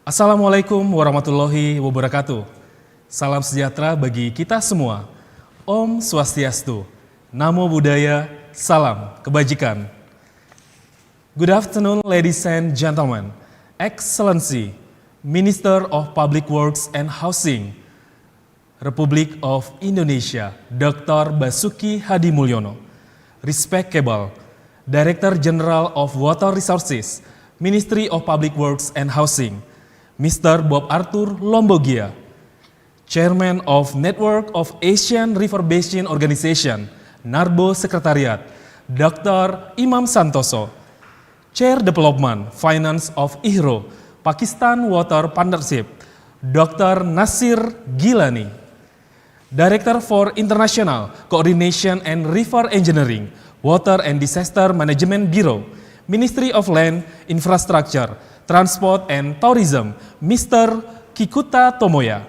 Assalamualaikum warahmatullahi wabarakatuh. Salam sejahtera bagi kita semua. Om Swastiastu, Namo Buddhaya, Salam Kebajikan. Good afternoon, ladies and gentlemen. Excellency, Minister of Public Works and Housing, Republic of Indonesia, Dr. Basuki Hadi Mulyono. Respectable Director General of Water Resources, Ministry of Public Works and Housing, Mr. Bob Arthur Lombogia, Chairman of Network of Asian River Basin Organization, NARBO Secretariat, Dr. Imam Santoso, Chair Development Finance of IHRO, Pakistan Water Partnership, Dr. Nasir Gilani, Director for International Coordination and River Engineering, Water and Disaster Management Bureau, Ministry of Land, Infrastructure, Transport and Tourism, Mr. Kikuta Tomoya,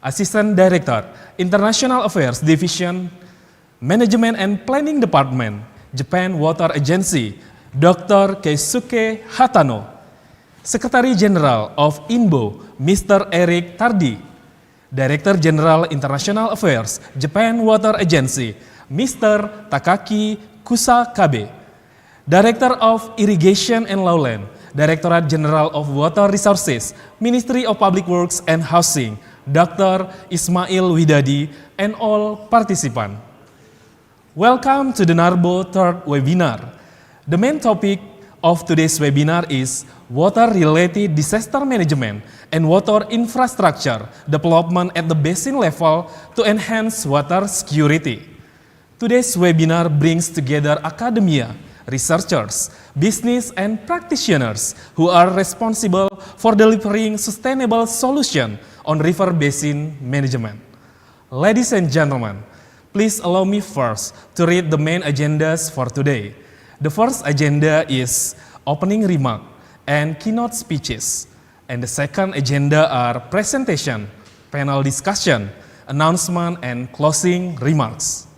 Assistant Director, International Affairs Division, Management and Planning Department, Japan Water Agency, Dr. Keisuke Hatano, Secretary General of INBO, Mr. Eric Tardi, Director General International Affairs, Japan Water Agency, Mr. Takaki Kusakabe, Director of Irrigation and Lowland, Directorate General of Water Resources, Ministry of Public Works and Housing, Dr. Ismail Widadi, and all participants. Welcome to the NARBO third webinar. The main topic of today's webinar is water-related disaster management and water infrastructure development at the basin level to enhance water security. Today's webinar brings together academia, researchers, business, and practitioners who are responsible for delivering sustainable solutions on river basin management. Ladies and gentlemen, please allow me first to read the main agendas for today. The first agenda is opening remark and keynote speeches, and the second agenda are presentation, panel discussion, announcement, and closing remarks.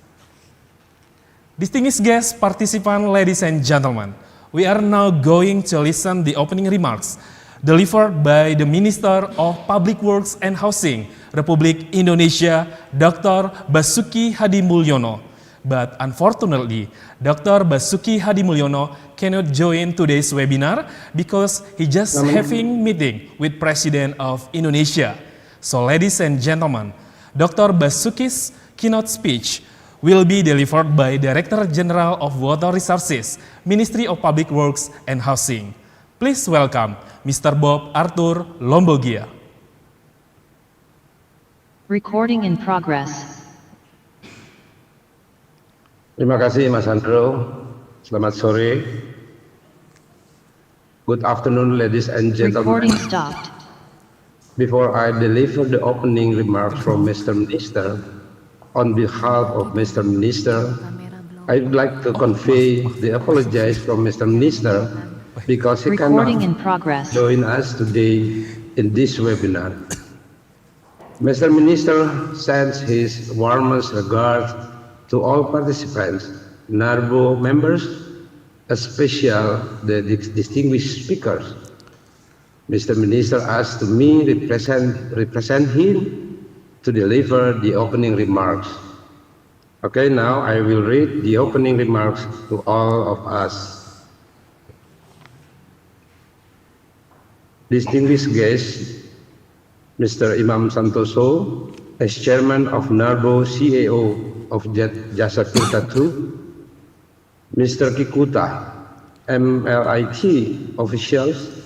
Distinguished guest participants, ladies and gentlemen, we are now going to listen the opening remarks delivered by the Minister of Public Works and Housing, Republik Indonesia, Dr. Basuki Hadi Mulyono. But unfortunately, Dr. Basuki Hadi Mulyono cannot join today's webinar because he just having meeting with President of Indonesia. So ladies and gentlemen, Dr. Basuki's keynote speech will be delivered by Director General of Water Resources, Ministry of Public Works and Housing. Please welcome Mr. Bob Arthur Lombogia. Recording in progress. Terima kasih Mas Andro. Selamat sore. Good afternoon, ladies and gentlemen. Recording stopped. Before I deliver the opening remarks from Mr. Minister, on behalf of Mr. Minister, I would like to convey the apologies from Mr. Minister because he cannot join us today in this webinar. Mr. Minister sends his warmest regards to all participants, NARBO members, especially the distinguished speakers. Mr. Minister asked me to represent him to deliver the opening remarks. Okay, now I will read the opening remarks to all of us. Distinguished guests, Mr. Imam Santoso, as Chairman of NARBO CAO of Jasa Tirta II, Mr. Kikuta, MLIT officials,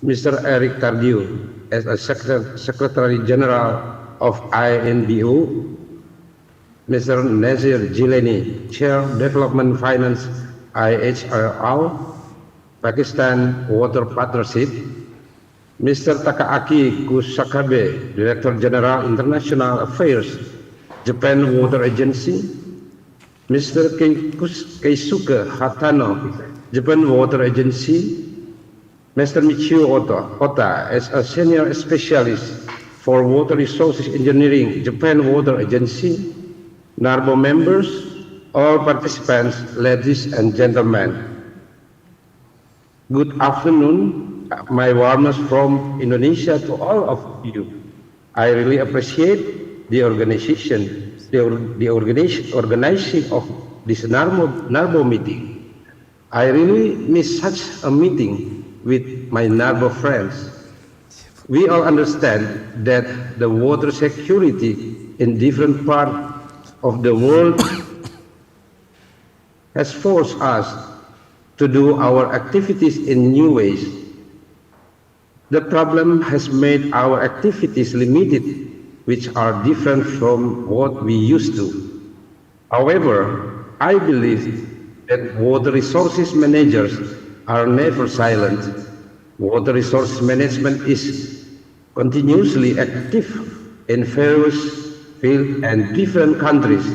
Mr. Eric Tardio, as a Secretary General of INBO, Mr. Nasir Gilani, Chair Development Finance IHRL, Pakistan Water Partnership, Mr. Takaaki Kusakabe, Director General International Affairs, Japan Water Agency, Mr. Keisuke Hatano, Japan Water Agency, Mr. Michio Ota, as a Senior Specialist for Water Resources Engineering, Japan Water Agency, NARBO members, all participants, ladies and gentlemen. Good afternoon, my warmest from Indonesia to all of you. I really appreciate the organization, organizing of this NARBO meeting. I really miss such a meeting with my NARBO friends. We all understand that the water security in different parts of the world has forced us to do our activities in new ways. The problem has made our activities limited, which are different from what we used to. However, I believe that water resources managers are never silent. Water resource management is continuously active in various fields and different countries.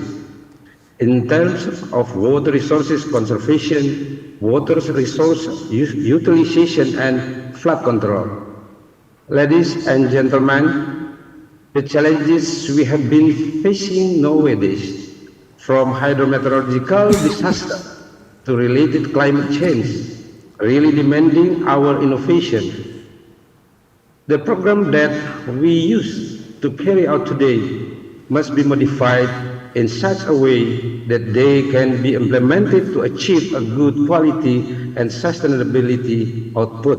In terms of water resources conservation, water resource utilization, and flood control. Ladies and gentlemen, the challenges we have been facing nowadays, from hydrometeorological disaster to related climate change, really demanding our innovation. The program that we use to carry out today must be modified in such a way that they can be implemented to achieve a good quality and sustainability output,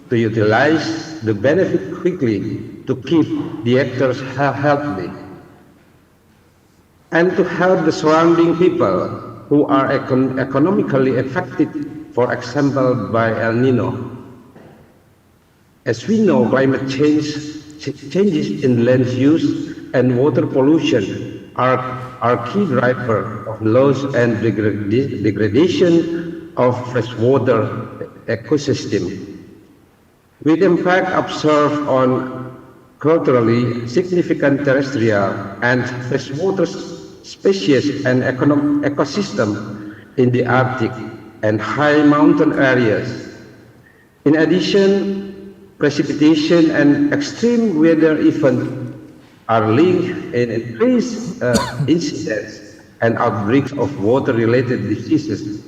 to utilize the benefit quickly, to keep the actors healthy, and to help the surrounding people who are economically affected, for example, by El Nino. As we know, climate changes in land use and water pollution are key driver of loss and degradation of freshwater ecosystem. With impact observed on culturally significant terrestrial and freshwater species and ecosystem in the Arctic and high mountain areas. In addition, precipitation and extreme weather events are linked in increased incidents and outbreaks of water-related diseases.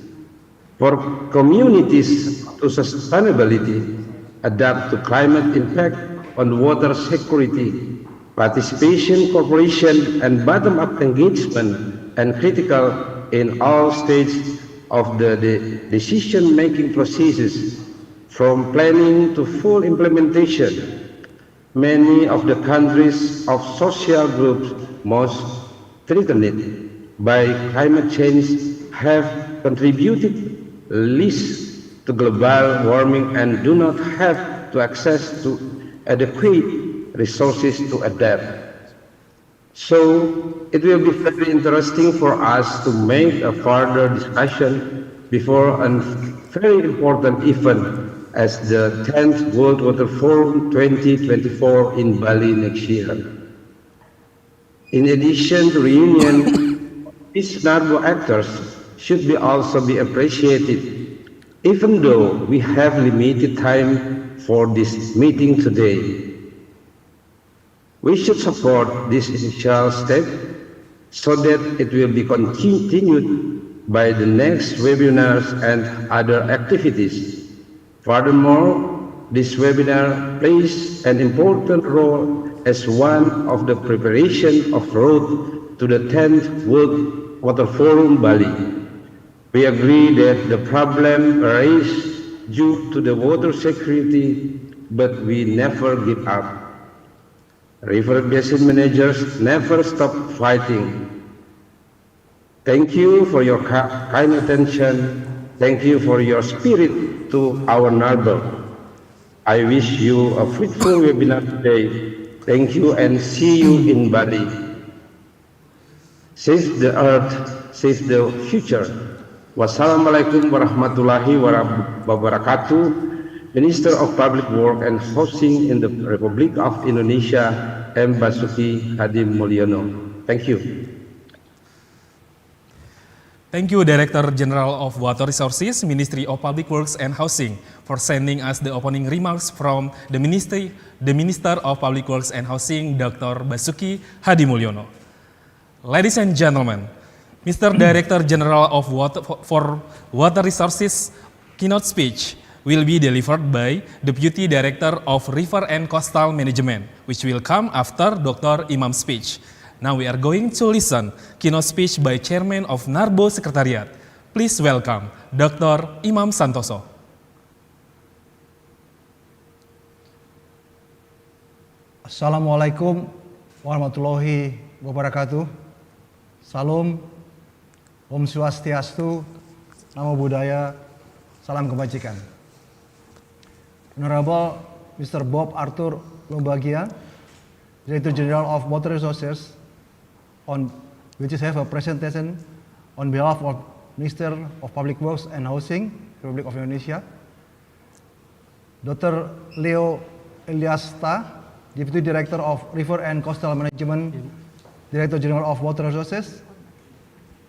For communities to sustainability, adapt to climate impact on water security, participation, cooperation, and bottom-up engagement and critical in all stages of the decision-making processes, from planning to full implementation. Many of the countries of social groups most threatened by climate change have contributed least to global warming and do not have to access to adequate resources to adapt. So it will be very interesting for us to make a further discussion before a very important event as the 10th World Water Forum 2024 in Bali next year. In addition to reunion, these NARBO actors should also be appreciated, even though we have limited time for this meeting today. We should support this initial step so that it will be continued by the next webinars and other activities. Furthermore, this webinar plays an important role as one of the preparation of road to the 10th World Water Forum Bali. We agree that the problem arises due to the water security, but we never give up. River basin managers never stop fighting. Thank you for your kind attention. Thank you for your spirit to our NARBO. I wish you a fruitful webinar today. Thank you and see you in Bali. Save the earth, save the future. Wassalamualaikum warahmatullahi wabarakatuh. Minister of Public Works and Housing in the Republic of Indonesia, M. Basuki Hadi Mulyono. Thank you. Thank you, Director General of Water Resources, Ministry of Public Works and Housing, for sending us the opening remarks from the Minister of Public Works and Housing, Dr. Basuki Hadi Mulyono. Ladies and gentlemen, Mr. Director General of Water Resources keynote speech will be delivered by Deputy Director of River and Coastal Management, which will come after Dr. Imam's speech. Now we are going to listen keynote speech by Chairman of NARBO Secretariat. Please welcome Dr. Imam Santoso. Assalamualaikum warahmatullahi wabarakatuh. Salam, Om Swastiastu, Namo Buddhaya, Salam Kebajikan. Honorable Mr. Bob Arthur Lombagia, Director General of Water Resources, which is have a presentation on behalf of Minister of Public Works and Housing, Republic of Indonesia. Dr. Leo Eliasta, Deputy Director of River and Coastal Management, Director General of Water Resources.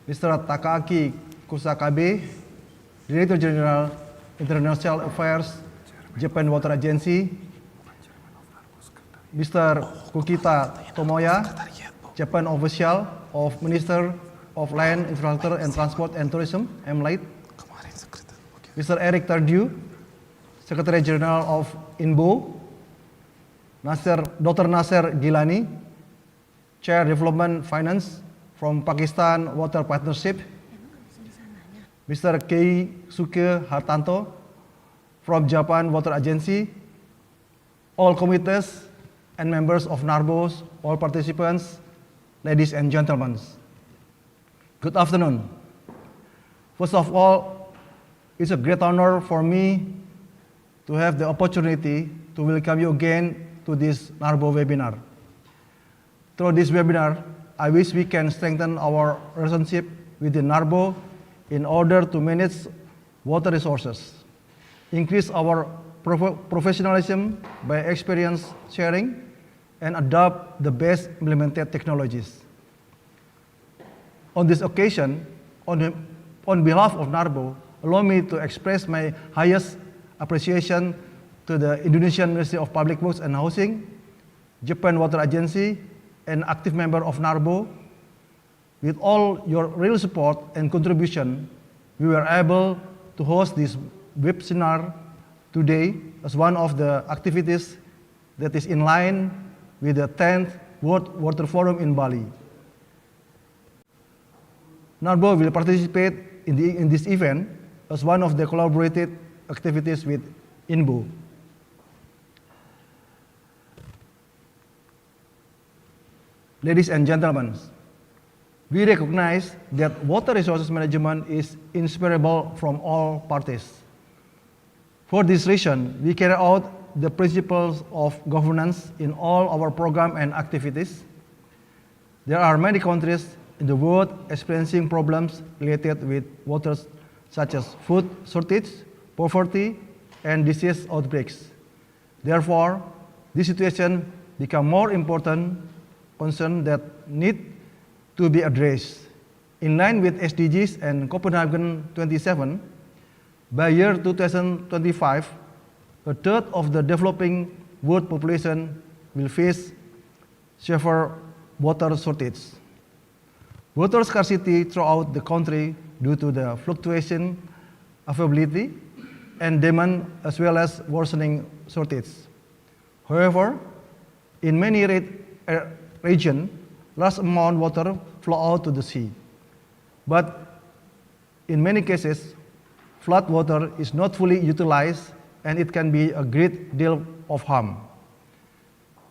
Mr. Takaaki Kusakabe, Director General, International Affairs, Japan Water Agency. Mr. Kukita Tomoya, Japan Official of Minister of Land, Infrastructure and Transport and Tourism, MLIT. Mr. Eric Tardieu, Secretary General of INBO. Dr. Nasser Gilani, Chair Development Finance from Pakistan Water Partnership. Mr. Keisuke Hartanto from Japan Water Agency. All committees and members of NARBOs, all participants, ladies and gentlemen. Good afternoon. First of all, it's a great honor for me to have the opportunity to welcome you again to this NARBO webinar. Through this webinar, I wish we can strengthen our relationship with the NARBO in order to manage water resources, increase our professionalism by experience sharing, and adopt the best implemented technologies. On this occasion, on behalf of NARBO, allow me to express my highest appreciation to the Indonesian Ministry of Public Works and Housing, Japan Water Agency, and active member of NARBO. With all your real support and contribution, we were able to host this webinar today as one of the activities that is in line with the 10th World Water Forum in Bali. NARBO will participate in this event as one of the collaborated activities with INBO. Ladies and gentlemen, we recognize that water resources management is inseparable from all parties. For this reason, we carry out the principles of governance in all our program and activities. There are many countries in the world experiencing problems related with water, such as food shortage, poverty, and disease outbreaks. Therefore, this situation becomes more important concern that need to be addressed. In line with SDGs and Copenhagen 27, by year 2025, a third of the developing world population will face severe water shortage. Water scarcity throughout the country due to the fluctuation, availability, and demand, as well as worsening shortage. However, in many region, large amount of water flow out to the sea. But in many cases, flood water is not fully utilized and it can be a great deal of harm.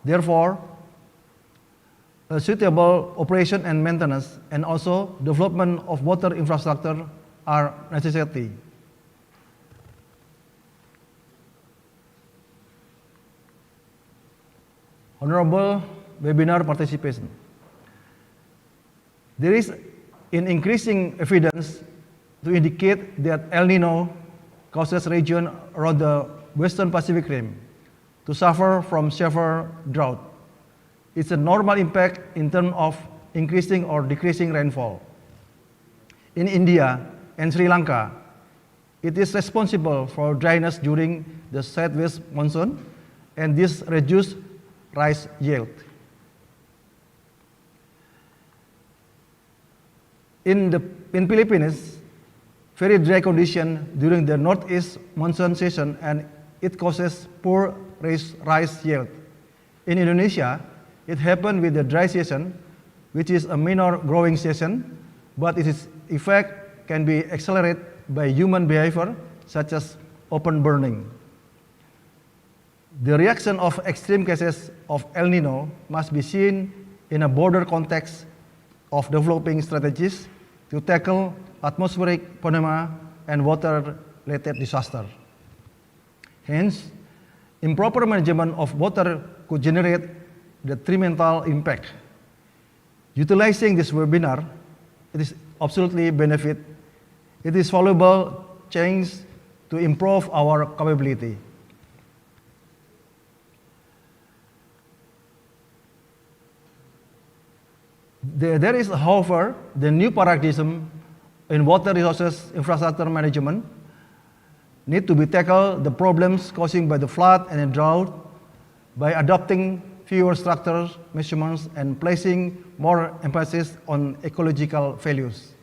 Therefore, a suitable operation and maintenance and also development of water infrastructure are necessary. Honorable webinar participation. There is an increasing evidence to indicate that El Nino causes region around the Western Pacific Rim to suffer from severe drought. It's a normal impact in terms of increasing or decreasing rainfall. In India and Sri Lanka, it is responsible for dryness during the southwest monsoon, and this reduces rice yield. In Philippines, very dry condition during the northeast monsoon season, and it causes poor rice yield. In Indonesia, it happened with the dry season, which is a minor growing season, but its effect can be accelerated by human behavior, such as open burning. The reaction of extreme cases of El Nino must be seen in a broader context of developing strategies to tackle atmospheric phenomena and water-related disaster. Hence, improper management of water could generate detrimental impact. Utilizing this webinar, it is absolutely benefit. It is valuable change to improve our capability. There is, however, the new paradigm in water resources infrastructure management need to be tackled the problems caused by the flood and the drought by adopting fewer structural measurements and placing more emphasis on ecological values.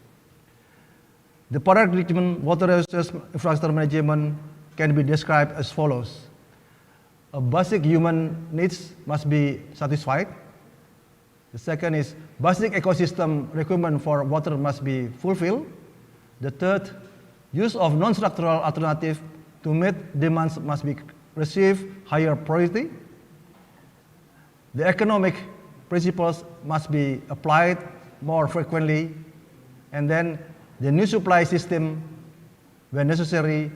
The paradigm water resources infrastructure management can be described as follows. A basic human needs must be satisfied. The second is basic ecosystem requirement for water must be fulfilled. The third, use of non-structural alternative to meet demands must be receive higher priority. The economic principles must be applied more frequently, and then the new supply system, when necessary,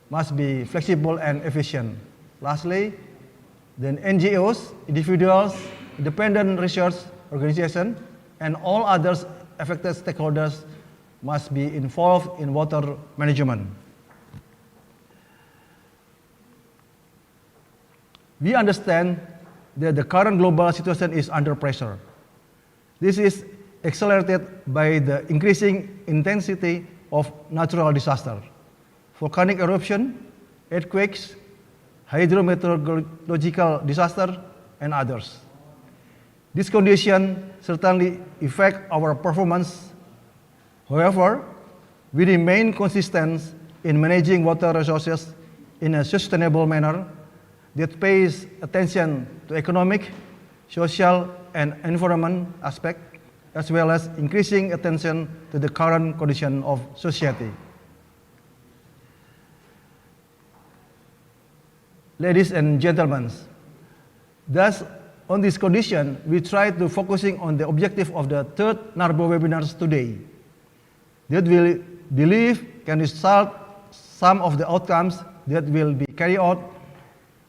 must be flexible and efficient. Lastly, then NGOs, individuals, independent research organizations, and all others affected stakeholders must be involved in water management. We understand that the current global situation is under pressure. This is accelerated by the increasing intensity of natural disaster, volcanic eruption, earthquakes, hydrometeorological disaster, and others. This condition certainly affect our performance. However, we remain consistent in managing water resources in a sustainable manner that pays attention to economic, social, and environment aspect, as well as increasing attention to the current condition of society. Ladies and gentlemen, thus, on this condition, we try to focusing on the objective of the third NARBO webinars today, that we believe can result some of the outcomes that will be carried out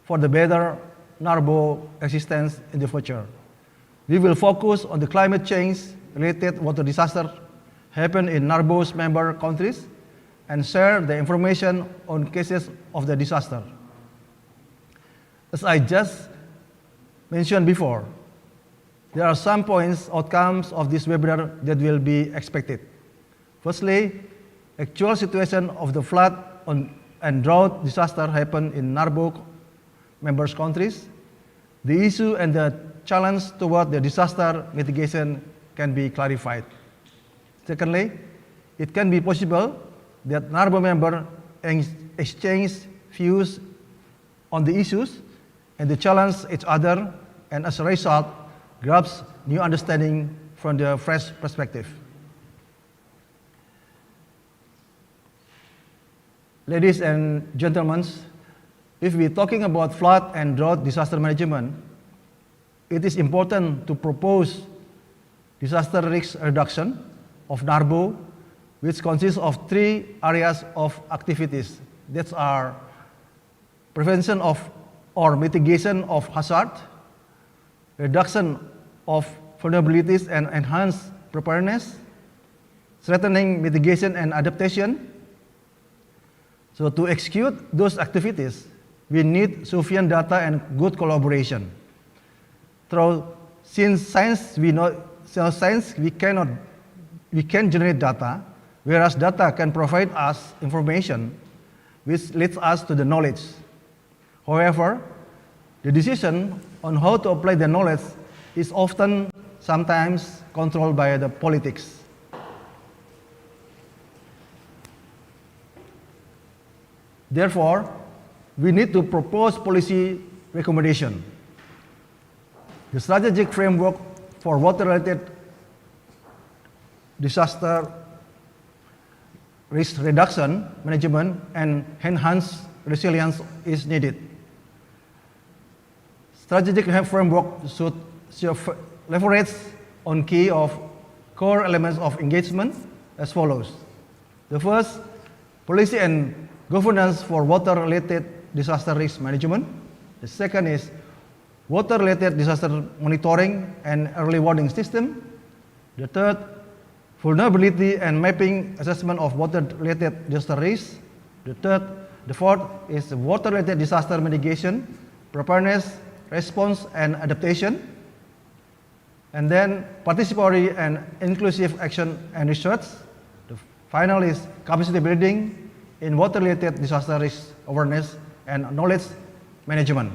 for the better NARBO existence in the future. We will focus on the climate change related water disaster happen in NARBO's member countries and share the information on cases of the disaster. As I just mentioned before, there are some points, outcomes of this webinar that will be expected. Firstly, actual situation of the flood and drought disaster happen in NARBO members countries. The issue and the challenge toward the disaster mitigation can be clarified. Secondly, it can be possible that NARBO members exchange views on the issues and they challenge each other, and as a result, grasp new understanding from the fresh perspective. Ladies and gentlemen, if we're talking about flood and drought disaster management, it is important to propose disaster risk reduction of NARBO, which consists of 3 areas of activities. That are prevention of or mitigation of hazard, reduction of vulnerabilities and enhanced preparedness, strengthening mitigation and adaptation. So to execute those activities, we need sufficient data and good collaboration. Since science we can generate data, whereas data can provide us information which leads us to the knowledge. However, the decision on how to apply the knowledge is often sometimes controlled by the politics. Therefore, we need to propose policy recommendation. The strategic framework for water-related disaster risk reduction management and enhanced resilience is needed. Strategic framework should leverage on key of core elements of engagement as follows. The first, policy and governance for water-related disaster risk management. The second is water-related disaster monitoring and early warning system. The third, vulnerability and mapping assessment of water-related disaster risk. The fourth is water-related disaster mitigation, preparedness, response, and adaptation. And then participatory and inclusive action and research. The final is capacity building in water-related disaster risk awareness and knowledge management.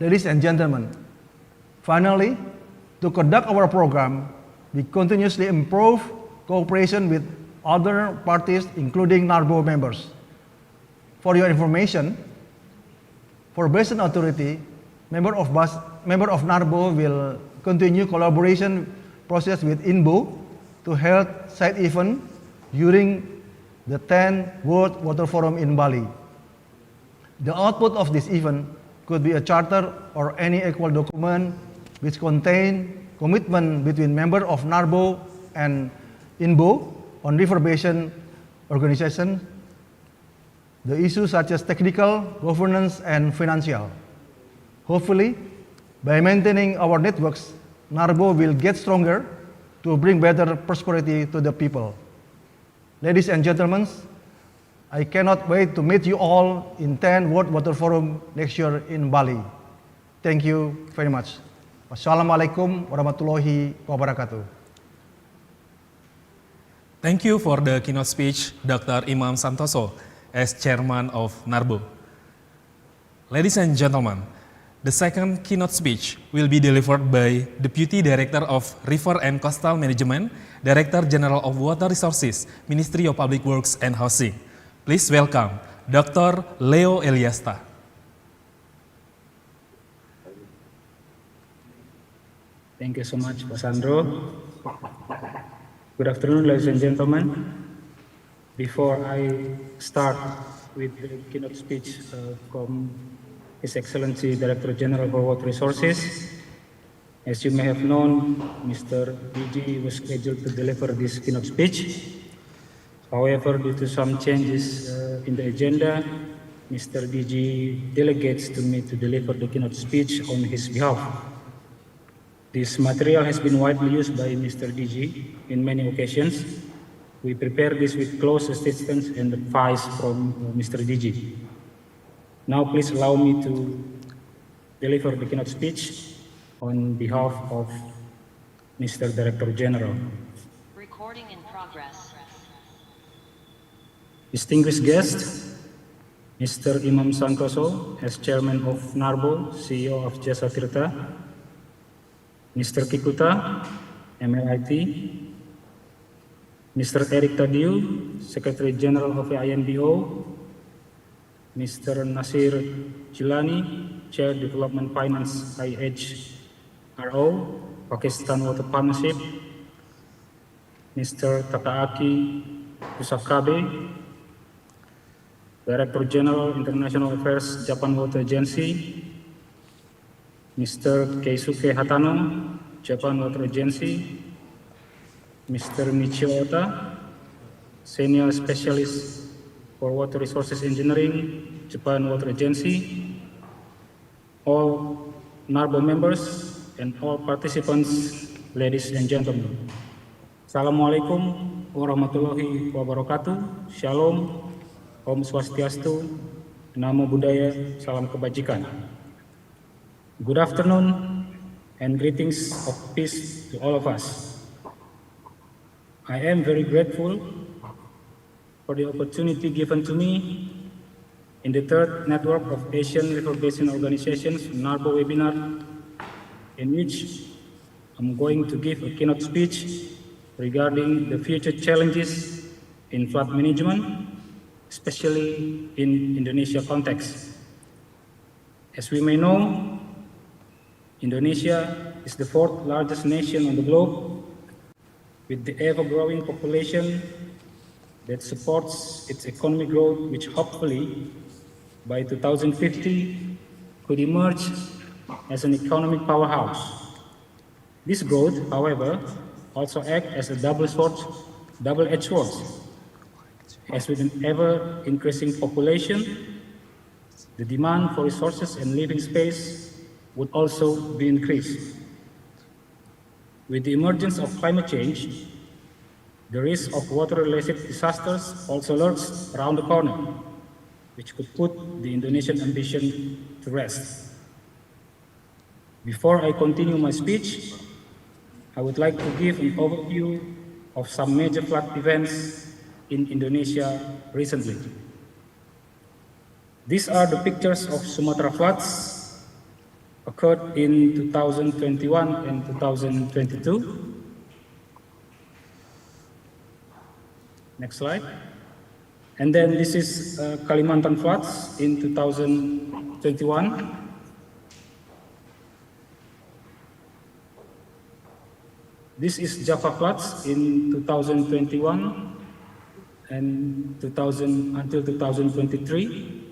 Ladies and gentlemen, finally, to conduct our program, we continuously improve cooperation with other parties, including NARBO members. For your information, for Basin Authority, member of NARBO will continue collaboration process with INBO to hold side event during the 10th World Water Forum in Bali. The output of this event could be a charter or any equal document which contain commitment between members of NARBO and INBO on river basin organization, the issues such as technical, governance, and financial. Hopefully, by maintaining our networks, NARBO will get stronger to bring better prosperity to the people. Ladies and gentlemen, I cannot wait to meet you all in 10th World Water Forum next year in Bali. Thank you very much. Wassalamualaikum warahmatullahi wabarakatuh. Thank you for the keynote speech, Dr. Imam Santoso, as Chairman of NARBO. Ladies and gentlemen, the second keynote speech will be delivered by Deputy Director of River and Coastal Management, Director General of Water Resources, Ministry of Public Works and Housing. Please welcome Dr. Leo Eliasta. Thank you so much, Pak Sandro. Good afternoon, ladies and gentlemen. Before I start with the keynote speech from His Excellency Director General for Water Resources, as you may have known, Mr. DG was scheduled to deliver this keynote speech. However, due to some changes in the agenda, Mr. DG delegates to me to deliver the keynote speech on his behalf. This material has been widely used by Mr. DG in many occasions. We prepared this with close assistance and advice from Mr. DG. Now please allow me to deliver the keynote speech on behalf of Mr. Director General. Recording in progress. Distinguished guests, Mr. Imam Santoso, as Chairman of NARBO, CEO of Jasa Tirta, Mr. Kikuta, MLIT, Mr. Eric Tadiu, Secretary General of INBO, Mr. Nasir Jilani, Chair Development Finance IHRO, Pakistan Water Partnership, Mr. Takaaki Kusakabe, Director General International Affairs Japan Water Agency, Mr. Keisuke Hatano, Japan Water Agency, Mr. Michio Ota, Senior Specialist for Water Resources Engineering, Japan Water Agency, all NARBO members, and all participants, ladies and gentlemen. Assalamualaikum warahmatullahi wabarakatuh. Shalom, Om Swastiastu, Namo Buddhaya, Salam Kebajikan. Good afternoon and greetings of peace to all of us. I am very grateful for the opportunity given to me in the third network of Asian River Basin Organizations NARBO webinar, in which I'm going to give a keynote speech regarding the future challenges in flood management, especially in Indonesia context. As we may know, Indonesia is the fourth largest nation on the globe, with the ever-growing population that supports its economic growth, which hopefully by 2050 could emerge as an economic powerhouse. This growth, however, also acts as a double-edged sword, as with an ever-increasing population, the demand for resources and living space would also be increased. With the emergence of climate change, the risk of water-related disasters also lurks around the corner, which could put the Indonesian ambition to rest. Before I continue my speech, I would like to give an overview of some major flood events in Indonesia recently. These are the pictures of Sumatra floods occurred in 2021 and 2022. Next slide. And then this is Kalimantan floods in 2021. This is Java floods in 2021 and until 2023.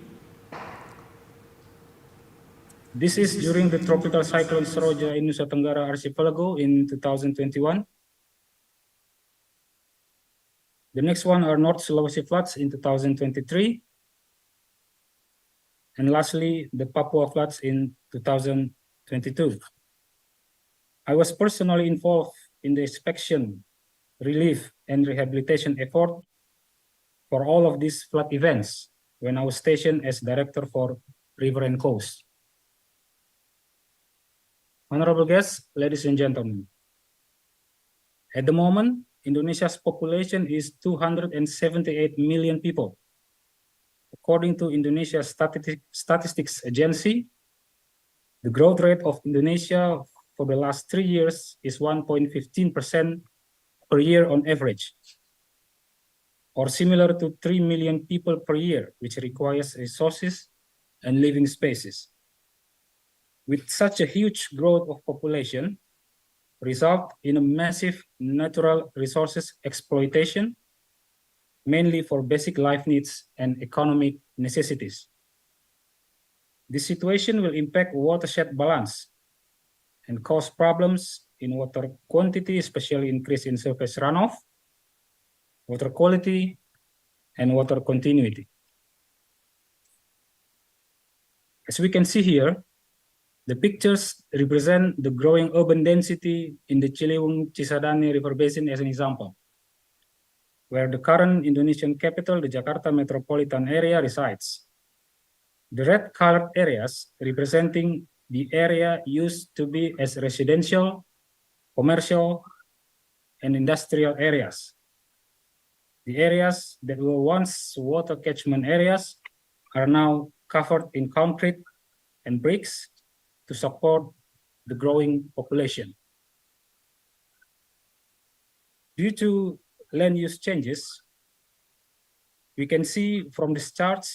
This is during the tropical cyclone Seroja in Nusa Tenggara Archipelago in 2021. The next one are North Sulawesi floods in 2023. And lastly, the Papua floods in 2022. I was personally involved in the inspection, relief, and rehabilitation effort for all of these flood events when I was stationed as Director for River and Coast. Honorable guests, ladies and gentlemen, at the moment, Indonesia's population is 278 million people. According to Indonesia Statistics Agency, the growth rate of Indonesia for the last 3 years is 1.15% per year on average, or similar to 3 million people per year, which requires resources and living spaces. With such a huge growth of population, result in a massive natural resources exploitation, mainly for basic life needs and economic necessities. This situation will impact watershed balance and cause problems in water quantity, especially increase in surface runoff, water quality, and water continuity. As we can see here, the pictures represent the growing urban density in the Ciliwung Cisadane River Basin as an example, where the current Indonesian capital, the Jakarta metropolitan area, resides. The red-colored areas representing the area used to be as residential, commercial, and industrial areas. The areas that were once water catchment areas are now covered in concrete and bricks to support the growing population. Due to land use changes, we can see from this chart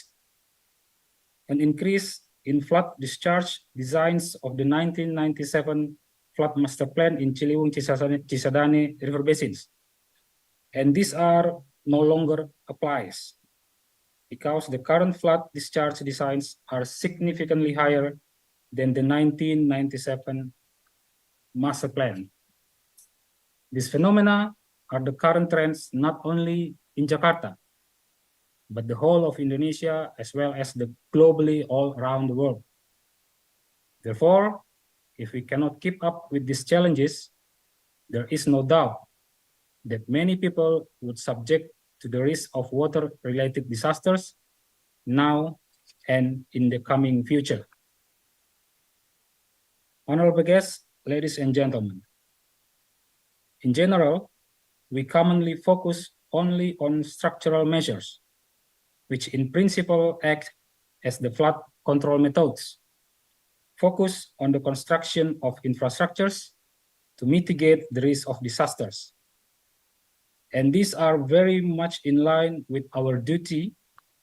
an increase in flood discharge designs of the 1997 flood master plan in Ciliwung Cisadane river basins. And these are no longer applies because the current flood discharge designs are significantly higher than the 1997 master plan. These phenomena are the current trends not only in Jakarta, but the whole of Indonesia as well as globally all around the world. Therefore, if we cannot keep up with these challenges, there is no doubt that many people would subject to the risk of water-related disasters now and in the coming future. Honorable guests, ladies and gentlemen, in general, we commonly focus only on structural measures, which in principle act as the flood control methods, focus on the construction of infrastructures to mitigate the risk of disasters. And these are very much in line with our duty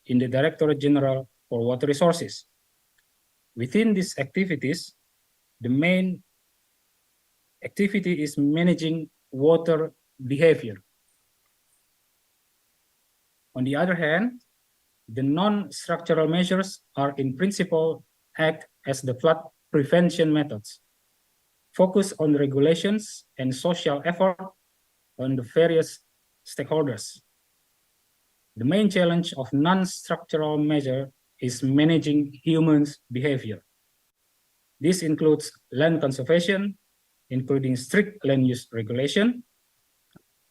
in the Directorate General for Water Resources. Within these activities, the main activity is managing water behavior. On the other hand, the non-structural measures are in principle act as the flood prevention methods, focus on regulations and social effort on the various stakeholders. The main challenge of non-structural measure is managing humans' behavior. This includes land conservation, including strict land use regulation,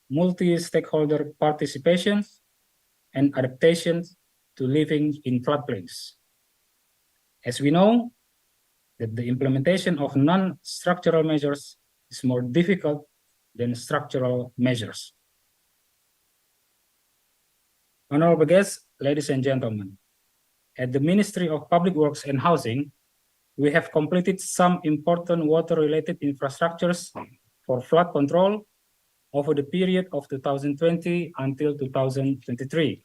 multi-stakeholder participation, and adaptations to living in floodplains. As we know, that the implementation of non-structural measures is more difficult than structural measures. Honorable guests, ladies and gentlemen, at the Ministry of Public Works and Housing, we have completed some important water-related infrastructures for flood control over the period of 2020 until 2023.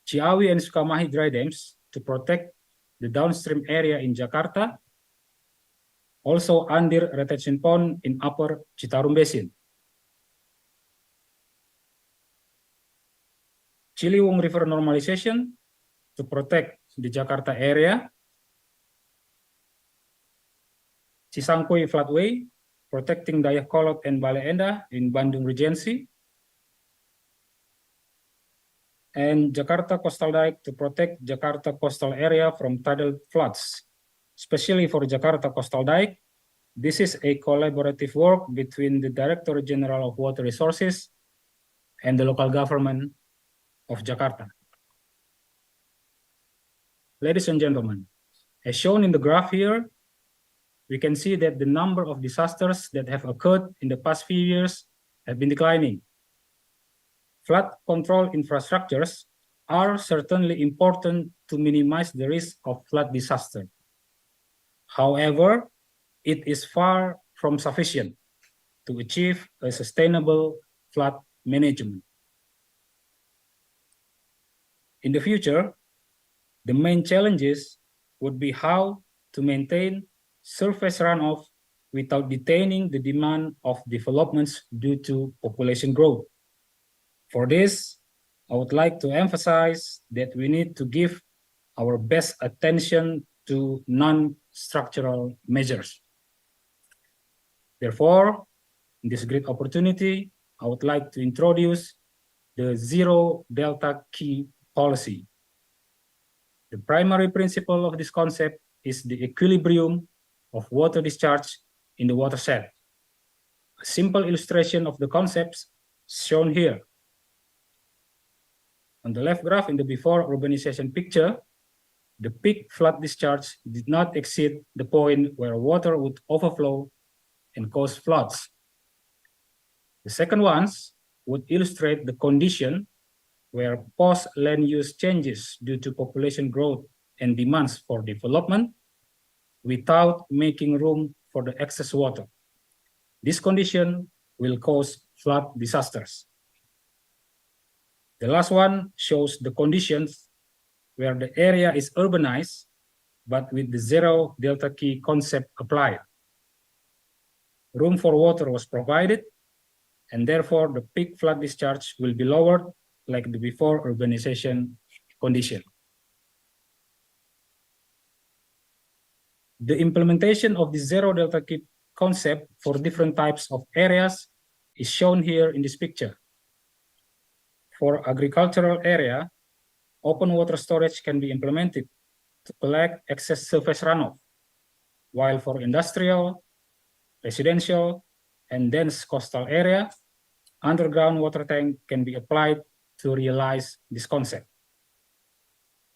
Ciawi and Sukamahi dry dams to protect the downstream area in Jakarta, also Andir retention pond in upper Citarum Basin. Ciliwung River normalization to protect the Jakarta area. Cisangkui floodway, protecting Dayakolot and Bale Endah in Bandung Regency. And Jakarta Coastal Dike to protect Jakarta coastal area from tidal floods. Especially for Jakarta Coastal Dike, this is a collaborative work between the Directorate General of Water Resources and the local government of Jakarta. Ladies and gentlemen, as shown in the graph here, we can see that the number of disasters that have occurred in the past few years have been declining. Flood control infrastructures are certainly important to minimize the risk of flood disaster. However, it is far from sufficient to achieve a sustainable flood management. In the future, the main challenges would be how to maintain surface runoff without detaining the demand of developments due to population growth. For this, I would like to emphasize that we need to give our best attention to non-structural measures. Therefore, in this great opportunity, I would like to introduce the zero delta key policy. The primary principle of this concept is the equilibrium of water discharge in the watershed. A simple illustration of the concepts shown here. On the left graph in the before urbanization picture, the peak flood discharge did not exceed the point where water would overflow and cause floods. The second ones would illustrate the condition where post-land use changes due to population growth and demands for development without making room for the excess water. This condition will cause flood disasters. The last one shows the conditions where the area is urbanized, but with the zero delta key concept applied. Room for water was provided, and therefore the peak flood discharge will be lowered like the before urbanization condition. The implementation of the zero delta key concept for different types of areas is shown here in this picture. For agricultural area, open water storage can be implemented to collect excess surface runoff, while for industrial, residential, and dense coastal area, underground water tank can be applied to realize this concept.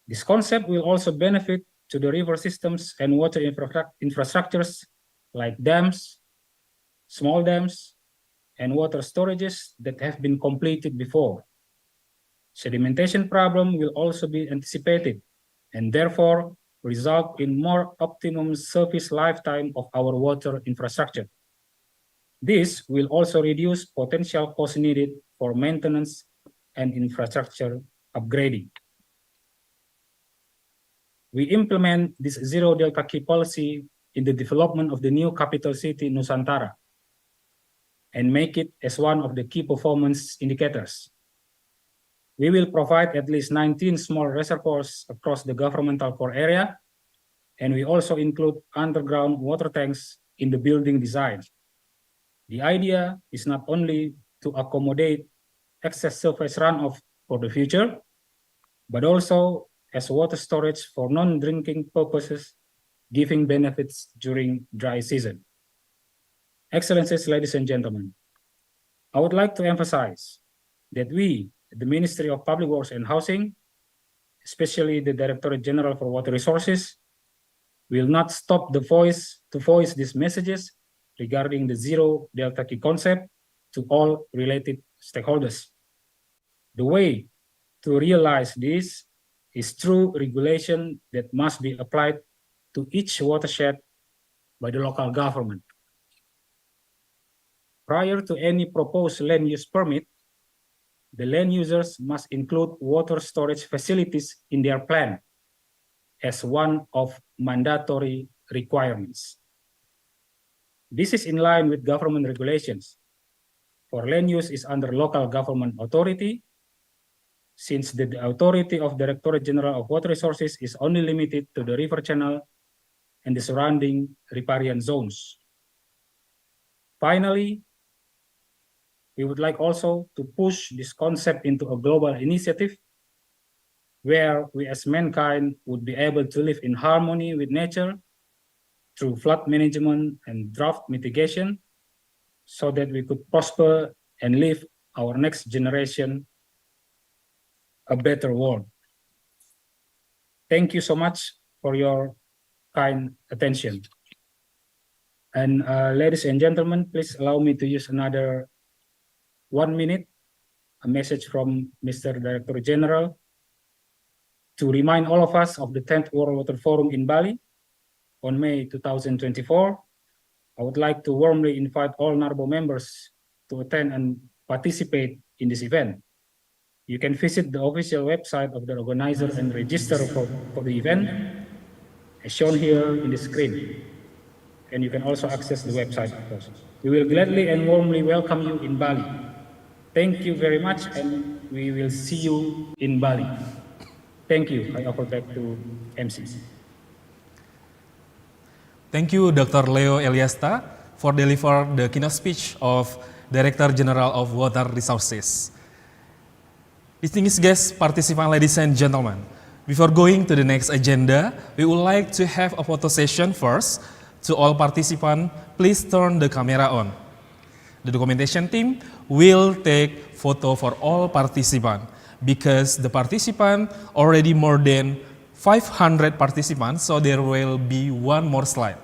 This concept will also benefit to the river systems and water infrastructures like dams, small dams, and water storages that have been completed before. Sedimentation problem will also be anticipated and therefore result in more optimum surface lifetime of our water infrastructure. This will also reduce potential costs needed for maintenance and infrastructure upgrading. We implement this zero delta key policy in the development of the new capital city Nusantara and make it as one of the key performance indicators. We will provide at least 19 small reservoirs across the governmental core area, and we also include underground water tanks in the building design. The idea is not only to accommodate excess surface runoff for the future, but also as water storage for non-drinking purposes, giving benefits during dry season. Excellencies, ladies and gentlemen, I would like to emphasize that we, the Ministry of Public Works and Housing, especially the Directorate General for Water Resources, will not stop to voice these messages regarding the zero delta key concept to all related stakeholders. The way to realize this is through regulation that must be applied to each watershed by the local government. Prior to any proposed land use permit, the land users must include water storage facilities in their plan as one of mandatory requirements. This is in line with government regulations. For land use is under local government authority, since the authority of Directorate General of Water Resources is only limited to the river channel and the surrounding riparian zones. Finally, we would like also to push this concept into a global initiative where we as mankind would be able to live in harmony with nature through flood management and drought mitigation so that we could prosper and leave our next generation a better world. Thank you so much for your kind attention. And ladies and gentlemen, please allow me to use another 1 minute, a message from Mr. Director General to remind all of us of the 10th World Water Forum in Bali on May 2024. I would like to warmly invite all NARBO members to attend and participate in this event. You can visit the official website of the organizer and register for the event as shown here in the screen. And you can also access the website, of course. We will gladly and warmly welcome you in Bali. Thank you very much, and we will see you in Bali. Thank you. I offer back to MC. Thank you, Dr. Leo Eliasta, for delivering the keynote speech of Director General of Water Resources. Distinguished guests, participants, ladies and gentlemen, before going to the next agenda, we would like to have a photo session first. To all participants, please turn the camera on. The documentation team will take photo for all participants because the participant already more than 500 participants, so there will be one more slide.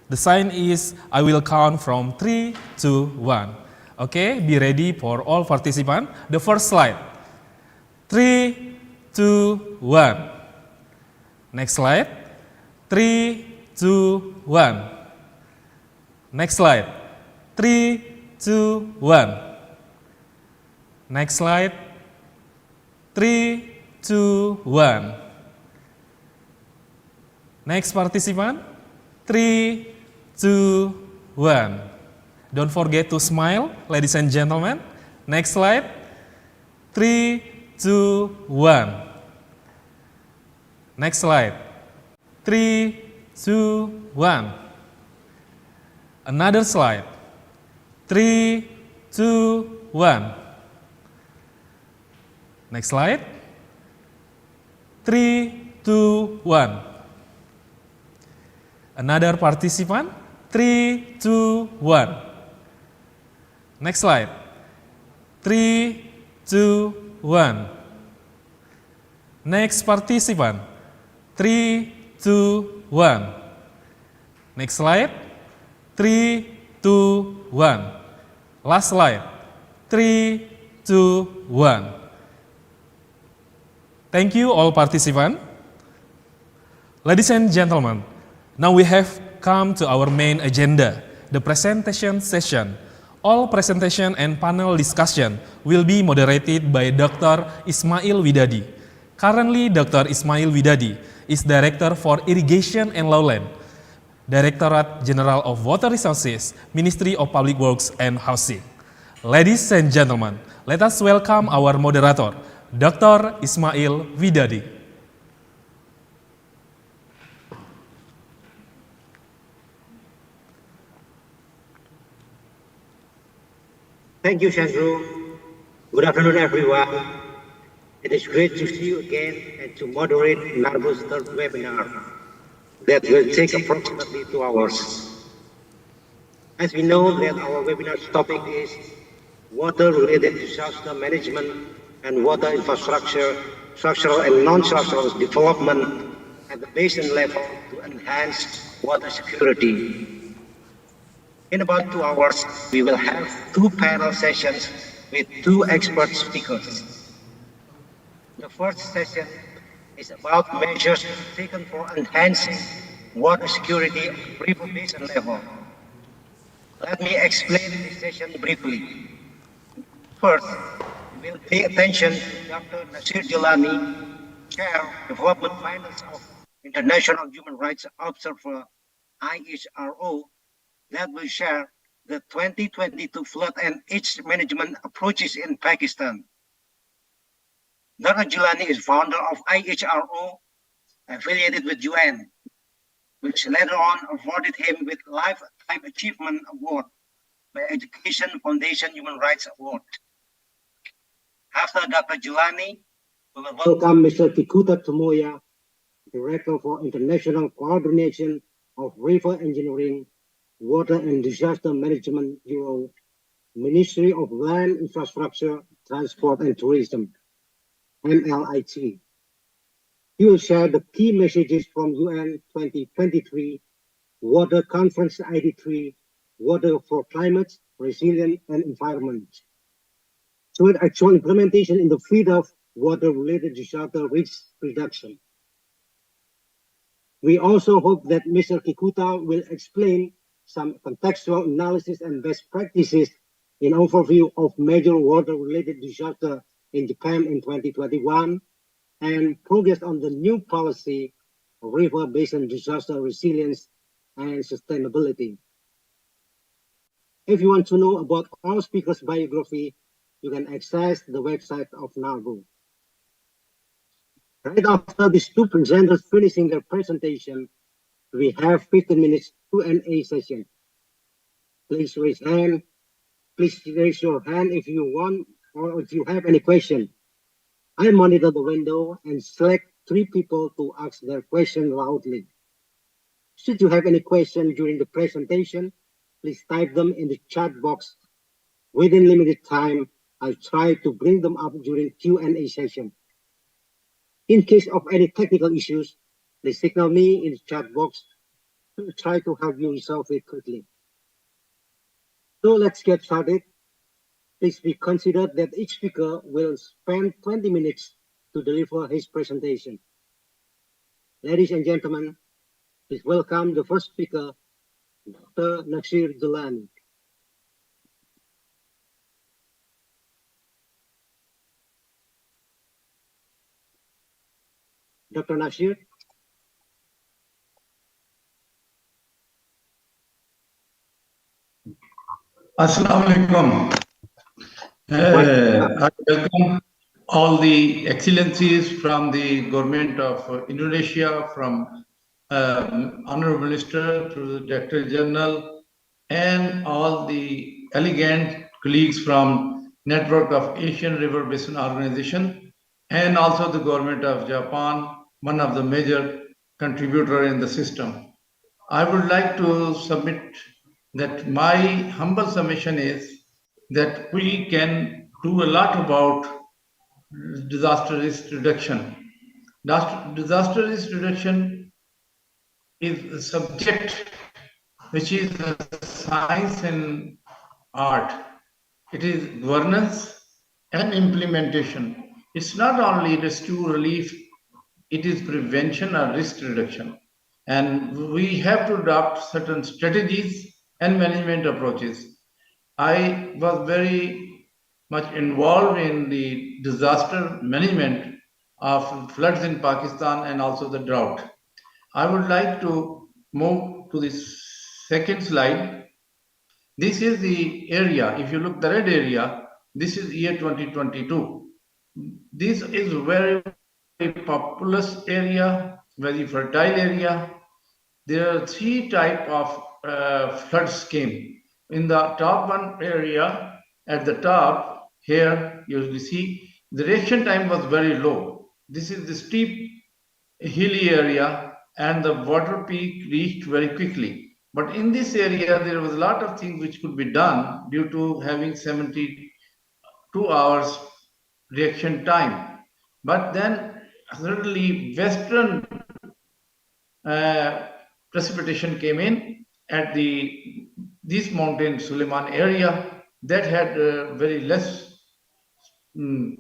The sign is, I will count from 3, 2, 1. Okay, be ready for all participants. The first slide. 3, 2, 1. Next slide. 3, 2, 1. Next slide. 3, 2, 1. Next slide. 3, 2, 1. Next participant. 3, 2, 1. Don't forget to smile, ladies and gentlemen. Next slide. 3, 2, 1. Next slide. 3, 2, 1. Another slide. 3, 2, 1. Next slide. 3, 2, 1. Another participant. 3, 2, 1. Next slide. 3, 2, 1. Next participant. 3, 2, 1. Next slide. 3, 2, 1. Last slide. 3, 2, 1. Thank you all participants. Ladies and gentlemen, now we have come to our main agenda, the presentation session. All presentation and panel discussion will be moderated by Dr. Ismail Widadi. Currently, Dr. Ismail Widadi is Director for Irrigation and Lowland, Directorate General of Water Resources, Ministry of Public Works and Housing. Ladies and gentlemen, let us welcome our moderator, Dr. Ismail Widadi. Thank you, Chandru. Good afternoon, everyone. It is great to see you again and to moderate NARBO's third webinar that will take approximately 2 hours. As we know that our webinar's topic is water-related disaster management and water infrastructure, structural and non-structural development at the basin level to enhance water security. In about 2 hours, we will have 2 panel sessions with 2 expert speakers. The first session is about measures taken for enhancing water security at river basin level. Let me explain this session briefly. First, we will pay attention to Dr. Nasir Jilani, Chair, Development Finance of International Human Rights Observer, IHRO, that will share the 2022 flood and its management approaches in Pakistan. Dr. Jilani is founder of IHRO, affiliated with UN, which later on awarded him with Lifetime Achievement Award by Education Foundation Human Rights Award. After Dr. Jilani, we will welcome Mr. Kikuta Tomoya, Director for International Coordination of River Engineering, Water and Disaster Management Bureau, Ministry of Land, Infrastructure, Transport and Tourism, MLIT. He will share the key messages from UN 2023, Water Conference ID3, Water for Climate, Resilience and Environment, so with actual implementation in the field of water-related disaster risk reduction. We also hope that Mr. Kikuta will explain some contextual analysis and best practices in overview of major water-related disaster in Japan in 2021 and progress on the new policy of river basin disaster resilience and sustainability. If you want to know about our speaker's biography, you can access the website of NARBO. Right after these 2 presenters finishing their presentation, we have 15 minutes Q&A session. Please raise your hand if you want or if you have any question. I monitor the window and select 3 people to ask their question loudly. Should you have any question during the presentation, please type them in the chat box. Within limited time, I'll try to bring them up during Q&A session. In case of any technical issues, please signal me in the chat box to try to help you resolve it quickly. So let's get started. Please be considered that each speaker will spend 20 minutes to deliver his presentation. Ladies and gentlemen, please welcome the first speaker, Dr. Nasir Jilani. Dr. Nasir. Assalamu alaikum. I welcome all the excellencies from the government of Indonesia, from Honorable Minister to the Director General, and all the elegant colleagues from Network of Asian River Basin Organization, and also the government of Japan, one of the major contributor in the system. I would like to submit that my humble submission is that we can do a lot about disaster risk reduction. Disaster risk reduction is a subject which is a science and art. It is governance and implementation. It's not only rescue relief, it is prevention or risk reduction. And we have to adopt certain strategies and management approaches. I was very much involved in the disaster management of floods in Pakistan and also the drought. I would like to move to the second slide. This is the area. If you look the red area, this is year 2022. This is very, very populous area, very fertile area. There are three type of floods came. In the top one area, at the top here, you will see the reaction time was very low. This is the steep hilly area and the water peak reached very quickly. But in this area, there was a lot of things which could be done due to having 72 hours reaction time. But then suddenly western precipitation came in at this mountain Suleiman area that had very less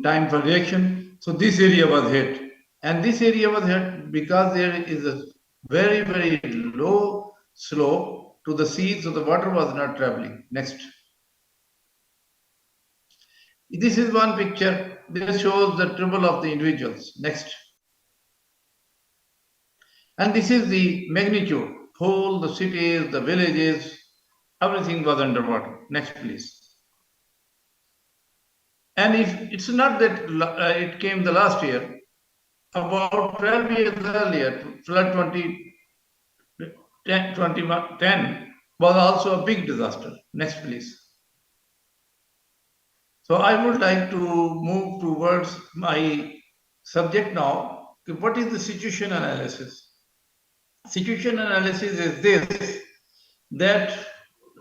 time for reaction. So this area was hit. And this area was hit because there is a very, very low slope to the sea, so the water was not traveling. Next. This is one picture. This shows the trouble of the individuals. Next. And this is the magnitude. Whole, the cities, the villages, everything was underwater. Next, please. And if it's not that it came the last year, about 12 years earlier, flood 2010 was also a big disaster. Next, please. So I would like to move towards my subject now. What is the situation analysis? Situation analysis is this, that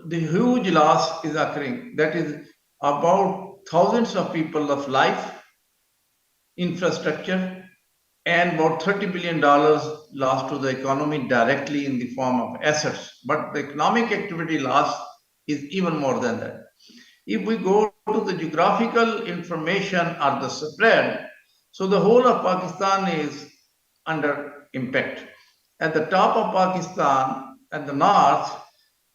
the huge loss is occurring. That is about thousands of people of life, infrastructure, and about $30 billion lost to the economy directly in the form of assets. But the economic activity loss is even more than that. If we go to the geographical information or the spread, so the whole of Pakistan is under impact. At the top of Pakistan, at the north,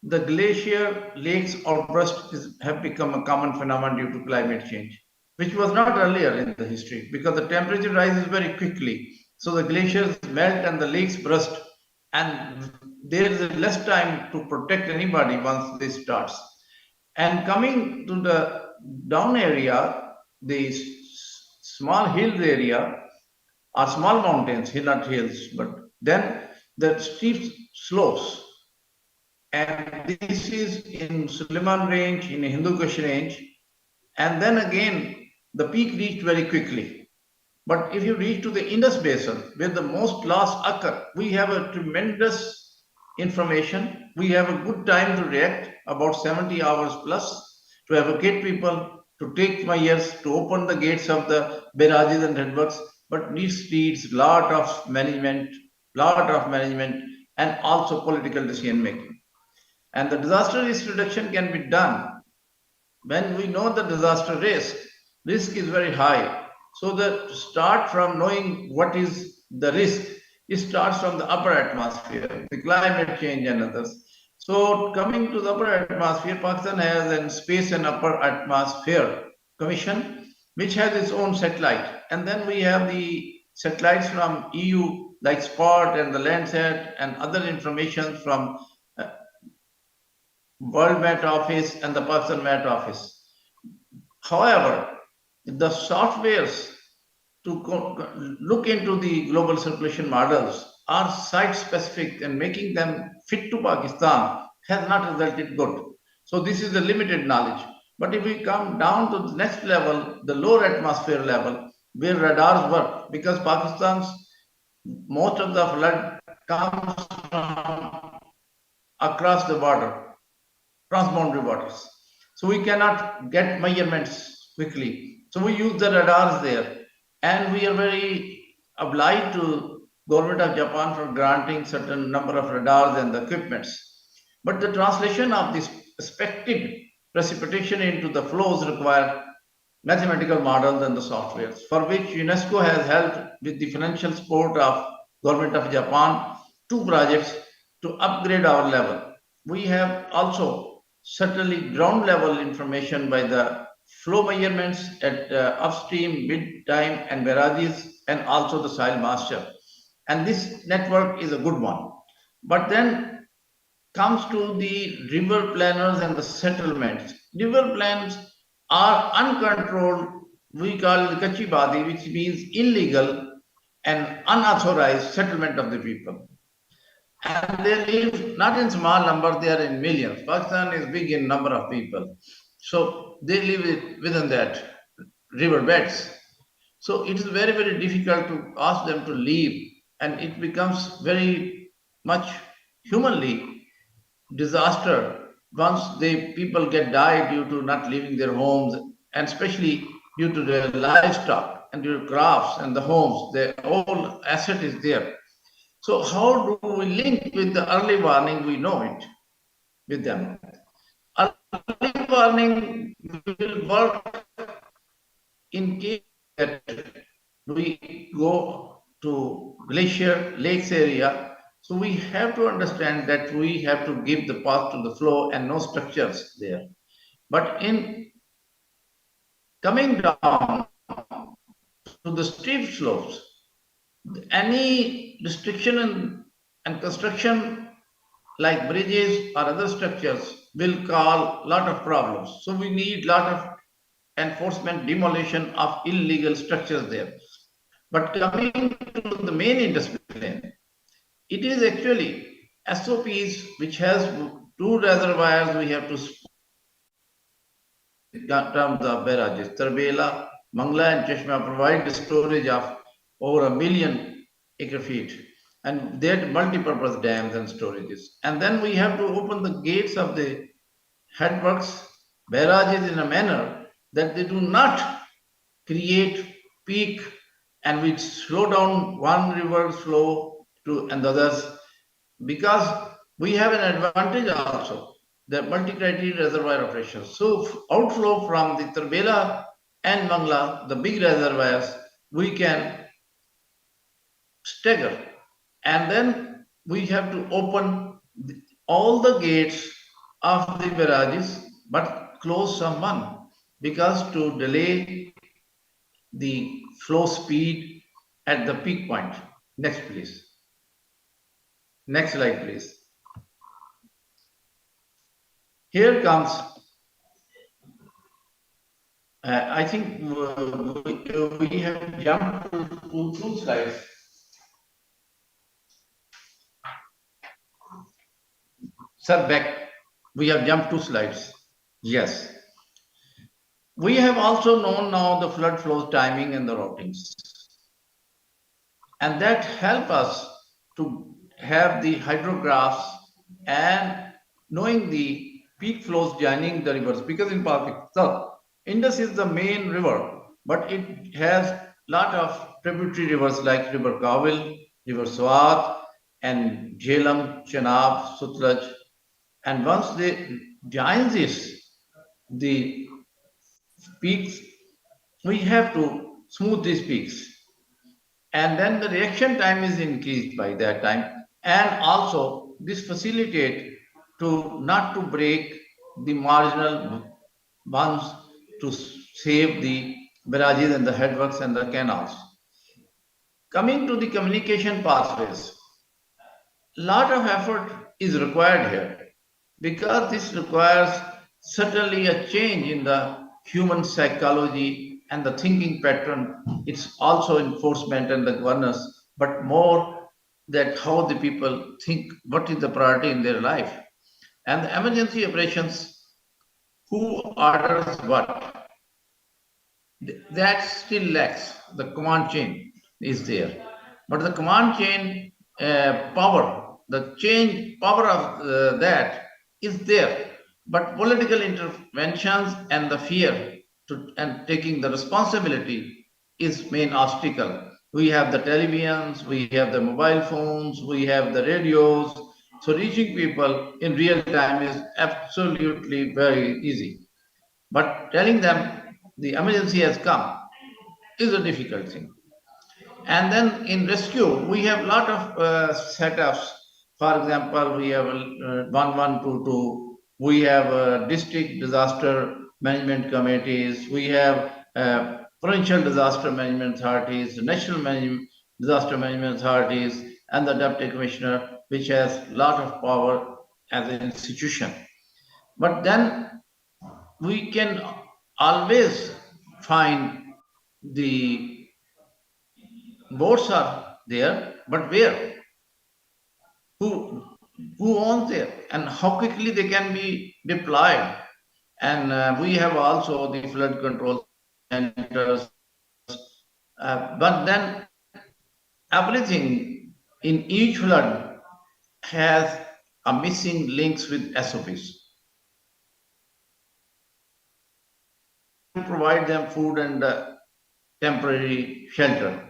the glacier lakes outburst have become a common phenomenon due to climate change, which was not earlier in the history because the temperature rises very quickly. So the glaciers melt and the lakes burst, and there is less time to protect anybody once this starts. And coming to the down area, the small hills area are small mountains, not hills, but then the steep slopes. And this is in Suleiman range, in Hindu Kush range. And then again, the peak reached very quickly. But if you reach to the Indus Basin, where the most loss occur, we have a tremendous information. We have a good time to react, about 70 hours plus, to evacuate people, to take measures, to open the gates of the barrages and headworks, but needs lot of management, and also political decision making. And the disaster risk reduction can be done when we know the disaster risk is very high. So the start from knowing what is the risk, it starts from the upper atmosphere, the climate change and others. So coming to the upper atmosphere, Pakistan has a Space and Upper Atmosphere Commission, which has its own satellite. And then we have the satellites from EU, like SPOT and the Landsat and other information from World Met Office and the Pakistan Met Office. However, the softwares to look into the global circulation models are site-specific, and making them fit to Pakistan has not resulted good. So this is a limited knowledge. But if we come down to the next level, the lower atmosphere level, where radars work, because Pakistan's most of the flood comes from across the border, transboundary waters. So we cannot get measurements quickly. So we use the radars there. And we are very obliged to government of Japan for granting certain number of radars and the equipments. But the translation of this expected precipitation into the flows require mathematical models and the softwares, for which UNESCO has helped with the financial support of government of Japan 2 projects to upgrade our level. we have also certainly ground level information by the flow measurements at upstream, mid-time and barrages, and also the soil moisture. And this network is a good one. But then comes to the river planners and the settlements. River plans are uncontrolled, we call it kachibadi, which means illegal and unauthorized settlement of the people. And they live not in small number, they are in millions. Pakistan is big in number of people. So they live within that river beds. So it is very, very difficult to ask them to leave, and it becomes very much humanly disaster once the people get died due to not leaving their homes, and especially due to their livestock and their crafts and the homes, their whole asset is there. So how do we link with the early warning? We know it with them. Early warning will work in case that we go to glacier lakes area. So we have to understand that we have to give the path to the flow and no structures there. But in coming down to the steep slopes, any restriction and construction like bridges or other structures will cause a lot of problems. So we need a lot of enforcement, demolition of illegal structures there. But coming to the main indiscipline, it is actually SOPs which has two reservoirs we have to term the barrages. Tarbela, Mangla and Chashma provide storage of over 1 million acre feet, and they had multi-purpose dams and storages. And then we have to open the gates of the headworks, barrages in a manner that they do not create peak and we slow down one river's flow to and the others, because we have an advantage also, the multi-criteria reservoir operations. So outflow from the Tarbela and Mangla, the big reservoirs, we can stagger. And then we have to open all the gates of the barrages, but close someone, because to delay the flow speed at the peak point. Next, please. Next slide, please. Here comes, I think we have jumped to two slides. Sir, back. We have jumped 2 slides. Yes. We have also known now the flood flows timing and the routings. And that help us to have the hydrographs and knowing the peak flows joining the rivers, because in Pakistan, Indus is the main river, but it has lot of tributary rivers like River Kawil, River Swat, and Jhelum, Chenab, Sutlej. And once they join this, the peaks, we have to smooth these peaks. And then the reaction time is increased by that time. And also this facilitate to not to break the marginal ones to save the barrages and the headworks and the canals. Coming to the communication pathways, lot of effort is required here, because this requires certainly a change in the human psychology and the thinking pattern. It's also enforcement and the governance, but more that how the people think, what is the priority in their life. And the emergency operations, who orders what, that still lacks. The command chain is there, but the command chain power, the change power of that is there, but political interventions and the fear and taking the responsibility is main obstacle. We have the televisions, we have the mobile phones, we have the radios, so reaching people in real time is absolutely very easy. But telling them the emergency has come is a difficult thing. And then in rescue, we have a lot of setups For example, we have 1122, we have district disaster management committees, we have provincial disaster management authorities, national disaster management authorities, and the deputy commissioner, which has a lot of power as an institution. But then we can always find the boards are there, but where? Who owns there, and how quickly they can be deployed? And we have also the flood control centers, but then everything in each flood has a missing links with SOPs. Provide them food and temporary shelter.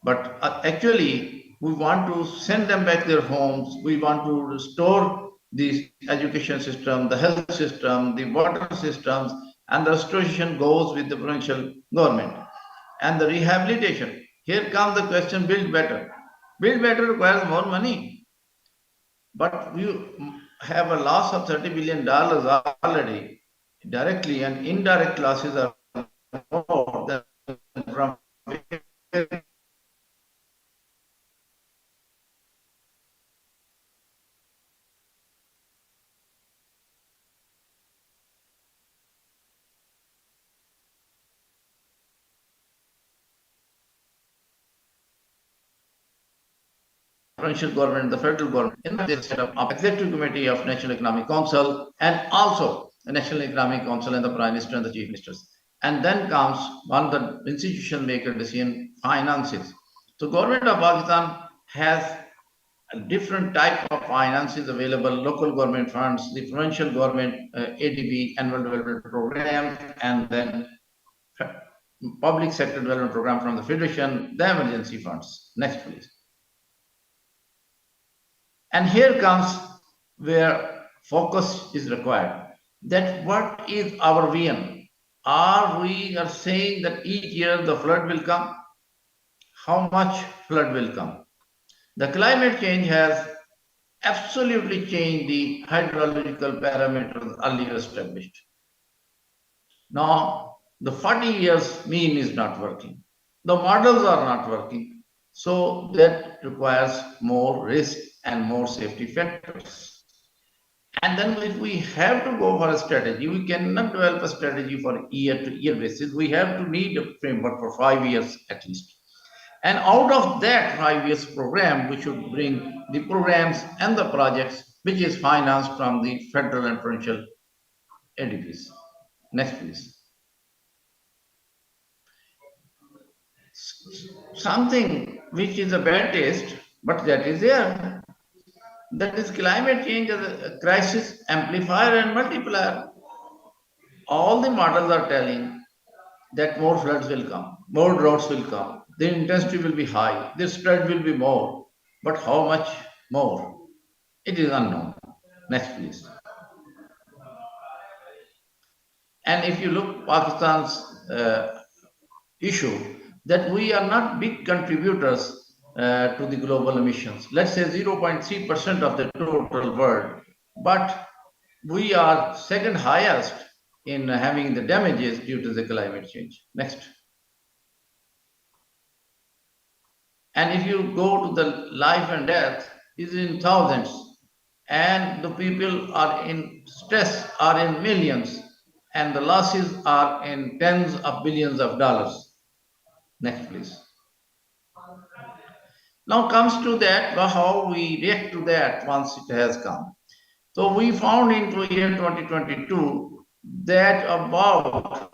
But actually, we want to send them back their homes. We want to restore the education system, the health system, the water systems, and the restoration goes with the provincial government. And the rehabilitation. Here comes the question, build better. Build better requires more money. But you have a loss of $30 billion already. Directly and indirect losses are more than from provincial government, the federal government. In this set up executive committee of National Economic Council, and also the National Economic Council and the Prime Minister and the Chief Ministers. And then comes one the institution maker decision, finances. So government of Pakistan has a different type of finances available, local government funds, the provincial government, ADB, annual development program, and then public sector development program from the Federation, the emergency funds. Next, please. And here comes where focus is required. That what is our vision? Are we saying that each year the flood will come? How much flood will come? The climate change has absolutely changed the hydrological parameters earlier established. Now, the 40 years mean is not working. The models are not working. So that requires more risk and more safety factors. And then if we have to go for a strategy, we cannot develop a strategy for year-to-year basis. We have to need a framework for 5 years at least. And out of that 5 years program, we should bring the programs and the projects which is financed from the federal and provincial entities. Next, please. Something which is a bad taste, but that is there. That is climate change as a crisis amplifier and multiplier. All the models are telling that more floods will come, more droughts will come, the intensity will be high, the spread will be more. But how much more? It is unknown. Next, please. And if you look Pakistan's issue, that we are not big contributors to the global emissions. Let's say 0.3% of the total world, but we are second highest in having the damages due to the climate change. Next. And if you go to the life and death, is in thousands, and the people are in stress are in millions, and the losses are in tens of billions of dollars. Next, please. Now comes to that, how we react to that once it has come. So we found into year 2022 that about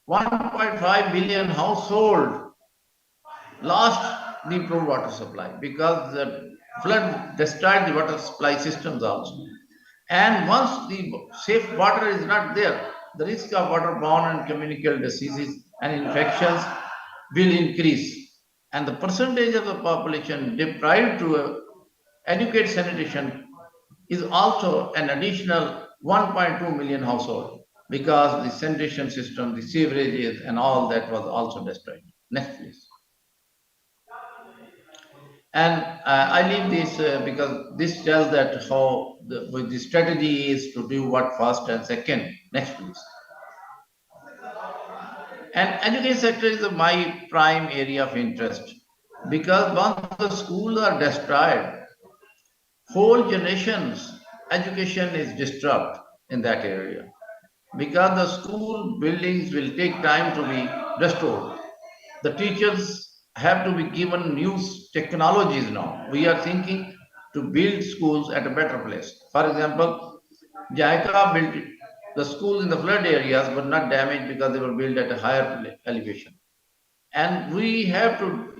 1.5 billion households lost the improved water supply because the flood destroyed the water supply systems also. And once the safe water is not there, the risk of waterborne and communicable diseases and infections will increase. And the percentage of the population deprived to adequate sanitation is also an additional 1.2 million households because the sanitation system, the sewerages and all that was also destroyed. Next, please. And I leave this because this tells that how the strategy is to do what first and second. Next, please. And education sector is my prime area of interest because once the schools are destroyed, whole generations education is disturbed in that area because the school buildings will take time to be restored. The teachers have to be given new technologies now. We are thinking to build schools at a better place. For example, JICA built the schools in the flood areas were not damaged because they were built at a higher elevation. And we have to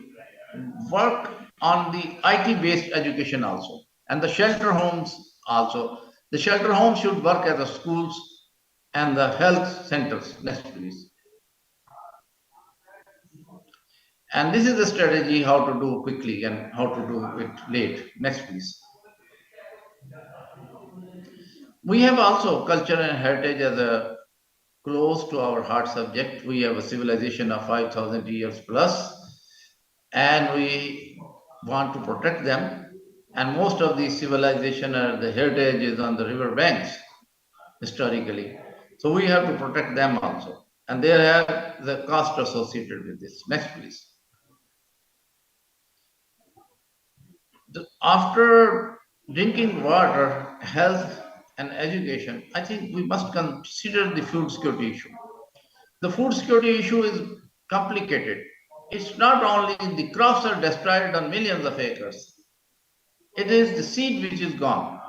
work on the IT based education also and the shelter homes also. The shelter homes should work as the schools and the health centers. Next, please. And this is the strategy how to do quickly and how to do it late. Next, please. We have also culture and heritage as a close to our heart subject. We have a civilization of 5,000 years plus, and we want to protect them. And most of the civilization or the heritage is on the river banks historically. So we have to protect them also. And they have the cost associated with this. Next, please. After drinking water, health, and education, I think we must consider the food security issue. The food security issue is complicated. It's not only the crops are destroyed on millions of acres, it is the seed which is gone.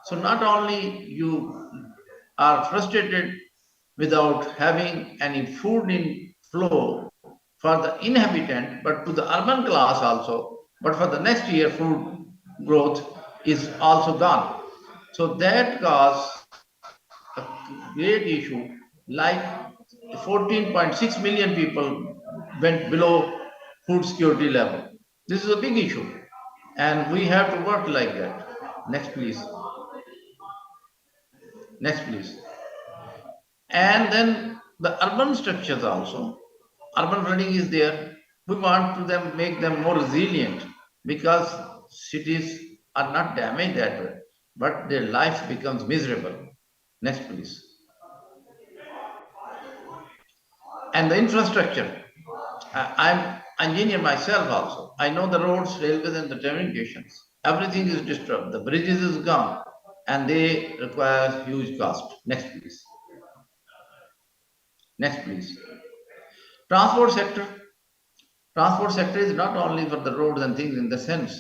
So not only you are frustrated without having any food in flow for the inhabitant, but to the urban class also, but for the next year food growth is also gone. So that causes a great issue, like 14.6 million people went below food security level. This is a big issue, and we have to work like that. Next, please. Next, please. And then the urban structures also. Urban flooding is there. We want to them make them more resilient because cities are not damaged that way, but their life becomes miserable. Next, please. And the infrastructure. I'm engineer myself also. I know the roads, railways, and the communications. Everything is disturbed. The bridges is gone, and they require huge cost. Next, please. Next, please. Transport sector. Transport sector is not only for the roads and things in the sense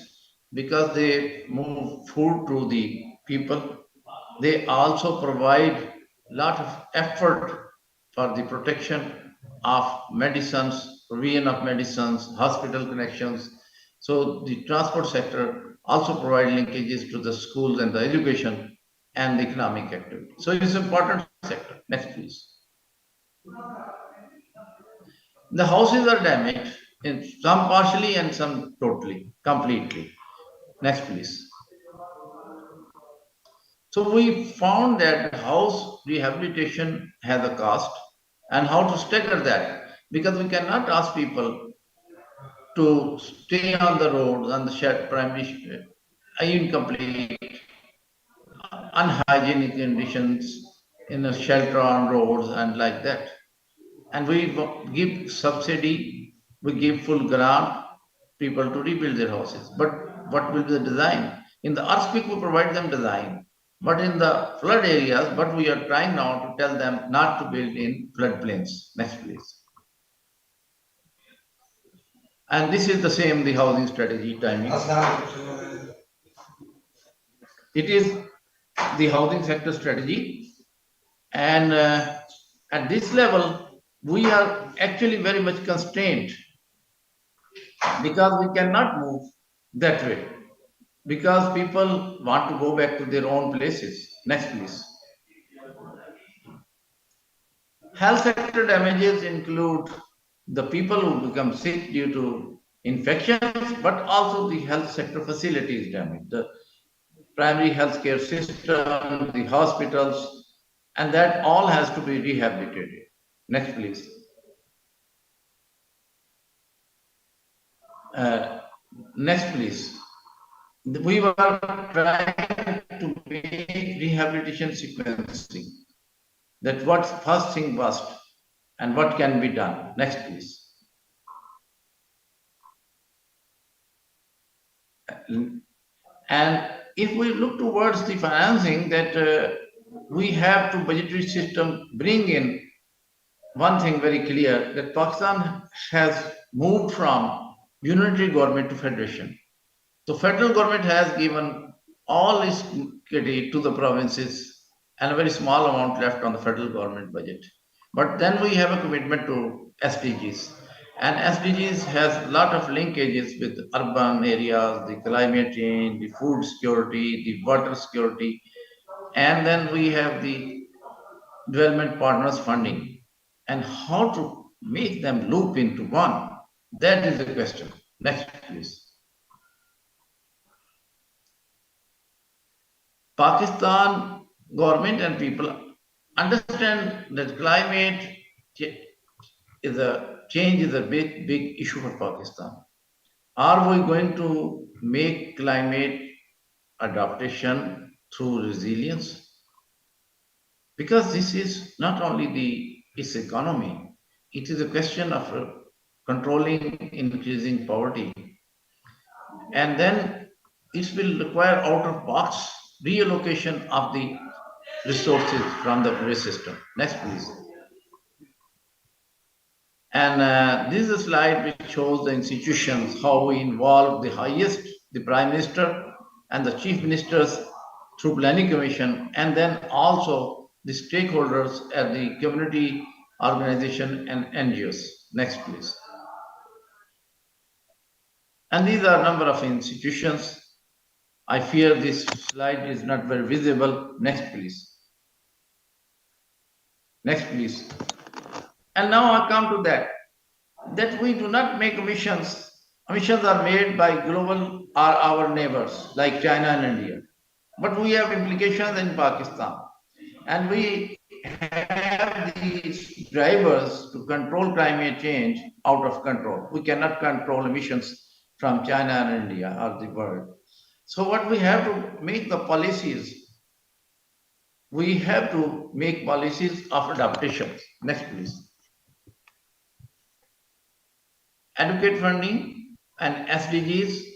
because they move food to the people. They also provide lot of effort for the protection of medicines, provision of medicines, hospital connections. So the transport sector also provide linkages to the schools and the education and the economic activity. So it is an important sector. Next, please. The houses are damaged, in some partially and some totally, completely. Next, please. So we found that house rehabilitation has a cost and how to stagger that because we cannot ask people to stay on the roads on the shared primary incomplete, unhygienic conditions in a shelter on roads and like that. And we give subsidy, we give full grant people to rebuild their houses. But what will be the design? In the earthquake, we provide them design. But in the flood areas, but we are trying now to tell them not to build in floodplains. Next, please. And this is the same, the housing strategy timing. It is the housing sector strategy. And at this level, we are actually very much constrained because we cannot move that way because people want to go back to their own places. Next, please. Health sector damages include the people who become sick due to infections, but also the health sector facilities damage, the primary healthcare system, the hospitals, and that all has to be rehabilitated. Next, please. Next, please. We were trying to make rehabilitation sequencing. That what's first thing first and what can be done. Next, please. And if we look towards the financing, that we have to budgetary system bring in one thing very clear, that Pakistan has moved from unitary government to federation. So federal government has given all its credit to the provinces and a very small amount left on the federal government budget. But then we have a commitment to SDGs. And SDGs has a lot of linkages with urban areas, the climate change, the food security, the water security. And then we have the development partners funding. And how to make them loop into one? That is the question. Next, please. Pakistan government and people understand that climate change is a big issue for Pakistan. Are we going to make climate adaptation through resilience? Because this is not only its economy, it is a question of controlling increasing poverty. And then it will require out of box reallocation of the resources from the grid system. Next, please. And this is a slide which shows the institutions, how we involve the highest, the Prime Minister and the Chief Ministers through Planning Commission, and then also the stakeholders at the community organization and NGOs. Next, please. And these are a number of institutions. I fear this slide is not very visible. Next, please. Next, please. And now I come to that we do not make emissions. Emissions are made by global or our neighbors like China and India. But we have implications in Pakistan. And we have these drivers to control climate change out of control. We cannot control emissions from China and India or the world. So what we have to make the policies, we have to make policies of adaptation. Next, please. Adequate funding and SDGs.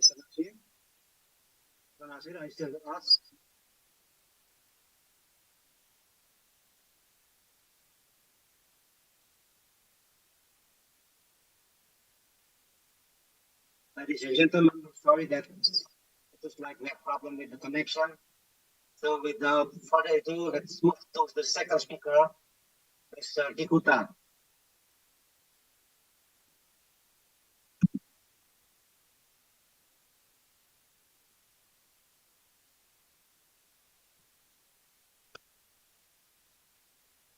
Mr. Nasir? Mr. Nasir, are you still with us? Ladies and gentlemen, I'm sorry that it was like we have problem with the connection. So without further ado, let's move to the second speaker, Mr. Dikuta.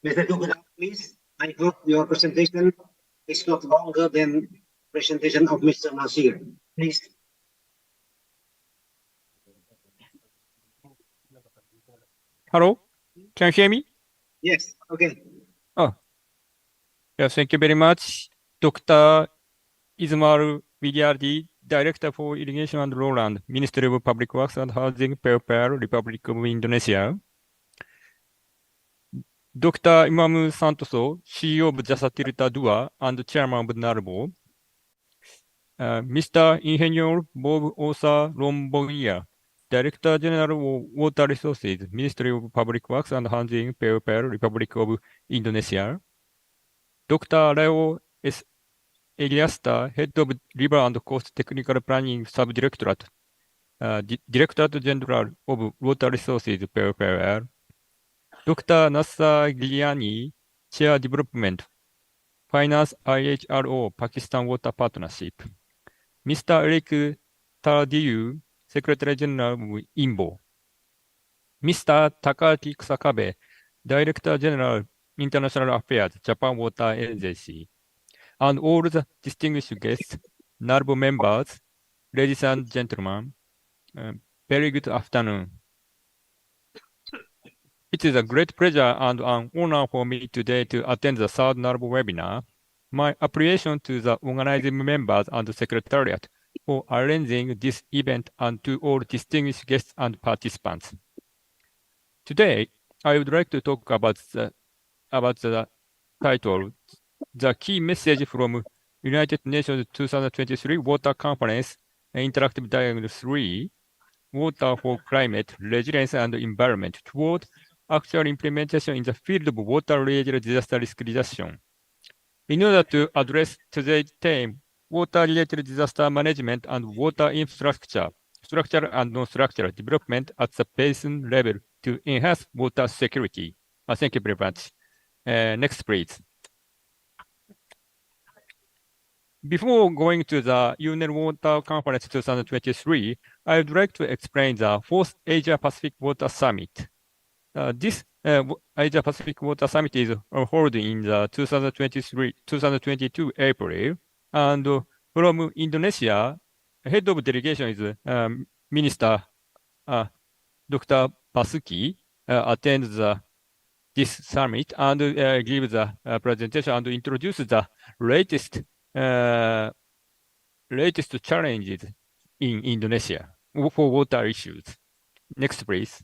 Mr. Dikuta, please. I hope your presentation is not longer than presentation of Mr. Nasir. Please. Hello, can you hear me? Yes, okay. Yeah, thank you very much. Dr. Ismail Vidyarthi, Director for Irrigation and Lowland, Ministry of Public Works and Housing, PPR, Republic of Indonesia. Dr. Imam Santoso, CEO of Jasa Tirta II and Chairman of NARBO. Mr. Ingenieur Bob Osa Lombogia, Director General of Water Resources, Ministry of Public Works and Housing, PPR, Republic of Indonesia. Dr. Leo S. Eliasta, Head of River and Coast Technical Planning Subdirectorate, Directorate General of Water Resources, PPR. Dr. Nasser Giuliani, Chair Development, Finance IHRO, Pakistan Water Partnership. Mr. Eric Tardieu, Secretary General of INBO. Mr. Takaki Kusakabe, Director General, International Affairs, Japan Water Agency. And all the distinguished guests, NARBO members, ladies and gentlemen, very good afternoon. It is a great pleasure and an honor for me today to attend the third NARBO webinar. My appreciation to the organizing members and the Secretariat for arranging this event and to all distinguished guests and participants. Today, I would like to talk about the title, The Key Message from United Nations 2023 Water Conference, Interactive Dialogue 3, Water for Climate, Resilience and Environment toward actual implementation in the field of water-related disaster risk reduction. In order to address today's theme, water-related disaster management and water infrastructure, structural and non-structural development at the basin level to enhance water security. Thank you very much. Next, please. Before going to the UN Water Conference 2023, I would like to explain the fourth Asia-Pacific Water Summit. This Asia-Pacific Water Summit is held in the 2022 April, and from Indonesia, head of delegation is Minister Dr. Basuki attends this summit and gives a presentation and introduces the latest challenges in Indonesia for water issues. Next, please.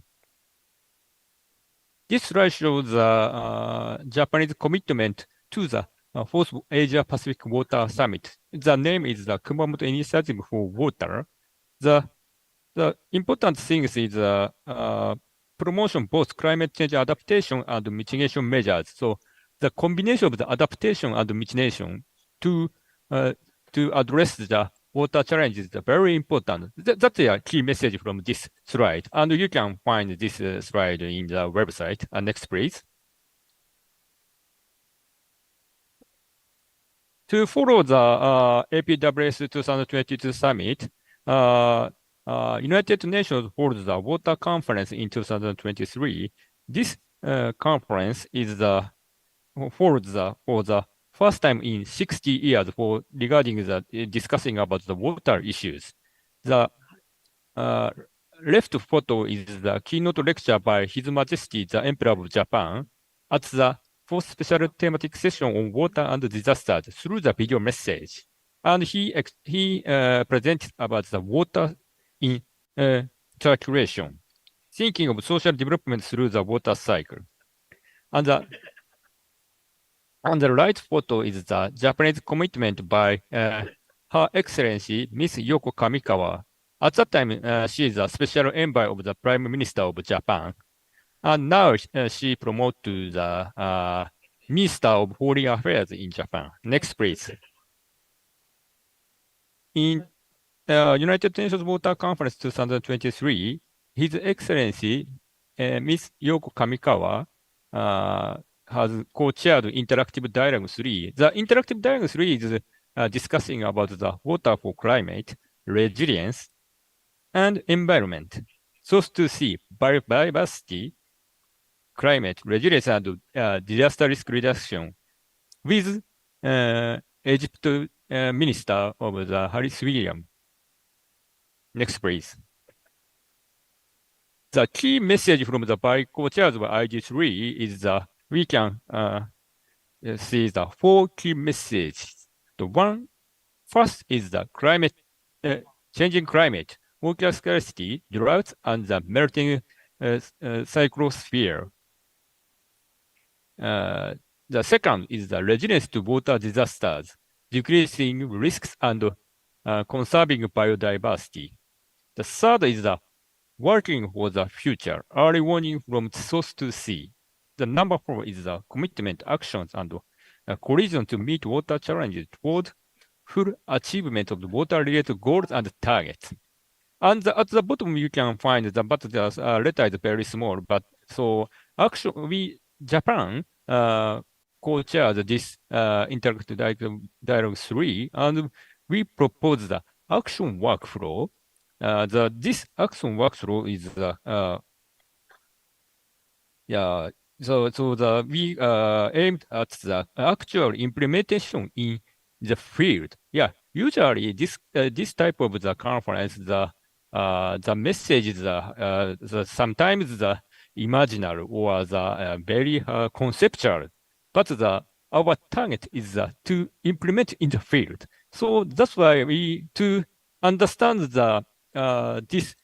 This slide shows the Japanese commitment to the fourth Asia-Pacific Water Summit. The name is the Kumamoto Initiative for Water. The important things is promotion both climate change adaptation and mitigation measures. So the combination of the adaptation and mitigation to address the water challenges is very important. That's a key message from this slide. And you can find this slide in the website. Next, please. To follow the APWS 2022 summit, United Nations holds the Water Conference in 2023. This conference is for the first time in 60 years regarding the discussing about the water issues. The left photo is the keynote lecture by His Majesty the Emperor of Japan at the fourth special thematic session on water and disasters through the video message. And he presented about the water in circulation, thinking of social development through the water cycle. And the right photo is the Japanese commitment by Her Excellency Miss Yoko Kamikawa. At that time, she is a special envoy of the Prime Minister of Japan. And now she promoted to the Minister of Foreign Affairs in Japan. Next, please. In United Nations Water Conference 2023, His Excellency Miss Yoko Kamikawa has co-chaired Interactive Dialogue 3. The Interactive Dialogue 3 is discussing about the water for climate, resilience, and environment. So to see biodiversity, climate, resilience, and disaster risk reduction with Egypt Minister of the Harris William. Next, please. The key message from the co-chairs of IG3 is that we can see the four key messages. The first is the climate, changing climate, water scarcity, droughts, and the melting cyclosphere. The second is the resilience to water disasters, decreasing risks and conserving biodiversity. The third is the working for the future, early warning from source to sea. The number 4 is the commitment, actions, and collision to meet water challenges toward full achievement of the water-related goals and targets. And at the bottom, you can find but the letter is very small. But so actually, Japan co-chaired this interactive dialogue 3, and we propose the action workflow. This action workflow is we aimed at the actual implementation in the field. Usually this type of the conference, the messages, sometimes the imaginary or the very conceptual, but our target is to implement in the field. So that's why to understand this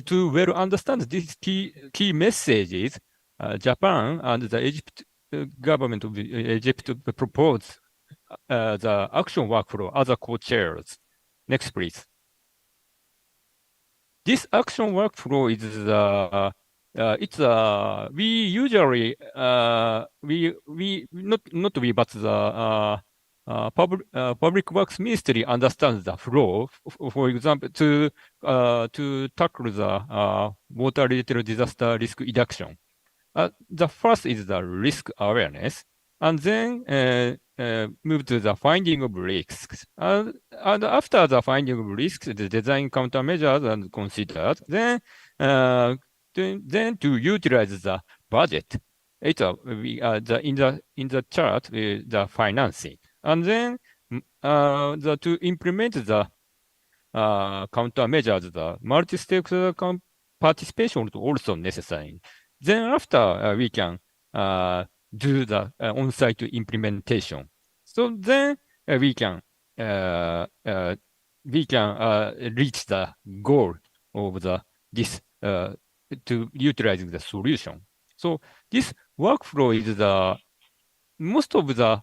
to well understand these key messages, Japan and the Egypt government of Egypt proposed the action workflow as a co-chairs. Next, please. This action workflow is we usually we not we but the Public Works Ministry understands the flow. For example, to tackle the water-related disaster risk reduction. The first is the risk awareness, and then move to the finding of risks. And after the finding of risks, the design countermeasures and considered. Then to utilize the budget. It's in the chart the financing, and then to implement the countermeasures, the multi-stakeholder participation is also necessary. Then after we can do the on-site implementation. So then we can reach the goal of this to utilizing the solution. So this workflow is the most of the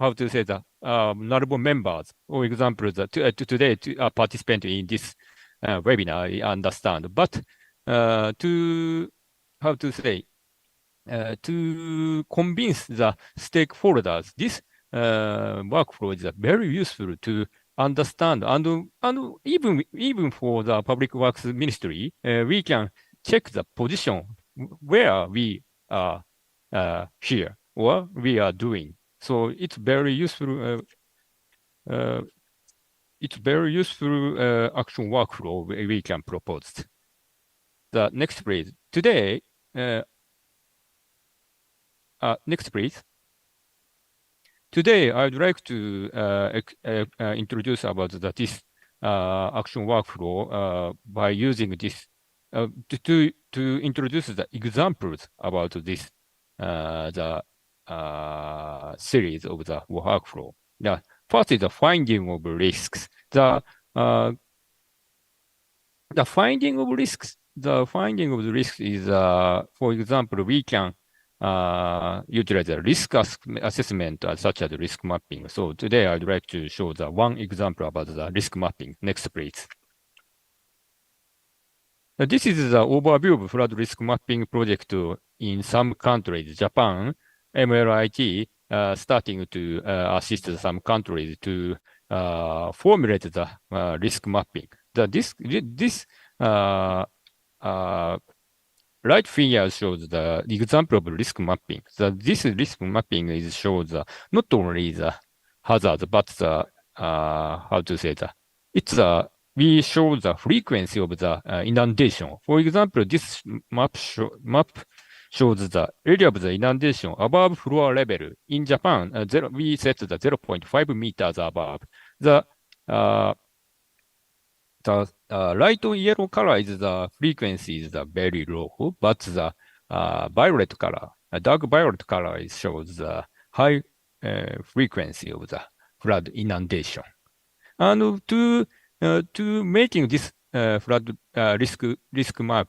how to say the NARBO members, for example, today participant in this webinar, I understand. But to how to say to convince the stakeholders, this workflow is very useful to understand, and even for the Public Works Ministry, we can check the position where we are here or we are doing. So it's very useful. It's very useful action workflow we can propose. The next, please. Today, next, please. Today, I'd like to introduce about this action workflow by using this to introduce the examples about this the series of the workflow. The first is the finding of risks. The finding of risks. The finding of the risks is, for example, we can utilize the risk assessment such as risk mapping. So today I'd like to show the one example about the risk mapping. Next, please. This is the overview of flood risk mapping project in some countries. Japan, MLIT, starting to assist some countries to formulate the risk mapping. This right figure shows the example of risk mapping. This risk mapping shows not only the hazards, but the how to say that we show the frequency of the inundation. For example, this map shows the area of the inundation above floor level. In Japan, we set the 0.5 meters above. The light yellow color is the frequency is very low, but the violet color, dark violet color shows the high frequency of the flood inundation. And to making this flood risk map,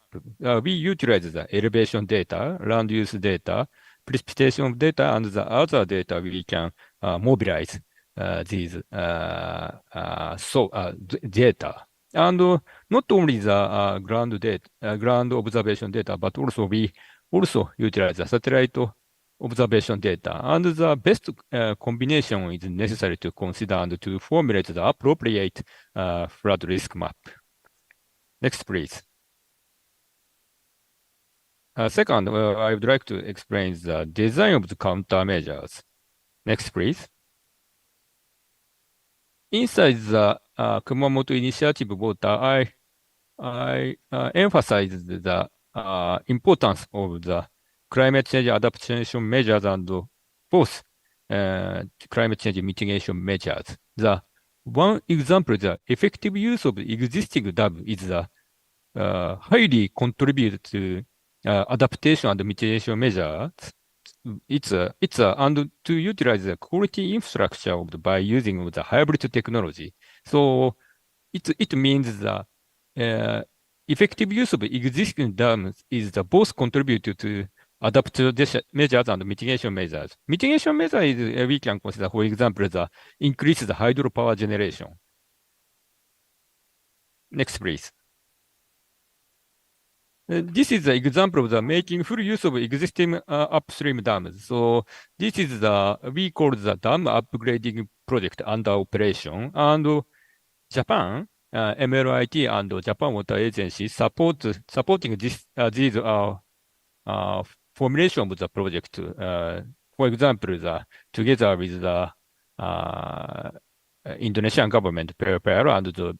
we utilize the elevation data, land use data, precipitation data, and the other data we can mobilize these data. And not only the ground observation data, but also we also utilize the satellite observation data, and the best combination is necessary to consider and to formulate the appropriate flood risk map. Next, please. Second, I would like to explain the design of the countermeasures. Next, please. Inside the Kumamoto Initiative water, I emphasize the importance of the climate change adaptation measures and both climate change mitigation measures. The one example, the effective use of existing dam is the highly contribute to adaptation and mitigation measures. And to utilize the quality infrastructure by using the hybrid technology. So it means the effective use of existing dams is the both contribute to adaptation measures and mitigation measures. Mitigation measure is we can consider, for example, the increase the hydropower generation. Next, please. This is the example of the making full use of existing upstream dams. So this is we call the dam upgrading project under operation. And Japan, MLIT and Japan Water Agency supporting these formulation of the project. For example, together with the Indonesian government, PRPR and the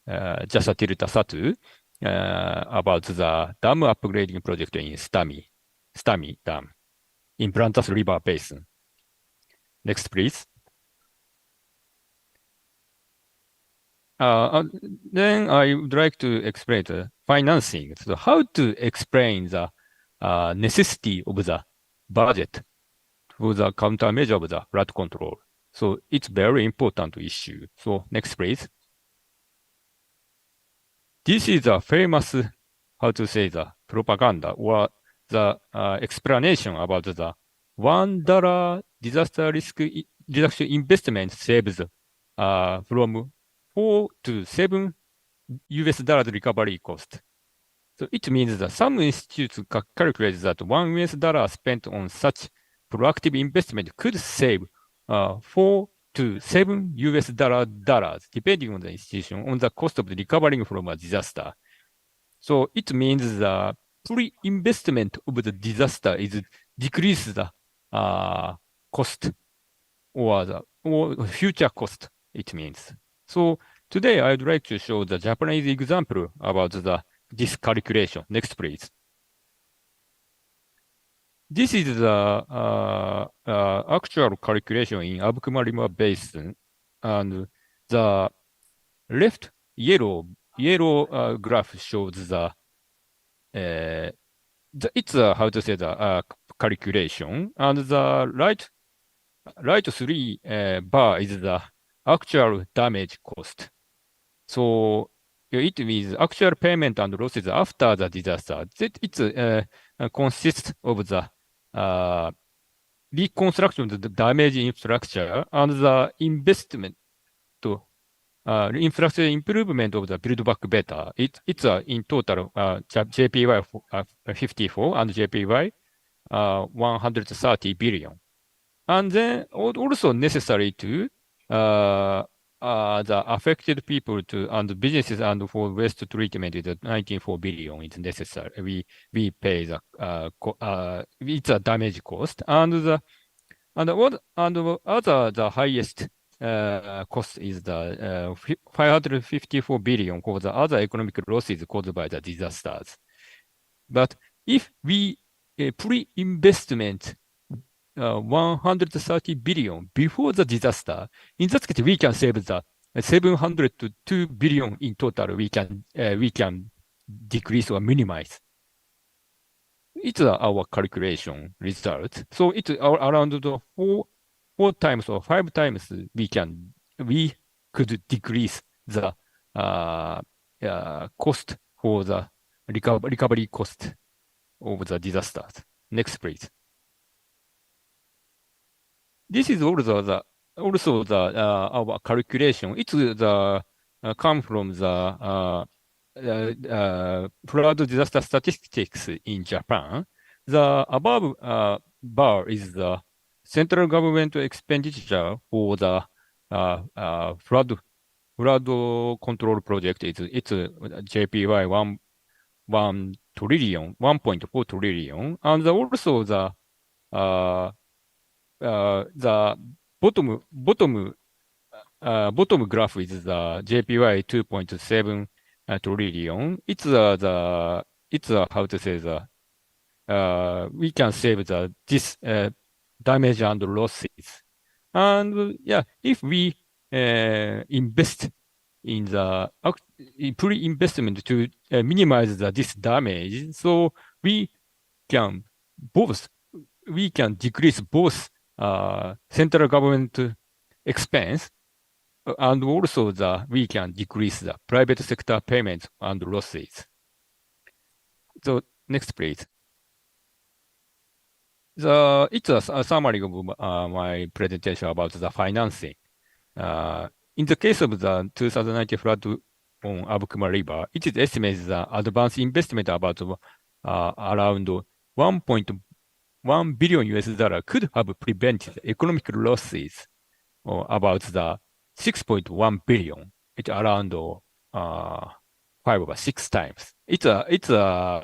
Jasa Tirta Satu, about the dam upgrading project in Stami Dam in Brantas River Basin. Next, please. Then I would like to explain the financing. So how to explain the necessity of the budget for the countermeasure of the flood control. So it's very important issue. So next, please. This is a famous, how to say, the propaganda or the explanation about the $1 disaster risk reduction investment saves from 4 to 7 US dollars recovery cost. So it means that some institutes calculate that $1 spent on such proactive investment could save 4 to 7 US dollars, depending on the institution, on the cost of recovering from a disaster. So it means the pre-investment of the disaster is decrease the cost or future cost, it means. So today I would like to show the Japanese example about this calculation. Next, please. This is the actual calculation in Abukuma River Basin, and the left yellow graph shows it's how to say the calculation, and the right three bar is the actual damage cost. So it means actual payment and losses after the disaster. It consists of the reconstruction of the damaged infrastructure and the investment to infrastructure improvement of the build back better. It's in total JPY 54 and JPY 130 billion. And then also necessary to the affected people and businesses and for waste treatment is 19.4 billion is necessary. We pay the it's a damage cost, and the highest cost is the 554 billion for the other economic losses caused by the disasters. But if we pre-investment 130 billion before the disaster, in that case we can save the 702 billion in total. We can decrease or minimize. It's our calculation result. So it's around the four times or 5 times we could decrease the cost for the recovery cost of the disasters. Next, please. This is also our calculation. It's come from the flood disaster statistics in Japan. The above bar is the central government expenditure for the flood control project. It's JPY 1 trillion, 1.4 trillion, and also the bottom graph is the JPY 2.7 trillion. It's how to say we can save this damage and losses. And yeah, if we invest in pre-investment to minimize this damage, so we can both we can decrease both central government expense and also we can decrease the private sector payments and losses. So next, please. It's a summary of my presentation about the financing. In the case of the 2019 flood on Abukuma River, it is estimated that advanced investment about around 1.1 billion US dollar could have prevented economic losses about the 6.1 billion. It's around 5 or 6 times. It's also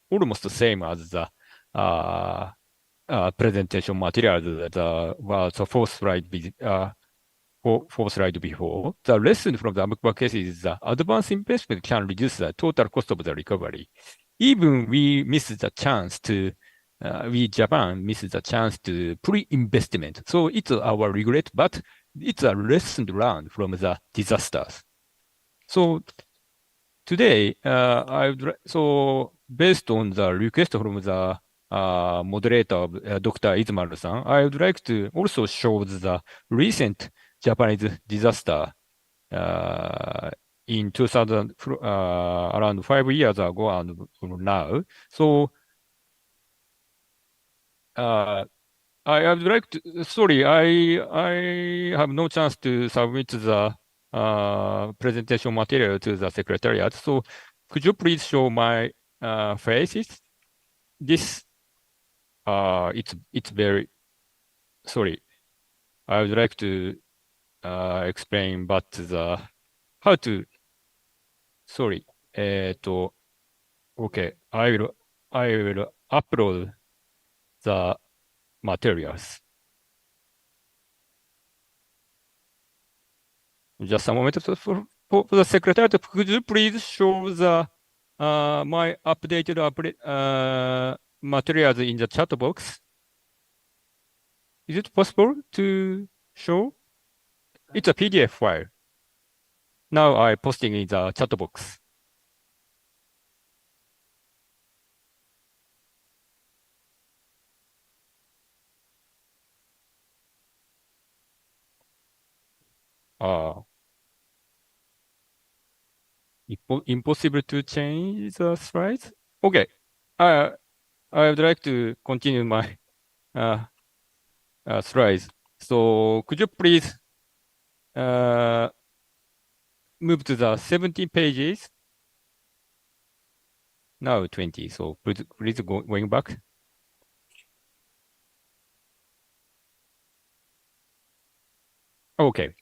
almost the same as the presentation material that was the fourth slide before. The lesson from the Amukba case is that advanced investment can reduce the total cost of the recovery. Even we Japan missed the chance to pre-investment. So it's our regret, but it's a lesson learned from the disasters. So today, based on the request from the moderator, Dr. Izumaru-san, I would like to also show the recent Japanese disaster in 2000, around 5 years ago and now. So I would like to, sorry, I have no chance to submit the presentation material to the secretariat. So could you please show my faces? This, it's very, sorry. I would like to explain, but how to, sorry, okay, I will upload the materials. Just a moment for the secretariat. Could you please show the my updated materials in the chat box? Is it possible to show? It's a PDF file. Now I'm posting in the chat box. Impossible to change the slides? Okay. I would like to continue my slides. So could you please move to the 17 pages? Now 20. So please going back. Okay.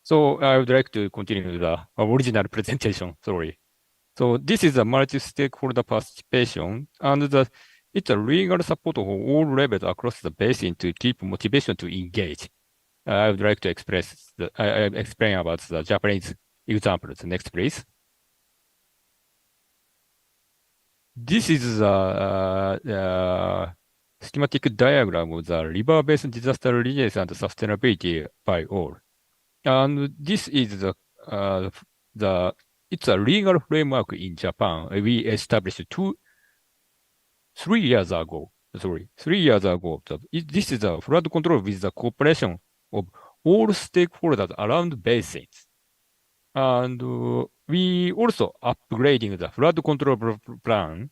So I would like to continue the original presentation. Sorry. So this is a multi-stakeholder participation, and it's a legal support for all levels across the basin to keep motivation to engage. I would like to explain about the Japanese examples. Next, please. This is a schematic diagram of the river basin disaster resilience and sustainability by all. And this is it's a legal framework in Japan. We established 3 years ago. Sorry, 3 years ago. This is a flood control with the cooperation of all stakeholders around basins. And we also upgrading the flood control plan.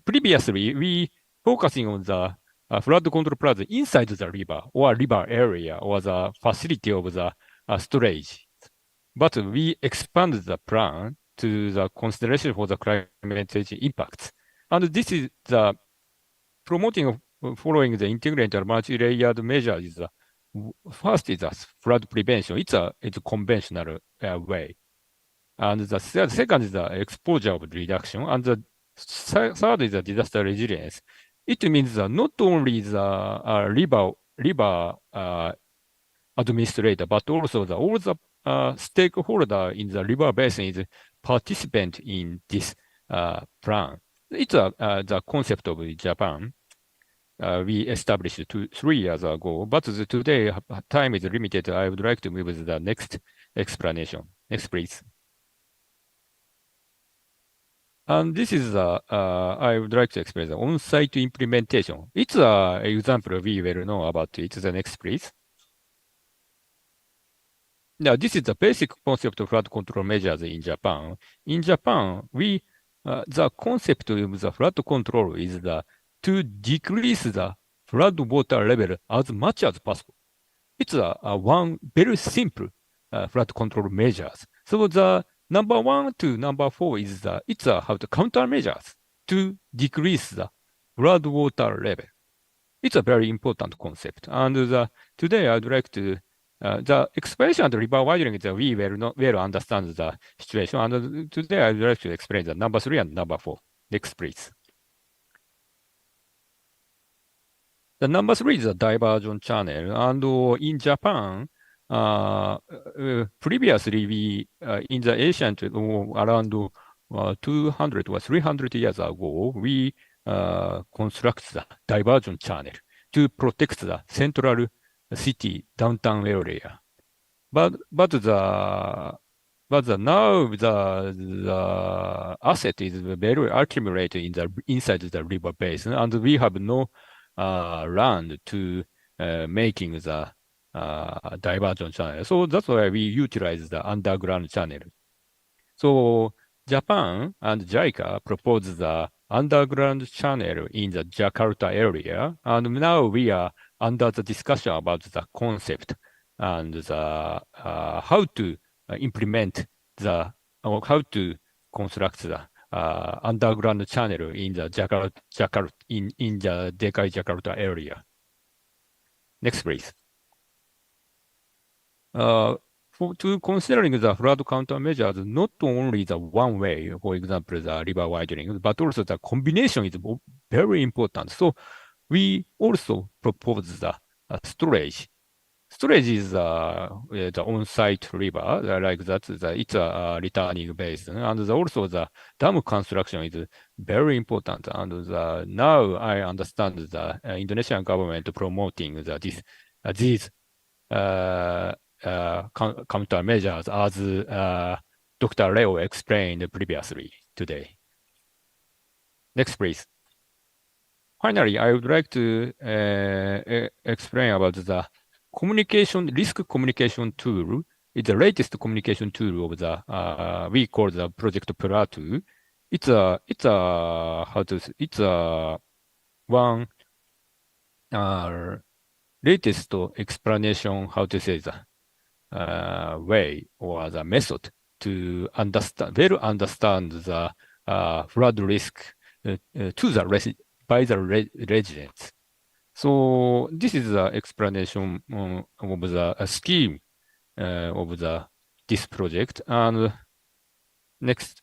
Previously, we focusing on the flood control plan inside the river or river area or the facility of the storage. But we expanded the plan to the consideration for the climate change impacts. And this is the promoting following the integrated multi-layered measure is the first is the flood prevention. It's a conventional way. And the second is the exposure of reduction. And the third is the disaster resilience. It means that not only the river administrator, but also all the stakeholder in the river basin is participant in this plan. It's the concept of Japan. We established 3 years ago, but today time is limited. I would like to move to the next explanation. Next, please. And this is I would like to explain the on-site implementation. It's an example we will know about it. The next, please. Now, this is the basic concept of flood control measures in Japan. In Japan, the concept of the flood control is to decrease the flood water level as much as possible. It's one very simple flood control measures. So the number 1 to number 4 is it's how to countermeasures to decrease the flood water level. It's a very important concept. And today I'd like to the expansion and river widening is we well understand the situation. And today I'd like to explain the number 3 and number 4. Next, please. The number 3 is a diversion channel. And in Japan, previously we in the ancient around 200 or 300 years ago, we construct the diversion channel to protect the central city downtown area. But now the asset is very accumulated inside the river basin, and we have no land to making the diversion channel. So that's why we utilize the underground channel. So Japan and JICA proposed the underground channel in the Jakarta area, and now we are under the discussion about the concept and the how to implement the or how to construct the underground channel in the Jakarta in the Dekai Jakarta area. Next, please. To considering the flood countermeasures, not only the one way, for example, the river widening, but also the combination is very important. So we also propose the storage. Storage is the on-site river, like that. It's a returning basin, and also the dam construction is very important. And now I understand the Indonesian government promoting these countermeasures as Dr. Leo explained previously today. Next, please. Finally, I would like to explain about the risk communication tool. It's the latest communication tool of the we call the Project Plateau. It's one latest explanation how to say the way or the method to understand the flood risk by the residents. So this is the explanation of the scheme of this project. And next,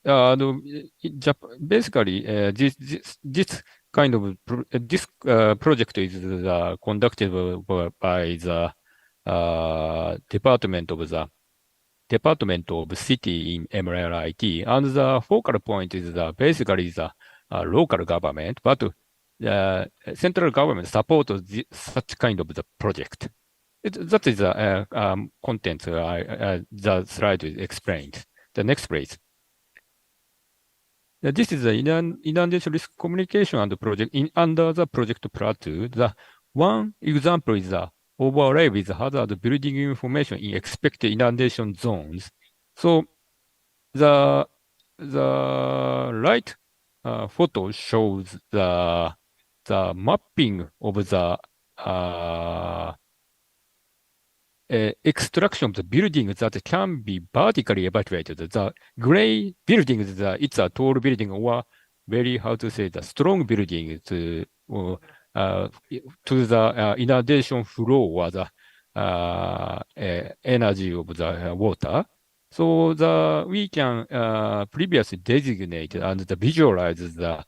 basically, this kind of this project is conducted by the Department of City in MLIT, and the focal point is basically the local government, but central government supports such kind of the project. That is the content the slide explained. The next, please. This is the inundation risk communication and project under the Project Plateau. The one example is the overlay with hazard building information in expected inundation zones. So the right photo shows the mapping of the extraction of the buildings that can be vertically evacuated. The gray buildings, it's a tall building or very, how to say, the strong building to the inundation flow or the energy of the water. So we can previously designate and visualize the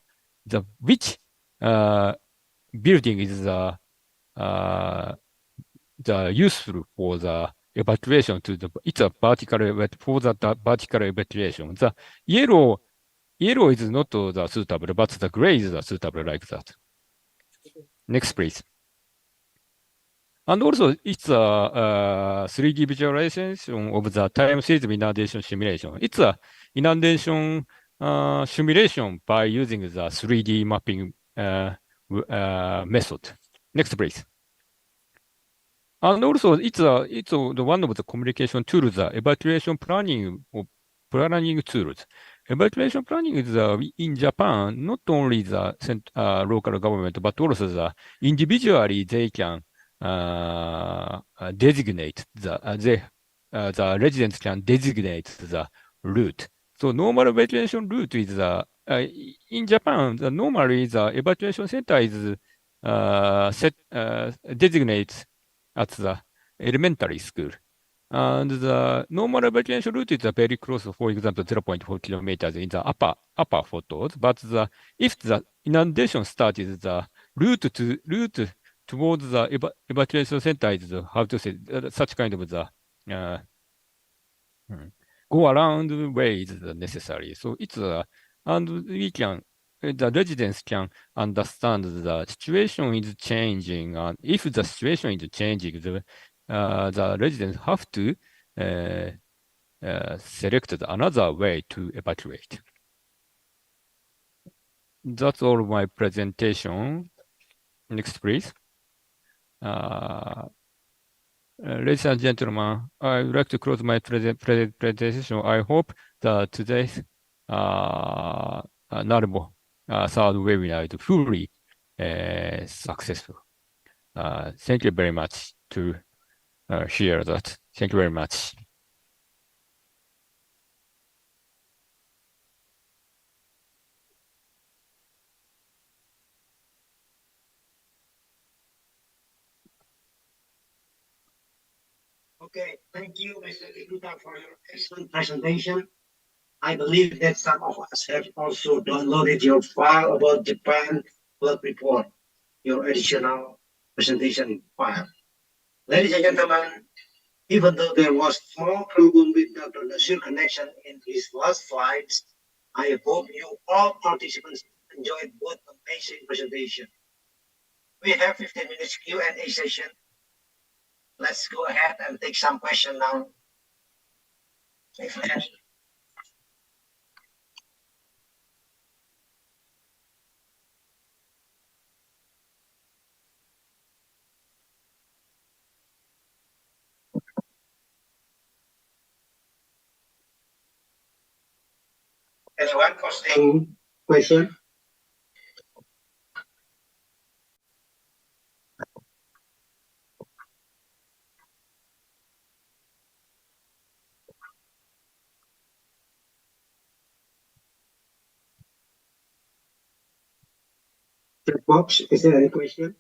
which building is the useful for the evacuation to the it's a vertical for the vertical evacuation. The yellow is not the suitable, but the gray is the suitable like that. Next, please. And also, it's a 3D visualization of the time series inundation simulation. It's a inundation simulation by using the 3D mapping method. Next, please. And also, it's the one of the communication tools, the evacuation planning tools. Evacuation planning is in Japan, not only the local government, but also the individually they can designate the residents can designate the route. So normal evacuation route is in Japan. Normally the evacuation center is designates at the elementary school. And the normal evacuation route is very close, for example, 0.4 kilometers in the upper photos. But if the inundation starts, the route towards the evacuation center is how to say such kind of the go around way is necessary. So it's and we can the residents can understand the situation is changing, and if the situation is changing, the residents have to select another way to evacuate. That's all my presentation. Next, please. Ladies and gentlemen, I would like to close my presentation. I hope that today's NARBO third webinar is fully successful. Thank you very much to hear that. Thank you very much. Okay, thank you, Mr. Ikuta, for your excellent presentation. I believe that some of us have also downloaded your file about Japan flood report, your additional presentation file. Ladies and gentlemen, even though there was small problem with Dr. Nasir connection in his last slides, I hope you all participants enjoyed both amazing presentation. We have 15 minutes Q&A session. Let's go ahead and take some question now. If any. Anyone posting question? Chat box, is there any question?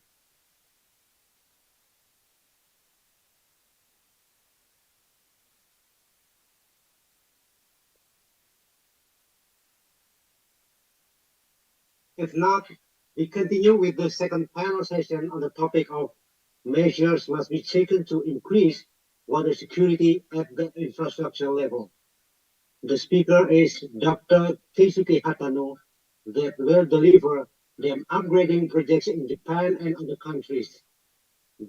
If not, we continue with the second panel session on the topic of measures must be taken to increase water security at the infrastructure level. The speaker is Dr. Keisuke Hatano that will deliver the upgrading projects in Japan and other countries.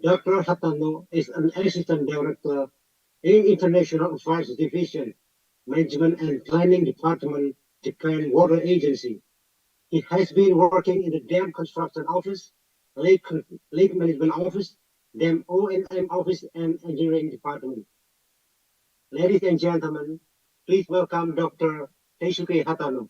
Dr. Hatano is an assistant director in International Affairs Division, Management and Planning Department, Japan Water Agency. He has been working in the Dam Construction Office, Lake Management Office, Dam O&M Office, and Engineering Department. Ladies and gentlemen, please welcome Dr. Keisuke Hatano.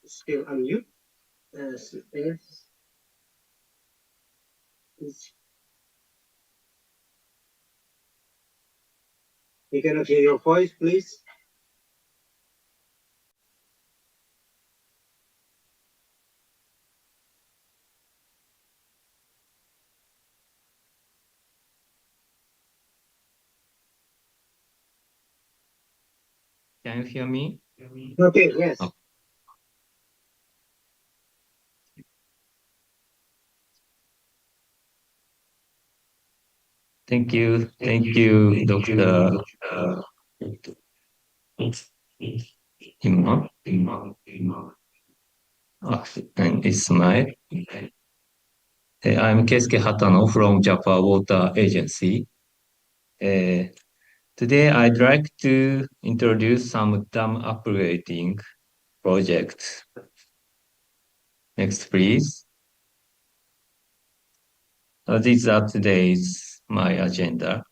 still unmute. Yes. We cannot hear your voice, please. Can you hear me? Okay, yes. Oh. Thank you, Dr. Imma. And Ismail. I'm Keisuke Hatano from Japan Water Agency. Today, I'd like to introduce some dam upgrading projects. Next, please. These are today's my agenda.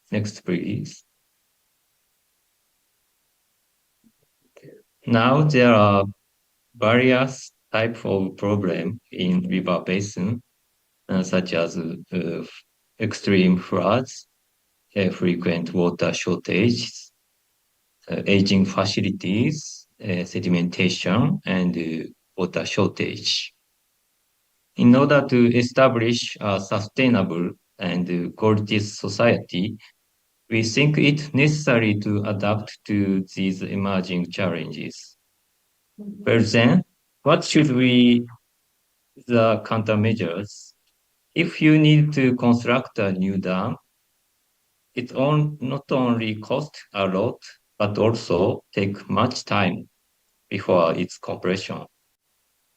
Next, please. Now, there are various types of problem in river basin, such as extreme floods, frequent water shortages, aging facilities, sedimentation, and water shortage. In order to establish a sustainable and quality society, we think it necessary to adapt to these emerging challenges. But then, what should be the countermeasures? If you need to construct a new dam, it not only costs a lot, but also take much time before its completion.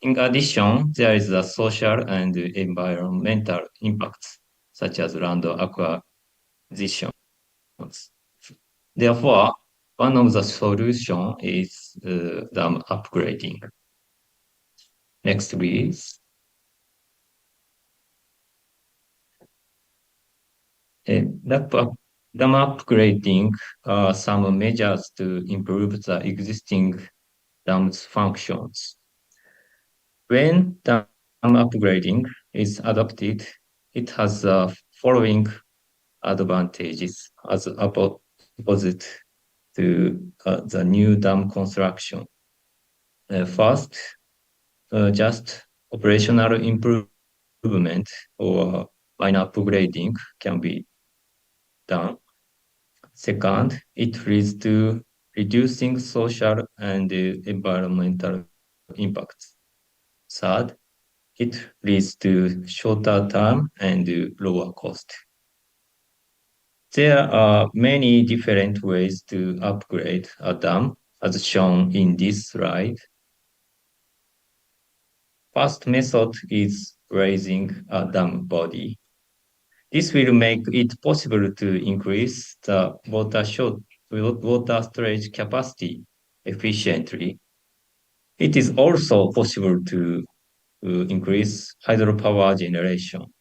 In addition, there is the social and environmental impacts, such as land acquisitions. Therefore, one of the solutions is dam upgrading. Next, please. Dam upgrading are some measures to improve the existing dam's functions. When dam upgrading is adopted, it has the following advantages as opposite to the new dam construction. First, just operational improvement or minor upgrading can be done. Second, it leads to reducing social and environmental impacts. Third, it leads to shorter term and lower cost. There are many different ways to upgrade a dam, as shown in this slide. First method is raising a dam body. This will make it possible to increase the water storage capacity efficiently. It is also possible to increase hydropower generation.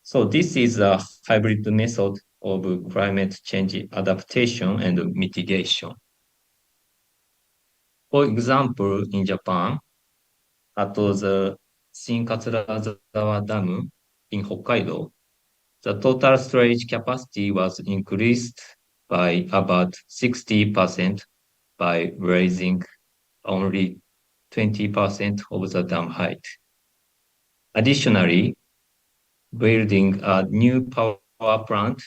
So this is a hybrid method of climate change adaptation and mitigation. For example, in Japan, at the Shinkatsurazawa Dam in Hokkaido, the total storage capacity was increased by about 60% by raising only 20% of the dam height. Additionally, building a new power plant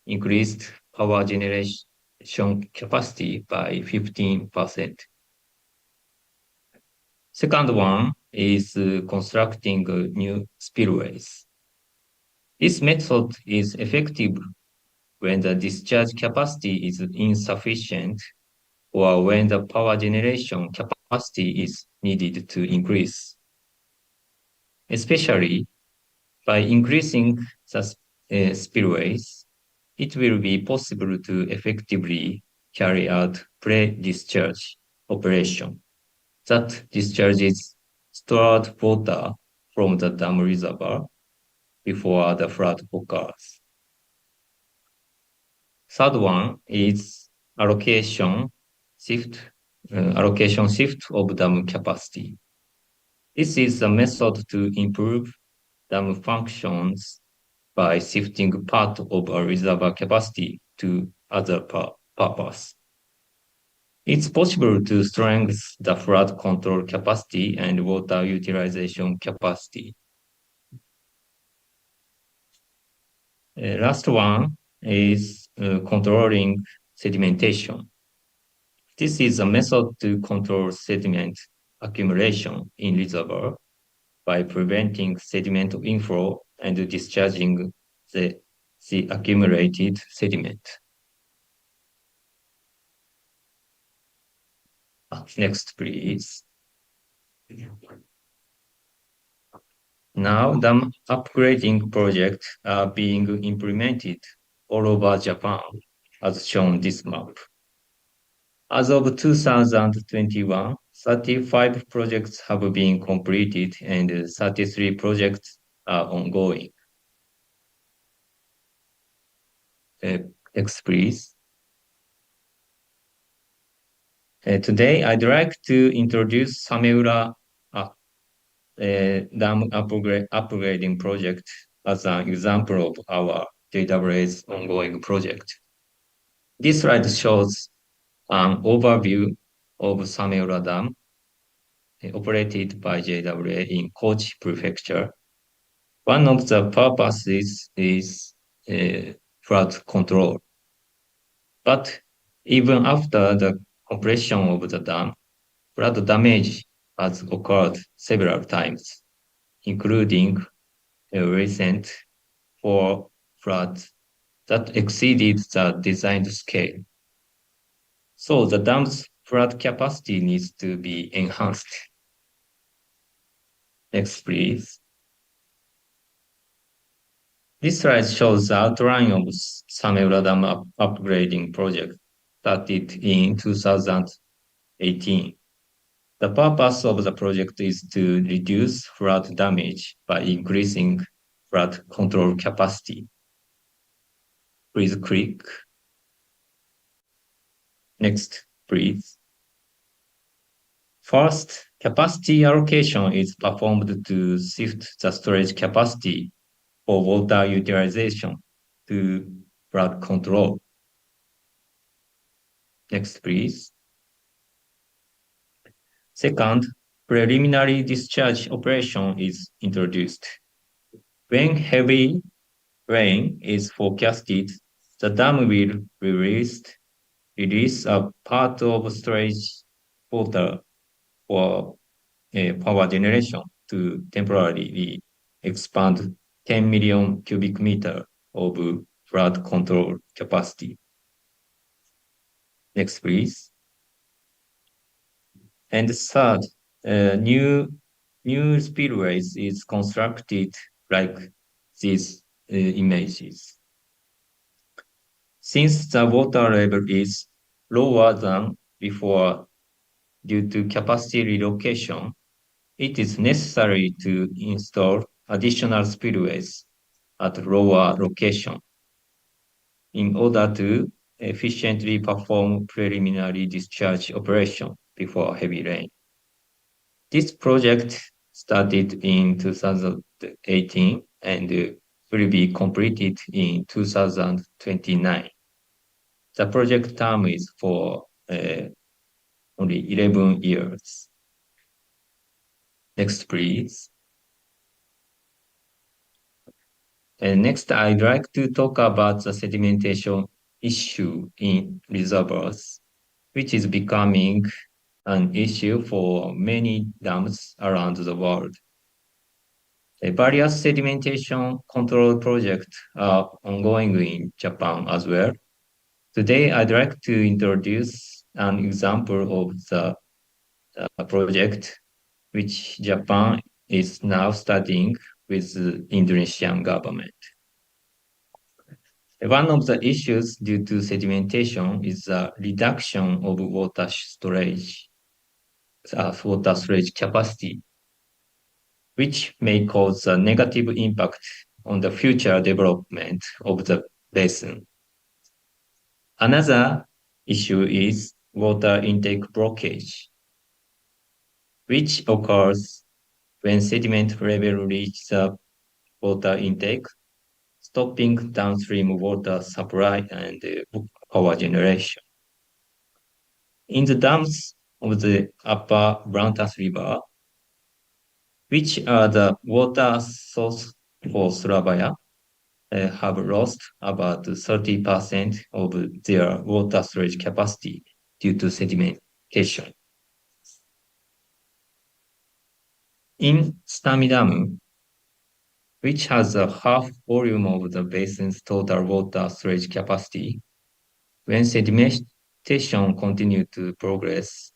increased power generation capacity by 15%. Second one is constructing new spillways. This method is effective when the discharge capacity is insufficient or when the power generation capacity is needed to increase. Especially by increasing the spillways, it will be possible to effectively carry out pre-discharge operation that discharges stored water from the dam reservoir before the flood occurs. Third one is allocation shift allocation shift of dam capacity. This is a method to improve dam functions by shifting part of a reservoir capacity to other purpose. It's possible to strengthen the flood control capacity and water utilization capacity. Last one is controlling sedimentation. This is a method to control sediment accumulation in reservoir by preventing sediment inflow and discharging the accumulated sediment. Next, please. Now, dam upgrading projects are being implemented all over Japan, as shown this map. As of 2021, 35 projects have been completed and 33 projects are ongoing. Next, please. Today, I'd like to introduce Sameura dam upgrading project as an example of our JWA's ongoing project. This slide shows an overview of Sameura Dam operated by JWA in Kochi Prefecture. One of the purposes is flood control. But even after the completion of the dam, flood damage has occurred several times, including a recent flood that exceeded the designed scale. So the dam's flood capacity needs to be enhanced. Next, please. This slide shows the outline of Sameura Dam upgrading project started in 2018. The purpose of the project is to reduce flood damage by increasing flood control capacity. Please click. Next, please. First, capacity allocation is performed to shift the storage capacity for water utilization to flood control. Next, please. Second, preliminary discharge operation is introduced. When heavy rain is forecasted, the dam will release a part of storage water for power generation to temporarily expand 10 million cubic meter of flood control capacity. Next, please. And third, new spillways is constructed like these images. Since the water level is lower than before due to capacity relocation, it is necessary to install additional spillways at lower location in order to efficiently perform preliminary discharge operation before heavy rain. This project started in 2018 and will be completed in 2029. The project term is for only 11 years. Next, please. And next, I'd like to talk about the sedimentation issue in reservoirs, which is becoming an issue for many dams around the world. Various sedimentation control projects are ongoing in Japan as well. Today, I'd like to introduce an example of the project which Japan is now studying with the Indonesian government. One of the issues due to sedimentation is the reduction of water storage capacity, which may cause a negative impact on the future development of the basin. Another issue is water intake blockage, which occurs when sediment level reaches the water intake, stopping downstream water supply and power generation. In the dams of the upper Brantas River, which are the water source for Surabaya, have lost about 30% of their water storage capacity due to sedimentation. In Stami Dam, which has a half volume of the basin's total water storage capacity, when sedimentation continues to progress,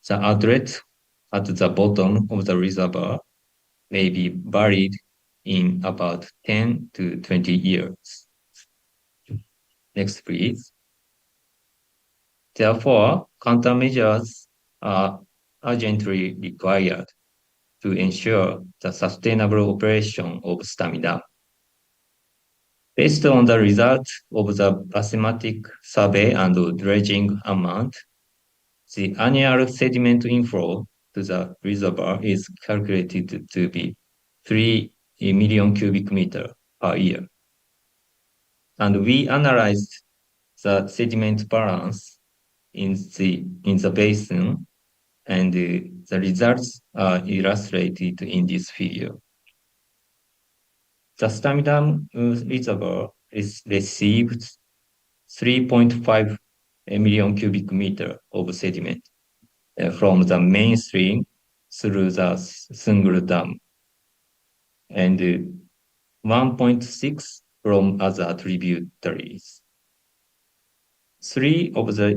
the outlet at the bottom of the reservoir may be buried in about 10 to 20 years. Next, please. Therefore, countermeasures are urgently required to ensure the sustainable operation of Stamina. Based on the result of the bathymetric survey and dredging amount, the annual sediment inflow to the reservoir is calculated to be 3 million cubic meter per year. And we analyzed the sediment balance in the basin, and the results are illustrated in this figure. The Stamidam reservoir received 3.5 million cubic meter of sediment from the mainstream through the single dam, and 1.6 from other tributaries. 3 of the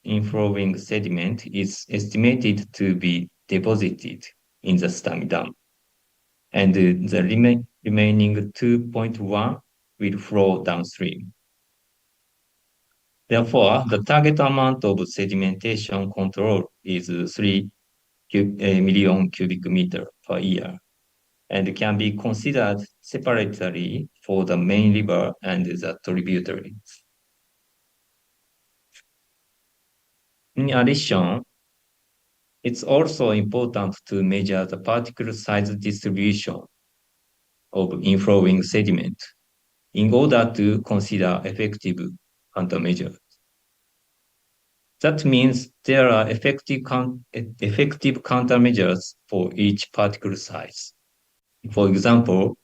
inflowing sediment is estimated to be deposited in the Stami Dam, and the remaining 2.1 will flow downstream. Therefore, the target amount of sedimentation control is 3 million cubic meter per year, and can be considered separately for the main river and the tributaries. In addition, it's also important to measure the particle size distribution of inflowing sediment in order to consider effective countermeasures. That means there are effective countermeasures for each particle size. For example,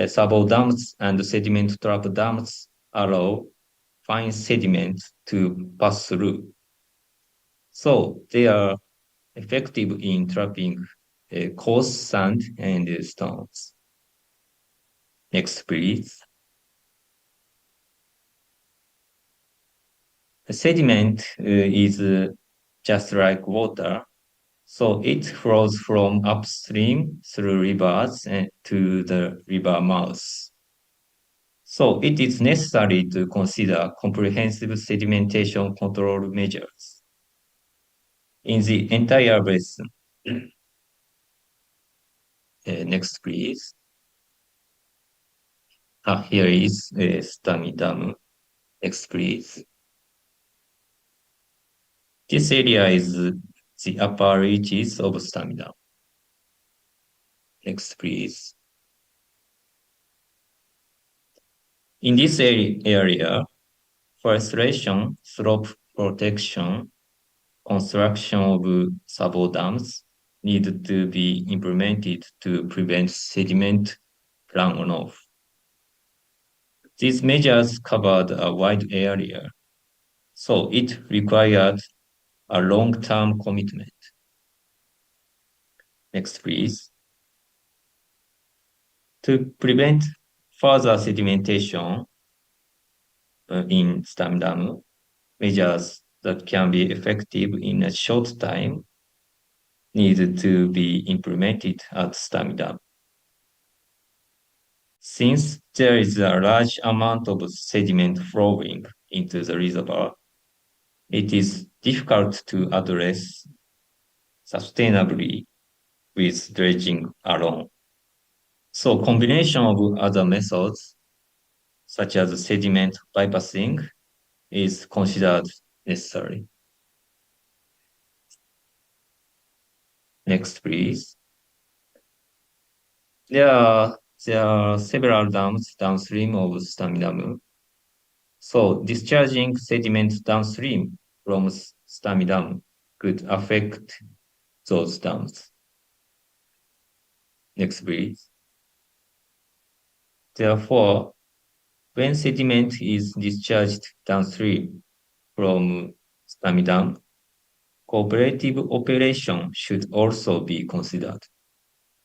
sabo dams and sediment trap dams allow fine sediment to pass through. So they are effective in trapping coarse sand and stones. Next, please. The sediment is just like water, so it flows from upstream through rivers and to the river mouths. So it is necessary to consider comprehensive sedimentation control measures in the entire basin. Next, please. Here is Stami Dam. Next, please. This area is the upper reaches of Stami Dam. Next, please. In this area, forestation, slope protection, construction of sabo dams need to be implemented to prevent sediment runoff. These measures covered a wide area, so it required a long-term commitment. Next, please. To prevent further sedimentation in Stami Dam, measures that can be effective in a short time need to be implemented at Stami Dam. Since there is a large amount of sediment flowing into the reservoir, it is difficult to address sustainably with dredging alone. So combination of other methods, such as sediment bypassing, is considered necessary. Next, please. There are several dams downstream of Stamidam. So discharging sediment downstream from Stamidam could affect those dams. Next, please. Therefore, when sediment is discharged downstream from Stamidam, cooperative operation should also be considered,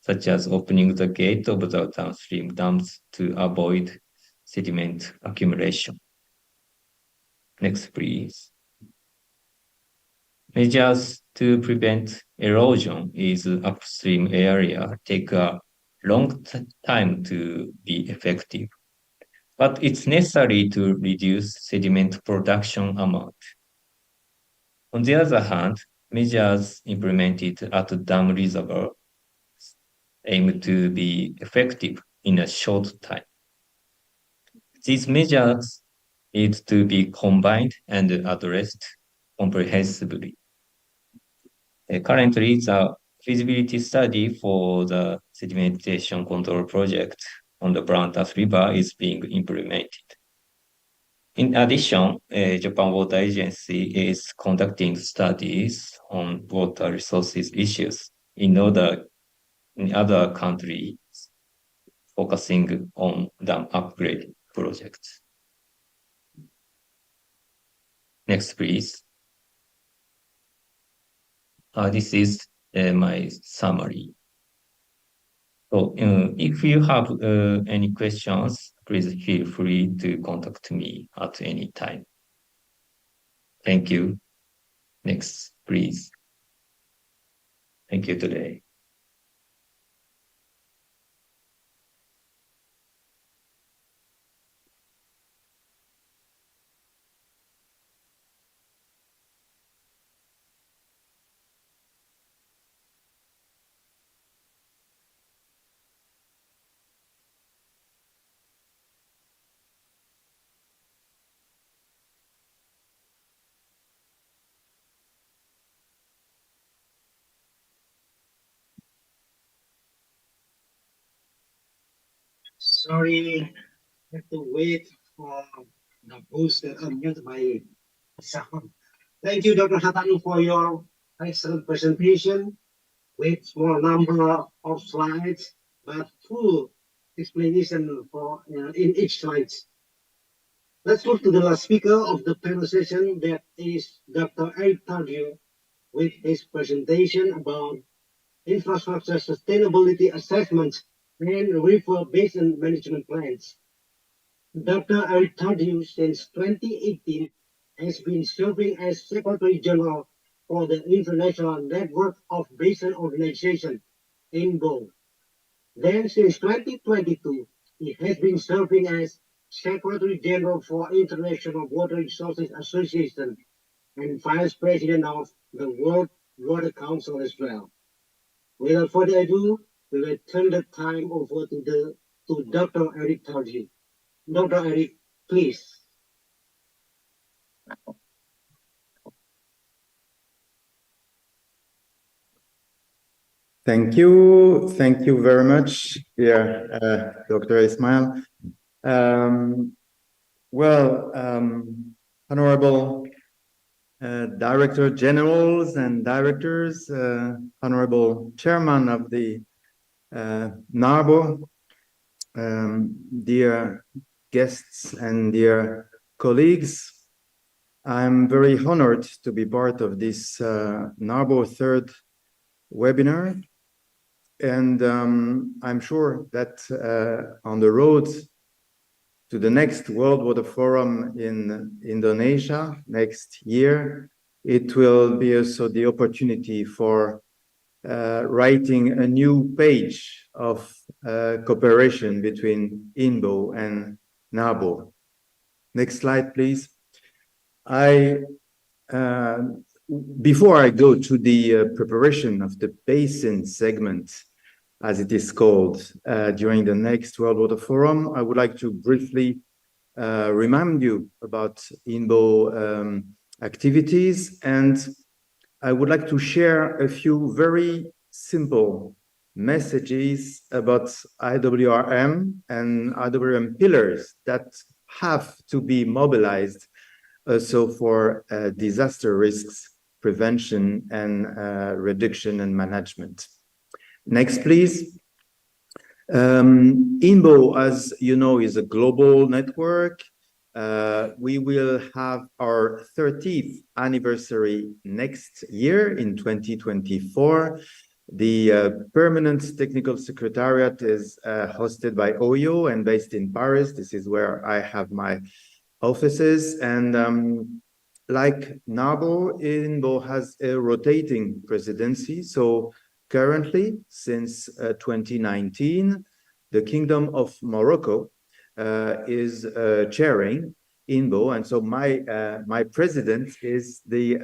such as opening the gate of the downstream dams to avoid sediment accumulation. Next, please. Measures to prevent erosion in upstream area take a long time to be effective, but it's necessary to reduce sediment production amount. On the other hand, measures implemented at dam reservoir aim to be effective in a short time. These measures need to be combined and addressed comprehensively. Currently, the feasibility study for the sedimentation control project on the Brantas River is being implemented. In addition, Japan Water Agency is conducting studies on water resources issues in other countries, focusing on dam upgrade projects. Next, please. This is my summary. So if you have any questions, please feel free to contact me at any time. Thank you. Next, please. Thank you today. Sorry, I have to wait for the boost to unmute my sound. Thank you, Dr. Hatanu, for your excellent presentation with small number of slides, but full explanation for in each slide. Let's move to the last speaker of the panel session, that is Dr. Eric Tardieu, with his presentation about infrastructure sustainability assessment and river basin management plans. Dr. Eric Tardieu, since 2018, has been serving as Secretary General for the International Network of Basin Organization, NARBO. Then, since 2022, he has been serving as Secretary General for International Water Resources Association and Vice President of the World Water Council as well. Without further ado, we will turn the time over to Dr. Eric Tardieu. Dr. Eric, please. Thank you. Thank you very much, Dr. Ismail. Honorable Director Generals and Directors, Honorable Chairman of the NARBO, dear guests and dear colleagues, I'm very honored to be part of this NARBO third webinar. And I'm sure that on the road to the next World Water Forum in Indonesia next year, it will be also the opportunity for writing a new page of cooperation between INBO and NARBO. Next slide, please. Before I go to the preparation of the basin segment, as it is called, during the next World Water Forum, I would like to briefly remind you about INBO activities, and I would like to share a few very simple messages about IWRM and IWRM pillars that have to be mobilized also for disaster risks prevention and reduction and management. Next, please. INBO, as you know, is a global network. We will have our 30th anniversary next year in 2024. The Permanent Technical Secretariat is hosted by OYO and based in Paris. This is where I have my offices. And like NARBO, INBO has a rotating presidency. So currently, since 2019, the Kingdom of Morocco is chairing INBO. And so my president is the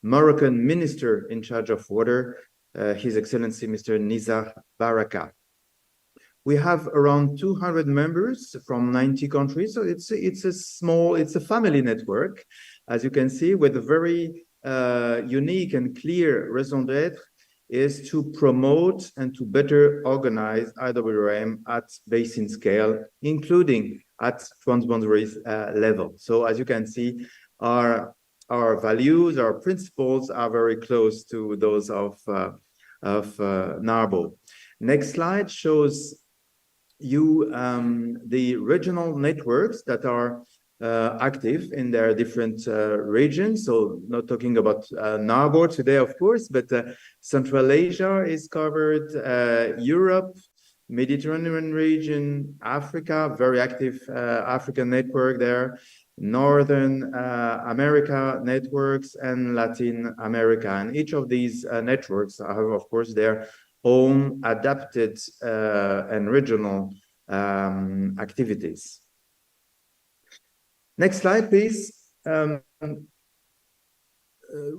Moroccan minister in charge of water, His Excellency Mr. Nizar Baraka. We have around 200 members from 90 countries. So it's a family network, as you can see, with a very unique and clear raison d'etre is to promote and to better organize IWRM at basin scale, including at transboundaries level. So as you can see, our values, our principles are very close to those of NARBO. Next slide shows you the regional networks that are active in their different regions. So not talking about NARBO today, of course, but Central Asia is covered, Europe, Mediterranean region, Africa, very active African network there, Northern America networks, and Latin America. And each of these networks have, of course, their own adapted and regional activities. Next slide, please.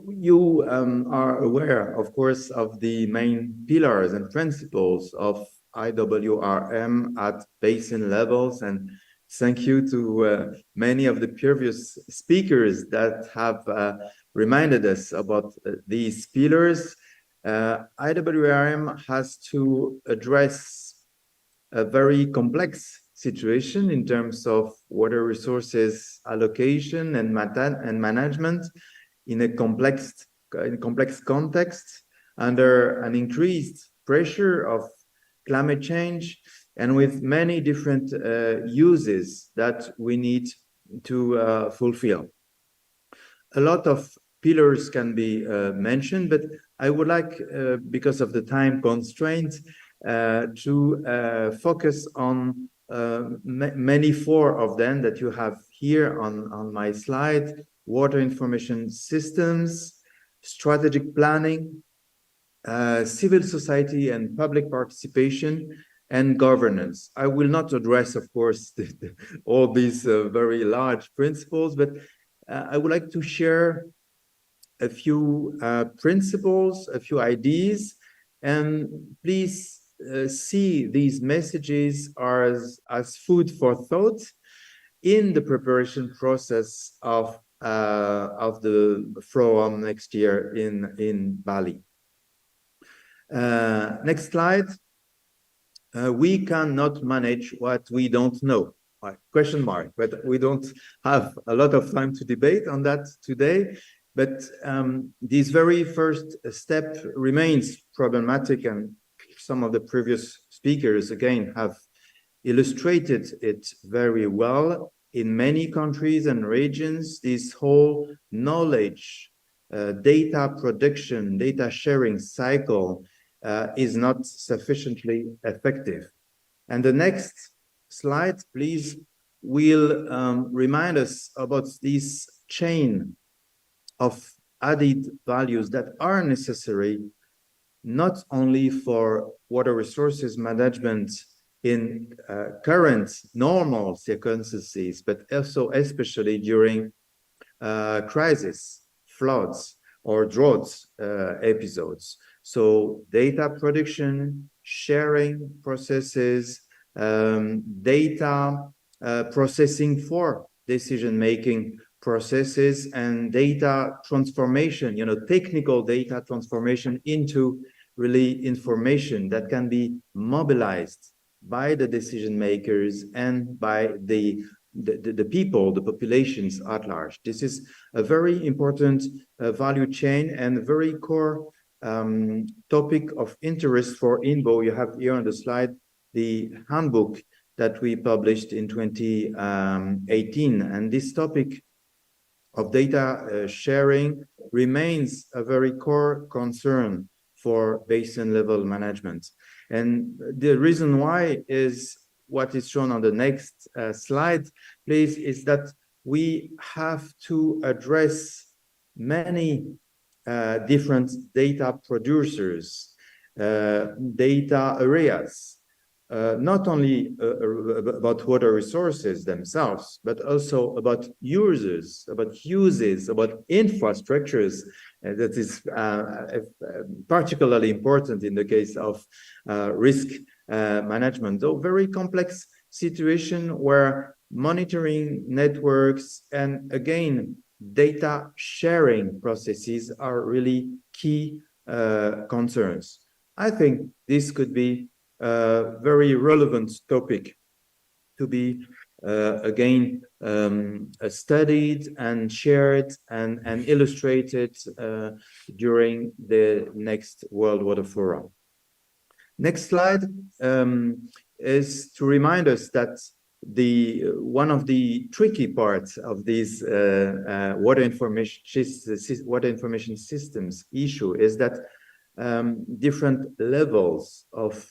You are aware, of course, of the main pillars and principles of IWRM at basin levels, and thank you to many of the previous speakers that have reminded us about these pillars. IWRM has to address a very complex situation in terms of water resources allocation and management in a complex context under an increased pressure of climate change and with many different uses that we need to fulfill. A lot of pillars can be mentioned, but I would like, because of the time constraints, to focus on four of them that you have here on my slide: water information systems, strategic planning, civil society and public participation, and governance. I will not address, of course, all these very large principles, but I would like to share a few principles, a few ideas, and please see these messages as food for thought in the preparation process of the forum next year in Bali. Next slide. We cannot manage what we don't know. Question mark, but we don't have a lot of time to debate on that today. But this very first step remains problematic, and some of the previous speakers, again, have illustrated it very well. In many countries and regions, this whole knowledge, data production, data sharing cycle is not sufficiently effective. And the next slide, please, will remind us about this chain of added values that are necessary not only for water resources management in current normal circumstances, but also especially during crisis, floods, or droughts episodes. So data production, sharing processes, data processing for decision-making processes, and data transformation, technical data transformation into really information that can be mobilized by the decision makers and by the people, the populations at large. This is a very important value chain and a very core topic of interest for INBO. You have here on the slide the handbook that we published in 2018, and this topic of data sharing remains a very core concern for basin level management. And the reason why is what is shown on the next slide, please, is that we have to address many different data producers, data areas, not only about water resources themselves, but also about users, about uses, about infrastructures. That is particularly important in the case of risk management. So very complex situation where monitoring networks and again, data sharing processes are really key concerns. I think this could be a very relevant topic to be again studied and shared and illustrated during the next World Water Forum. Next slide is to remind us that one of the tricky parts of these water information systems issue is that different levels of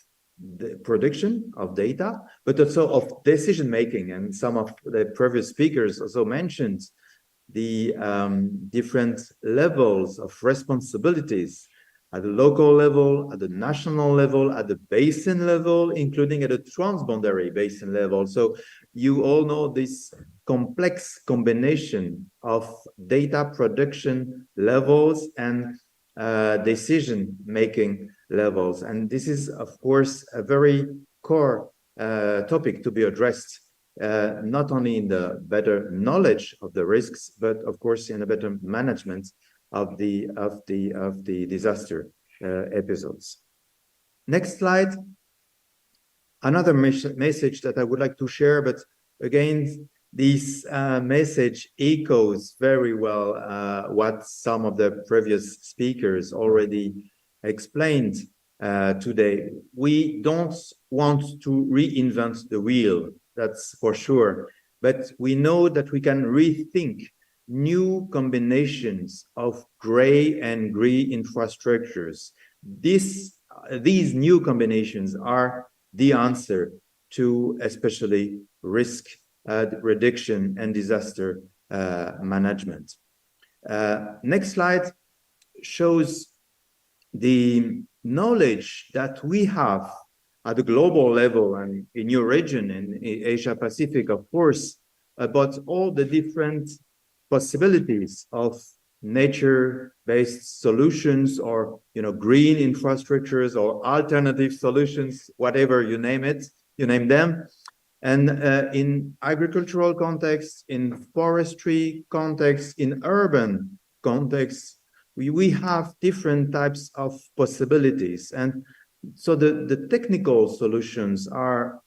the production of data, but also of decision making. And some of the previous speakers also mentioned the different levels of responsibilities at the local level, at the national level, at the basin level, including at the transboundary basin level. So you all know this complex combination of data production levels and decision-making levels. And this is, of course, a very core topic to be addressed, not only in the better knowledge of the risks, but of course in a better management of the disaster episodes. Next slide. Another message that I would like to share, but again, this message echoes very well what some of the previous speakers already explained today. We don't want to reinvent the wheel, that's for sure, but we know that we can rethink new combinations of gray and green infrastructures. These new combinations are the answer to especially risk reduction and disaster management. Next slide shows the knowledge that we have at the global level and in your region, in Asia Pacific, of course, about all the different possibilities of nature-based solutions or green infrastructures or alternative solutions, whatever you name it, you name them. And in agricultural context, in forestry context, in urban context, we have different types of possibilities. And so the technical solutions are,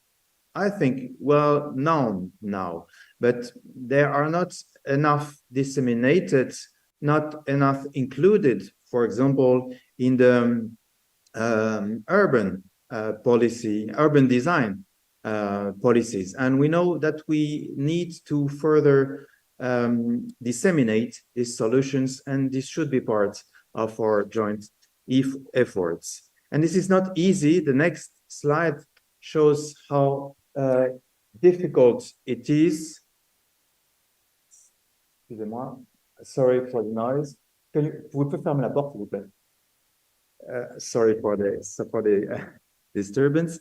I think, well known now, but they are not enough disseminated, not enough included, for example, in the urban policy, urban design policies. And we know that we need to further disseminate these solutions, and this should be part of our joint efforts. And this is not easy. The next slide shows how difficult it is. Excusez-moi. Sorry for the noise. Vous pouvez fermer la porte, s'il vous plaît? Sorry for the disturbance.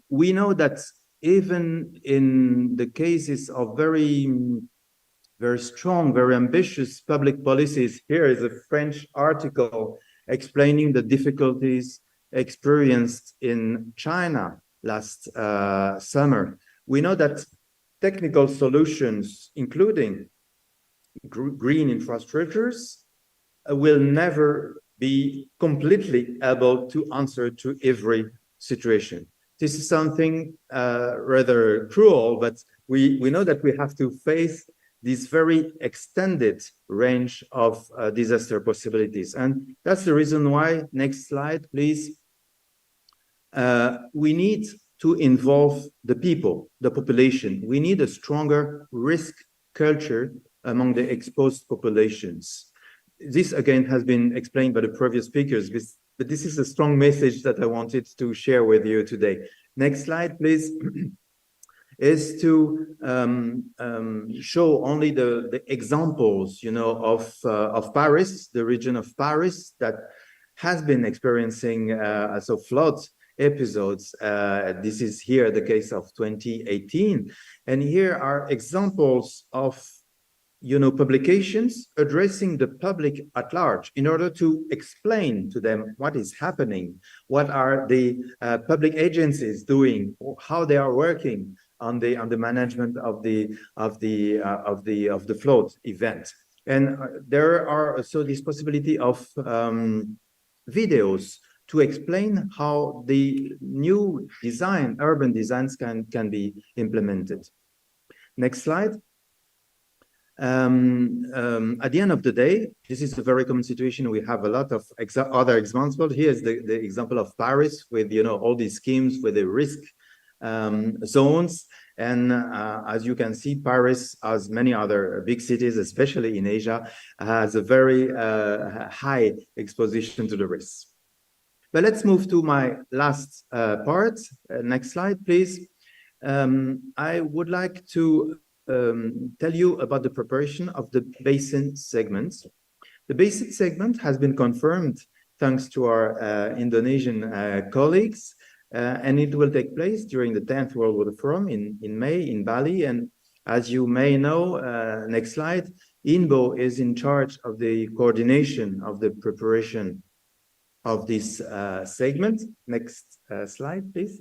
We know that even in the cases of very strong, very ambitious public policies, here is a French article explaining the difficulties experienced in China last summer. We know that technical solutions, including green infrastructures, will never be completely able to answer to every situation. This is something rather cruel, but we know that we have to face this very extended range of disaster possibilities. And that's the reason why, next slide, please, we need to involve the people, the population. We need a stronger risk culture among the exposed populations. This, again, has been explained by the previous speakers, but this is a strong message that I wanted to share with you today. Next slide, please. Is to show only the examples, you know, of Paris, the region of Paris that has been experiencing flood episodes. This is here the case of 2018, and here are examples of, you know, publications addressing the public at large in order to explain to them what is happening, what are the public agencies doing, how they are working on the management of the flood event. And there are also this possibility of videos to explain how the new design, urban designs can be implemented. Next slide. At the end of the day, this is a very common situation. We have a lot of other examples. Here's the example of Paris with, you know, all these schemes with the risk zones. And as you can see, Paris, as many other big cities, especially in Asia, has a very high exposition to the risks. But let's move to my last part. Next slide, please. I would like to tell you about the preparation of the basin segment. The basin segment has been confirmed thanks to our Indonesian colleagues, and it will take place during the 10th World Water Forum in May in Bali. And as you may know, next slide, INBO is in charge of the coordination of the preparation of this segment. Next slide, please.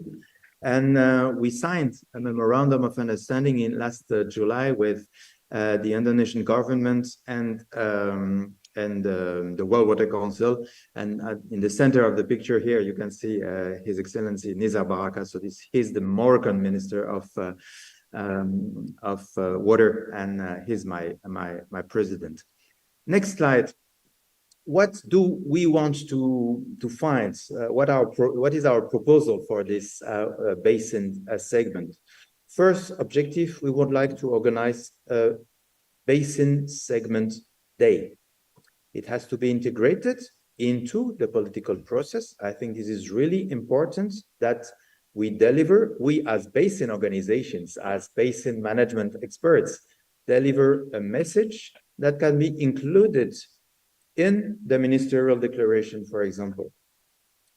And we signed a memorandum of understanding in last July with the Indonesian government and the World Water Council. And in the center of the picture here, you can see His Excellency Nizar Baraka. So he's the Moroccan Minister of Water, and he's my president. Next slide. What do we want to find? What is our proposal for this basin segment? First objective, we would like to organize a basin segment day. It has to be integrated into the political process. I think this is really important that we deliver, we as basin organizations, as basin management experts, deliver a message that can be included in the ministerial declaration, for example.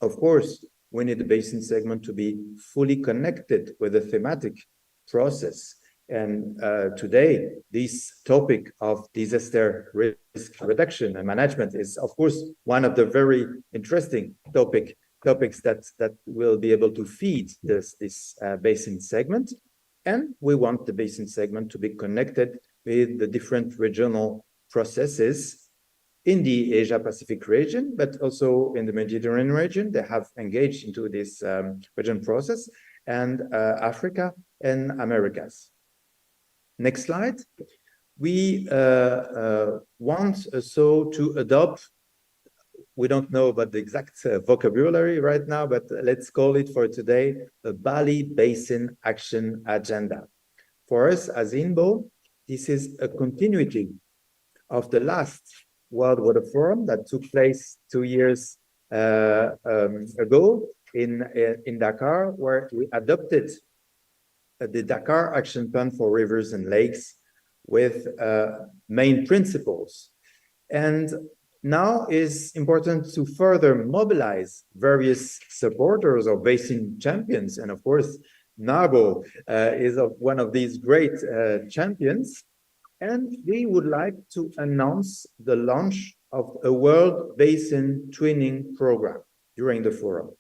Of course, we need the basin segment to be fully connected with the thematic process. And today, this topic of disaster risk reduction and management is, of course, one of the very interesting topics that will be able to feed this basin segment. And we want the basin segment to be connected with the different regional processes in the Asia-Pacific region, but also in the Mediterranean region. They have engaged into this region process, and Africa and Americas. Next slide. We want also to adopt, we don't know about the exact vocabulary right now, but let's call it for today, a Bali Basin Action Agenda. For us as INBO, this is a continuity of the last World Water Forum that took place 2 years ago in Dakar, where we adopted the Dakar Action Plan for Rivers and Lakes with main principles. And now is important to further mobilize various supporters or basin champions. And of course, NARBO is one of these great champions. And we would like to announce the launch of a World Basin Twinning Program during the forum.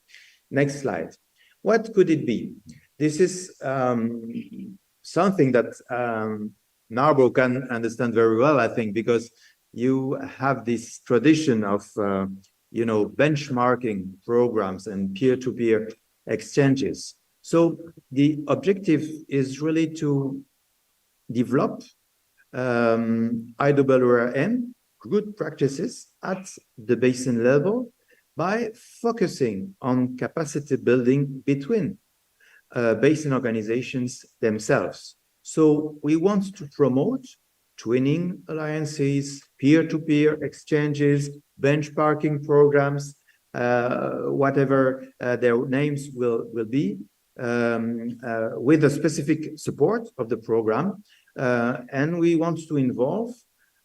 Next slide. What could it be? This is something that NARBO can understand very well, I think, because you have this tradition of benchmarking programs and peer-to-peer exchanges. So the objective is really to develop IWRM good practices at the basin level by focusing on capacity building between basin organizations themselves. So we want to promote twinning alliances, peer-to-peer exchanges, benchmarking programs, whatever their names will be, with a specific support of the program. And we want to involve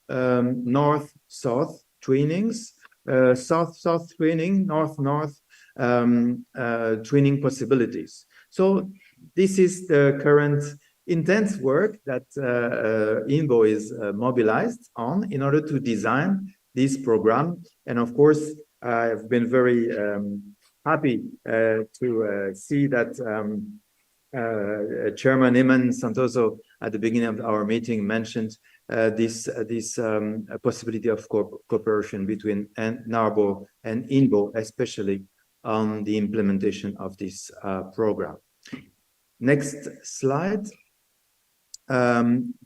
north-south twinnings, south-south twinning, north-north twinning possibilities. So this is the current intense work that INBO is mobilized on in order to design this program. And of course, I've been very happy to see that Chairman Iman Santoso at the beginning of our meeting mentioned this possibility of cooperation between NARBO and INBO, especially on the implementation of this program. Next slide.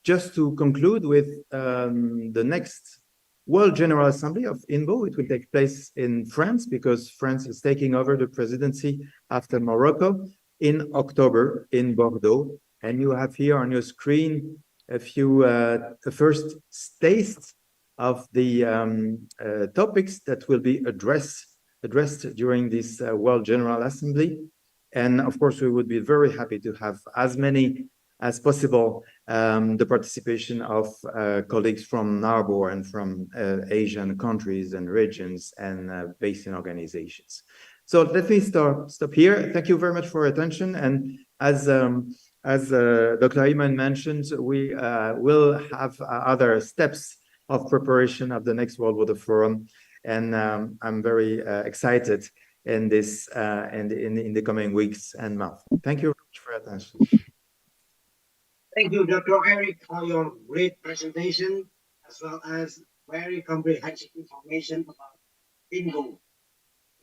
Just to conclude with the next World General Assembly of INBO, it will take place in France because France is taking over the presidency after Morocco in October in Bordeaux. And you have here on your screen a few the first taste of the topics that will be addressed during this World General Assembly. And of course, we would be very happy to have as many as possible the participation of colleagues from NARBO and from Asian countries and regions and basin organizations. So let me stop here. Thank you very much for your attention. And as Dr. Iman mentioned, we will have other steps of preparation of the next World Water Forum. And I'm very excited in this in the coming weeks and months. Thank you very much for your attention. Thank you, Dr. Eric, for your great presentation, as well as very comprehensive information about INBO,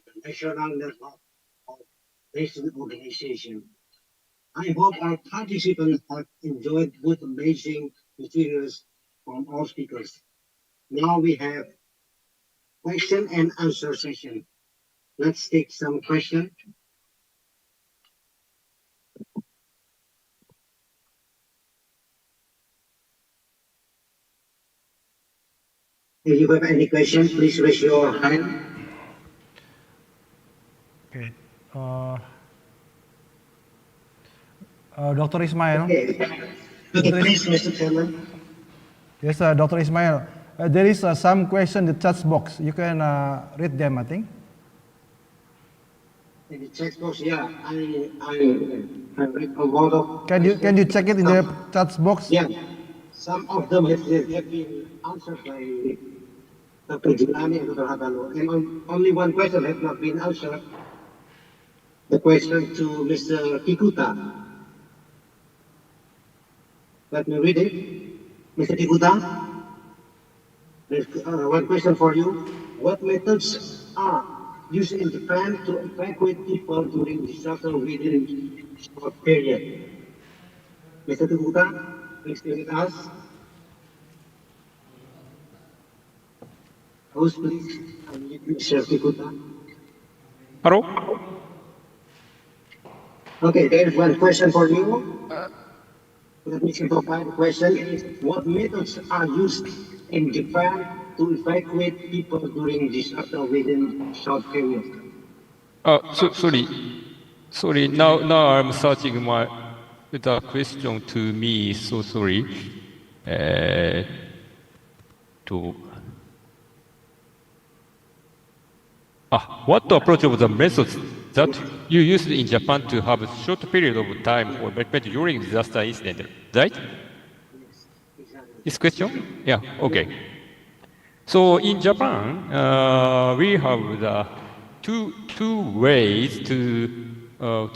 the National Network of Basin Organization. I hope our participants have enjoyed both amazing materials from all speakers. Now we have question and answer session. Let's take some questions. If you have any questions, please raise your hand. Okay. Dr. Ismail. Okay. Please, Mr. Chairman. Yes, Dr. Ismail. There is some question in the chat box. You can read them, I think. In the chat box, yeah, I read a lot of. Can you check it in the chat box? Yeah, some of them have been answered by Dr. Jilani and Dr. Habalo, and only one question has not been answered. The question to Mr. Kikuta. Let me read it. Mr. Kikuta, there's one question for you. What methods are used in Japan to evacuate people during disaster within a short period? Mr. Kikuta, please stay with us. Host, please, Mr. Kikuta. Hello? Okay, there is one question for you. Let me simplify the question. What methods are used in Japan to evacuate people during disaster within a short period? Sorry. Now I'm searching the question to me. So sorry. What approach of the methods that you used in Japan to have a short period of time for evacuation during disaster incident, right? Yes, exactly. This question? Yeah, okay. So in Japan, we have the two ways for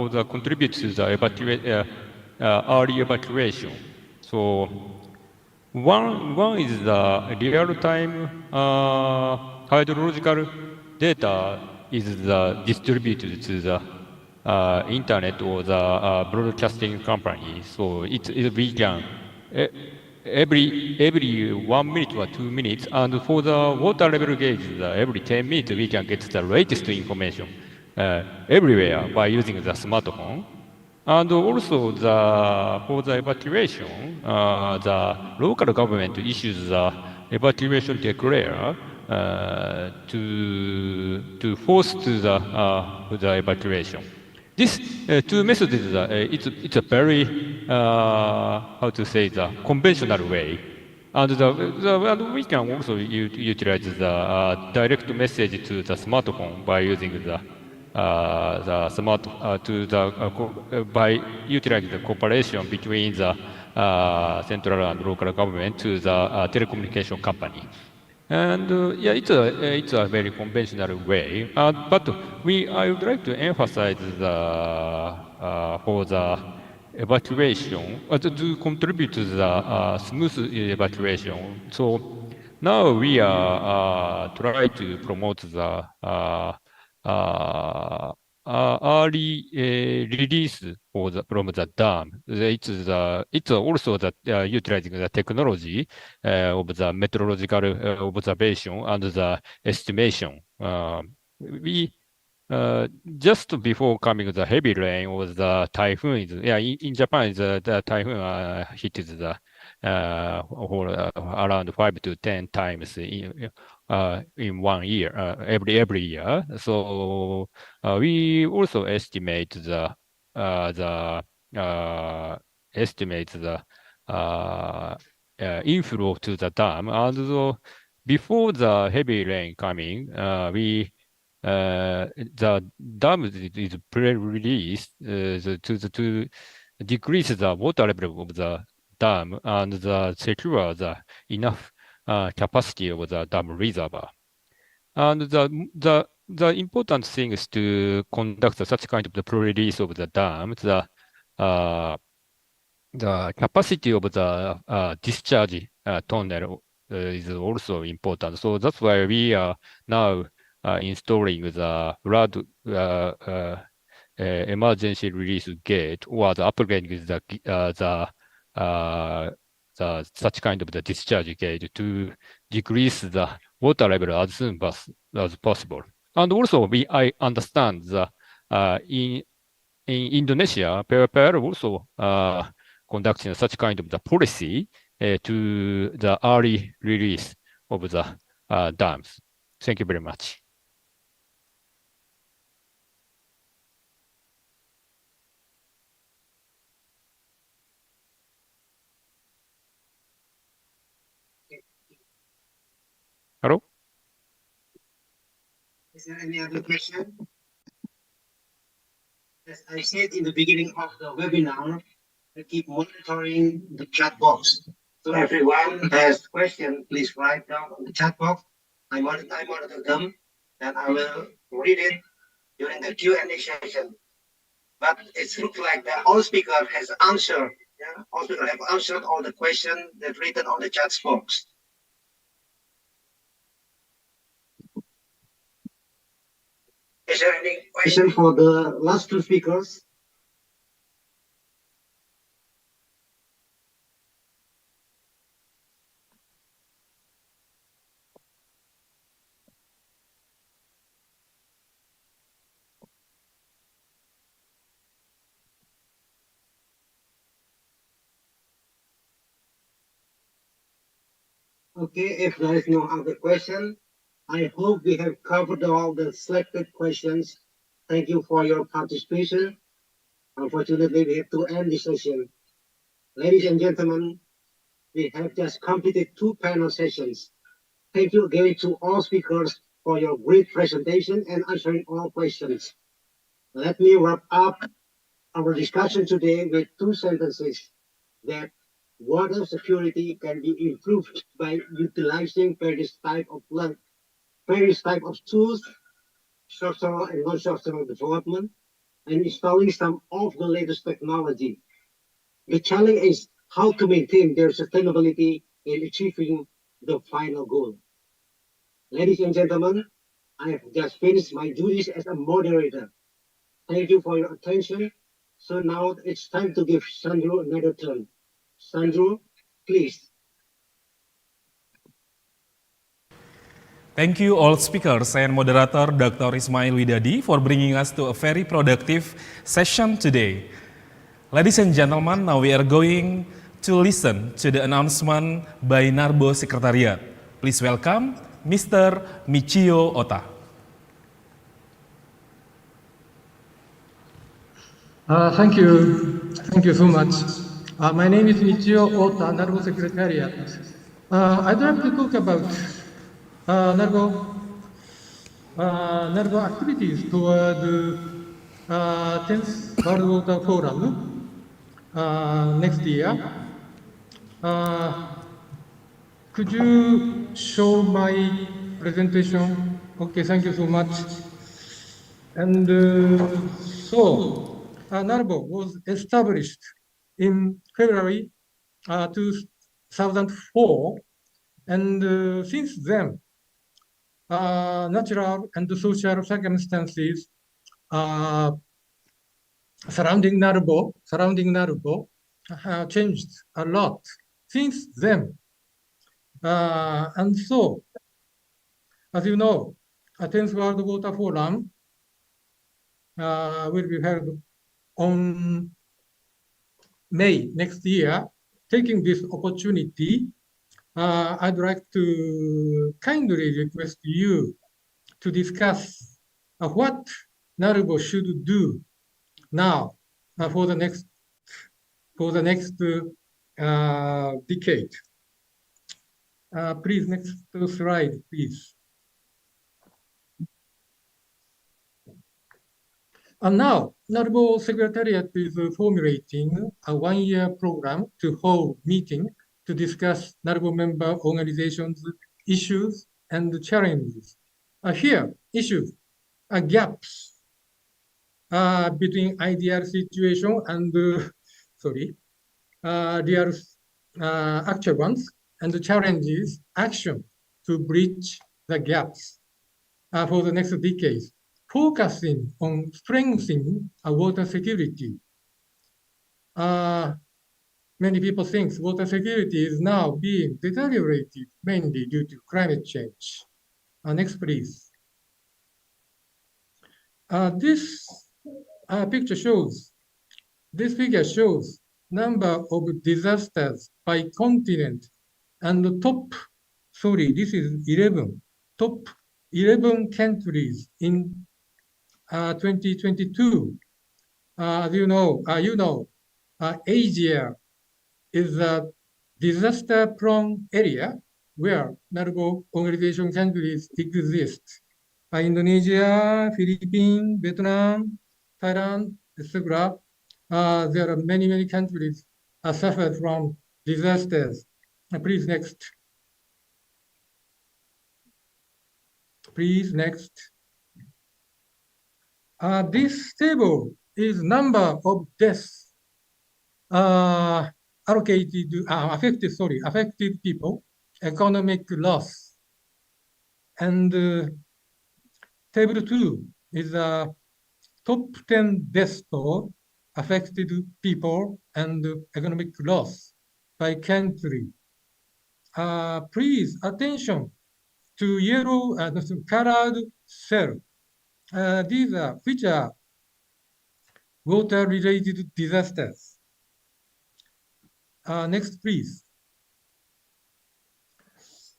the contribute to the early evacuation. So one is the real time hydrological data is distributed to the internet or the broadcasting company. So we can every 1 minute or 2 minutes, and for the water level gauge, every 10 minutes we can get the latest information everywhere by using the smartphone. And also for the evacuation, the local government issues the evacuation declare to force to the evacuation. This two methods is it's a very how to say the conventional way, and and we can also utilize the direct message to the smartphone by using the smart to the by utilizing the cooperation between the central and local government to the telecommunication company. And yeah, it's a very conventional way. But I would like to emphasize for the evacuation to contribute to the smooth evacuation. So now we are try to promote the early release from the dam. It's also utilizing the technology of the meteorological observation and the estimation. We just before coming the heavy rain or the typhoon in Japan the typhoon hit the around 5 to 10 times in 1 year every year. So we also estimate the inflow to the dam, and so before the heavy rain coming, the dam is pre-released to decrease the water level of the dam and secure the enough capacity of the dam reservoir. And the important thing is to conduct such kind of the pre-release of the dam. The capacity of the discharge tunnel is also important. So that's why we are now installing the flood emergency release gate, or the upgrading such kind of the discharge gate to decrease the water level as soon as possible. And also I understand that in Indonesia, PPR also conducting such kind of the policy to the early release of the dams. Thank you very much. Hello? Is there any other question? As I said in the beginning of the webinar, we keep monitoring the chat box. So everyone has question, please write down on the chat box. I monitor them, and I will read it during the Q&A session. But it looks like that all speakers has answered. Yeah? All speakers have answered all the questions that written on the chat box. Is there any question for the last two speakers? Okay, if there is no other question, I hope we have covered all the selected questions. Thank you for your participation. Unfortunately, we have to end the session. Ladies and gentlemen, we have just completed 2 panel sessions. Thank you again to all speakers for your great presentation and answering all questions. Let me wrap up our discussion today with 2 sentences that water security can be improved by utilizing various type of tools, structural and non-structural development, and installing some of the latest technology. The challenge is how to maintain their sustainability in achieving the final goal. Ladies and gentlemen, I have just finished my duties as a moderator. Thank you for your attention. So now it's time to give Sandro another turn. Sandro, please. Thank you all speakers and moderator Dr. Ismail Widadi for bringing us to a very productive session today. Ladies and gentlemen, now we are going to listen to the announcement by NARBO Secretariat. Please welcome Mr. Michio Ota. Thank you. Thank you so much. My name is Michio Ota, NARBO Secretariat. I'd like to talk about NARBO activities toward 10th World Water Forum next year. Could you show my presentation? Okay, thank you so much. And NARBO was established in February 2004, and since then, natural and social circumstances surrounding NARBO changed a lot since then. And so, as you know, 10th World Water Forum will be held on May next year. Taking this opportunity, I'd like to kindly request you to discuss what NARBO should do now for the next decade. Please, next slide, please. And now, NARBO Secretariat is formulating a one-year program to hold meeting to discuss NARBO member organizations' issues and challenges. Here, issues are gaps between ideal situation and real actual ones, and the challenges action to bridge the gaps for the next decade, focusing on strengthening water security. Many people think water security is now being deteriorated mainly due to climate change. Next, please. This figure shows number of disasters by continent, and the top 11 countries in 2022. Asia is a disaster-prone area where NARBO organization countries exist. Indonesia, Philippines, Vietnam, Thailand, etc. There are many countries suffered from disasters. Please, next. Please, next. This table is number of deaths affected people, economic loss. And table 2 is a top 10 death toll affected people and economic loss by country. Please attention to yellow colored cell. These are which are water-related disasters. Next, please.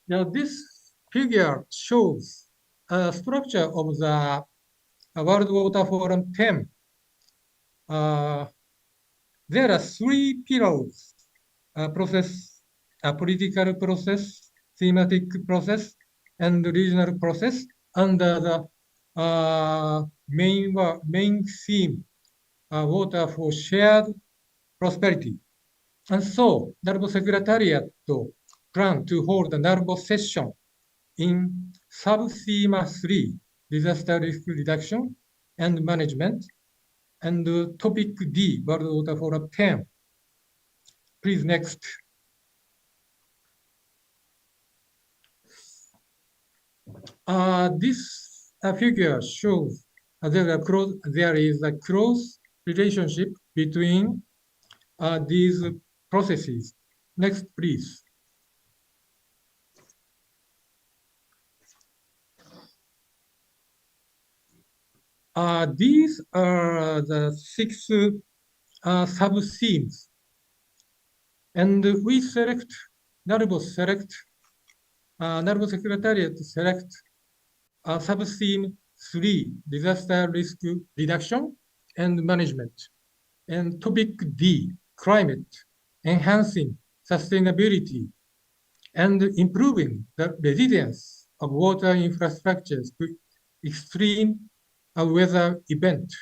Now, this figure shows a structure of the World Water Forum 10. There are 3 pillars: process, political process, thematic process, and regional process under the main theme, water for shared prosperity. And so, NARBO Secretariat plan to hold a NARBO session in sub-theme 3, disaster risk reduction and management, and topic D, World Water Forum 10. Please, next. This figure shows there is a close relationship between these processes. Next, please. These are the 6 sub-themes. And we select, NARBO Secretariat select sub-theme 3, disaster risk reduction and management. And topic D, climate, enhancing sustainability, and improving the resilience of water infrastructures to extreme weather event.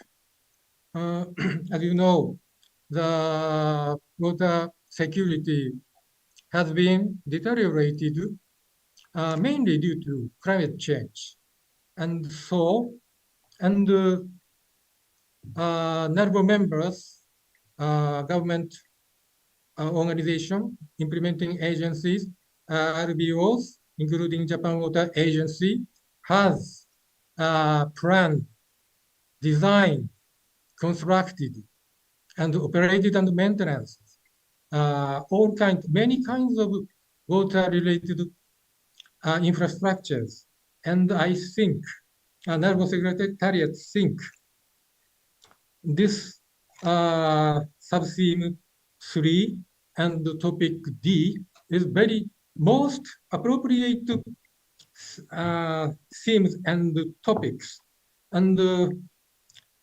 As you know, the water security has been deteriorated mainly due to climate change. And so, NARBO members, government organization, implementing agencies, RBOs, including Japan Water Agency, has planned, designed, constructed, and operated and maintenance many kinds of water-related infrastructures. And I think, NARBO Secretariat think this sub-theme 3 and topic D is very most appropriate themes and topics. And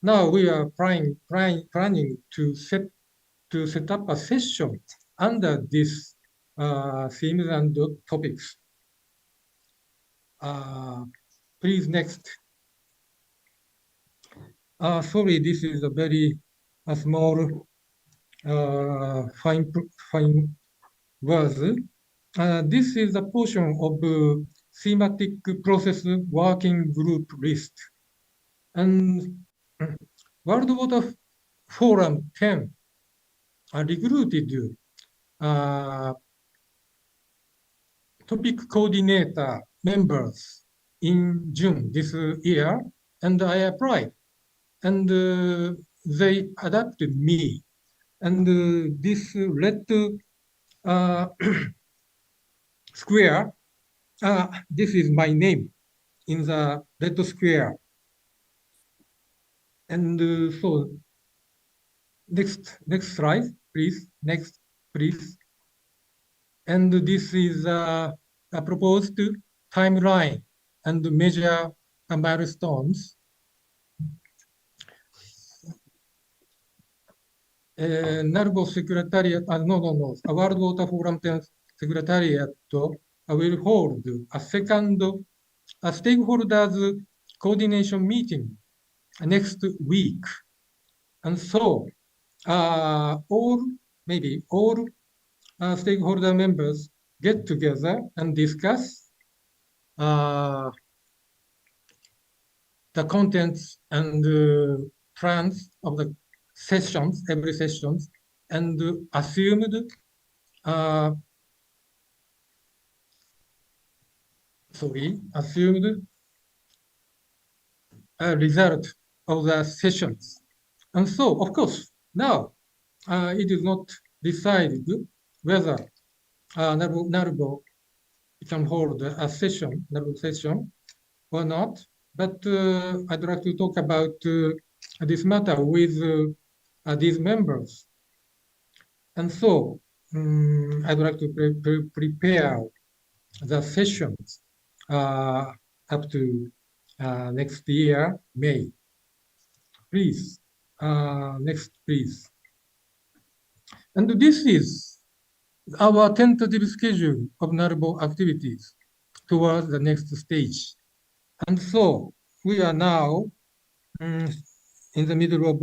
now we are planning to set up a session under these themes and topics. Please, next. Sorry, this is a very small, fine words. This is a portion of thematic process working group list. And World Water Forum 10 recruited topic coordinator members in June this year, and I applied. And they adopted me. And this red square, this is my name in the red square. And so next slide, please. Next, please. And this is a proposed timeline and major milestones. NARBO Secretariat, World Water Forum 10 Secretariat will hold a second stakeholders coordination meeting next week. And so all stakeholder members get together and discuss the contents and plans of the sessions, every sessions, and assumed a result of the sessions. And so, of course, now it is not decided whether NARBO can hold a session, NARBO session or not, but I'd like to talk about this matter with these members. And so I'd like to prepare the sessions up to next year, May. Please, next, please. And this is our tentative schedule of NARBO activities towards the next stage. And so we are now in the middle of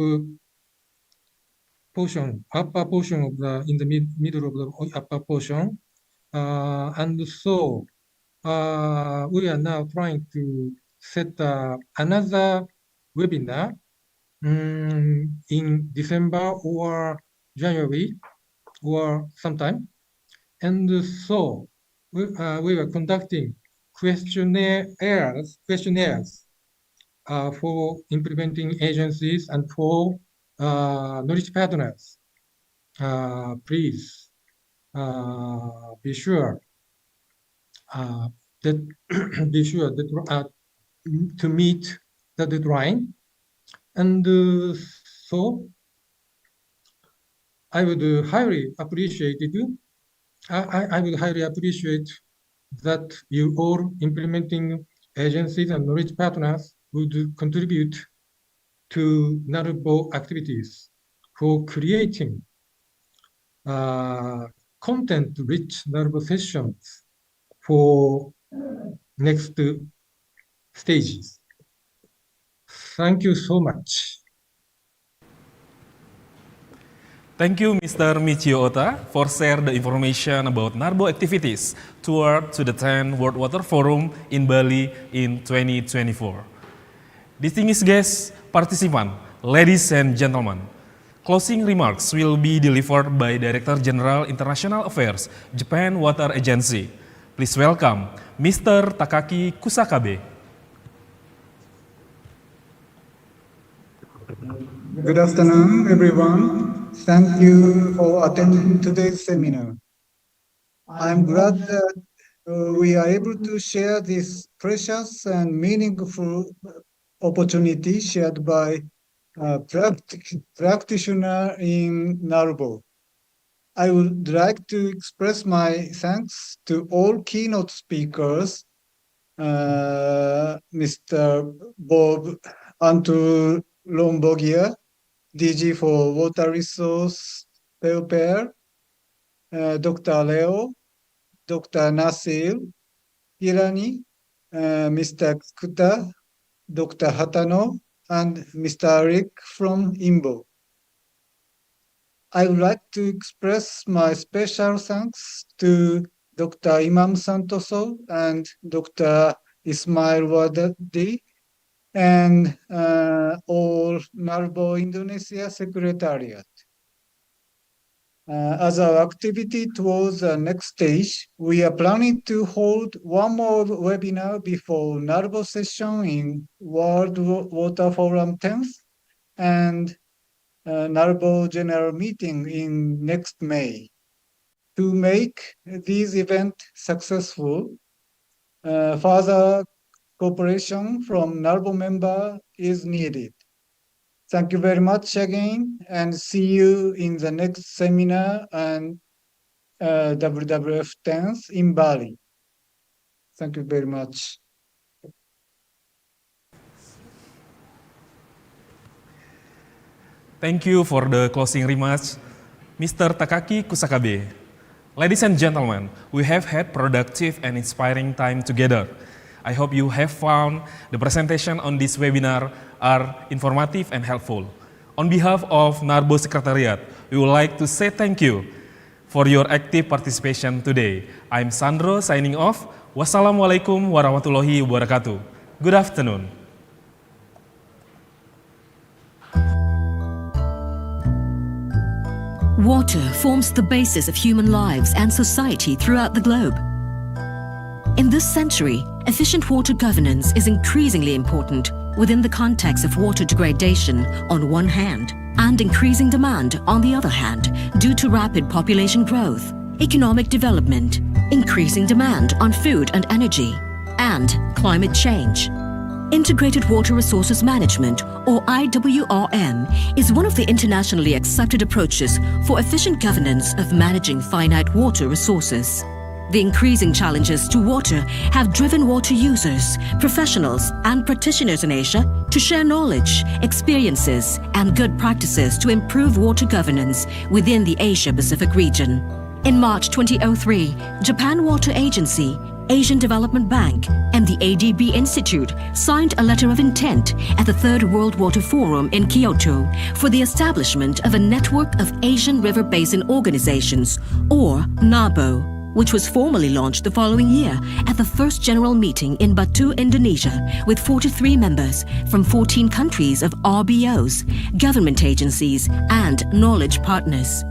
upper portion of in the middle of the upper portion. And so we are now trying to set another webinar in December or January or sometime. And so we are conducting questionnaires for implementing agencies and for knowledge partners. Please be sure that to meet the deadline, and so I would highly appreciate it. I would highly appreciate that you all implementing agencies and knowledge partners would contribute to NARBO activities for creating content-rich NARBO sessions for next stages. Thank you so much. Thank you, Mr. Michio Ota, for sharing the information about NARBO activities toward to the 10th World Water Forum in Bali in 2024. Distinguished guests, participants, ladies and gentlemen, closing remarks will be delivered by Director General International Affairs, Japan Water Agency. Please welcome Mr. Takaki Kusakabe. Good afternoon, everyone. Thank you for attending today's seminar. I'm glad that we are able to share this precious and meaningful opportunity shared by practitioner in NARBO. I would like to express my thanks to all keynote speakers, Mr. Bob Antoulombogia, DG for Water Resource Welfare, Dr. Leo, Dr. Nasir, Irani, Mr. Kuta, Dr. Hatano, and Mr. Rick from IMBO. I would like to express my special thanks to Dr. Imam Santoso and Dr. Ismail Wadadi, and all NARBO Indonesia Secretariat. As our activity towards the next stage, we are planning to hold one more webinar before NARBO session in World Water Forum 10th and NARBO General Meeting in next May. To make this event successful, further cooperation from NARBO member is needed. Thank you very much again, and see you in the next seminar and WWF 10th in Bali. Thank you very much. Thank you for the closing remarks, Mr. Takaki Kusakabe. Ladies and gentlemen, we have had productive and inspiring time together. I hope you have found the presentation on this webinar are informative and helpful. On behalf of NARBO Secretariat, we would like to say thank you for your active participation today. I'm Sandro signing off. Wassalamualaikum warahmatullahi wabarakatuh. Good afternoon. Water forms the basis of human lives and society throughout the globe. In this century, efficient water governance is increasingly important within the context of water degradation on one hand, and increasing demand on the other hand, due to rapid population growth, economic development, increasing demand on food and energy, and climate change. Integrated Water Resources Management, or IWRM, is one of the internationally accepted approaches for efficient governance of managing finite water resources. The increasing challenges to water have driven water users, professionals, and practitioners in Asia to share knowledge, experiences, and good practices to improve water governance within the Asia-Pacific region. In March 2003, Japan Water Agency, Asian Development Bank, and the ADB Institute signed a letter of intent at the Third World Water Forum in Kyoto for the establishment of a network of Asian River Basin Organizations, or NARBO, which was formally launched the following year at the first general meeting in Batu, Indonesia, with 43 members from 14 countries of RBOs, government agencies, and knowledge partners.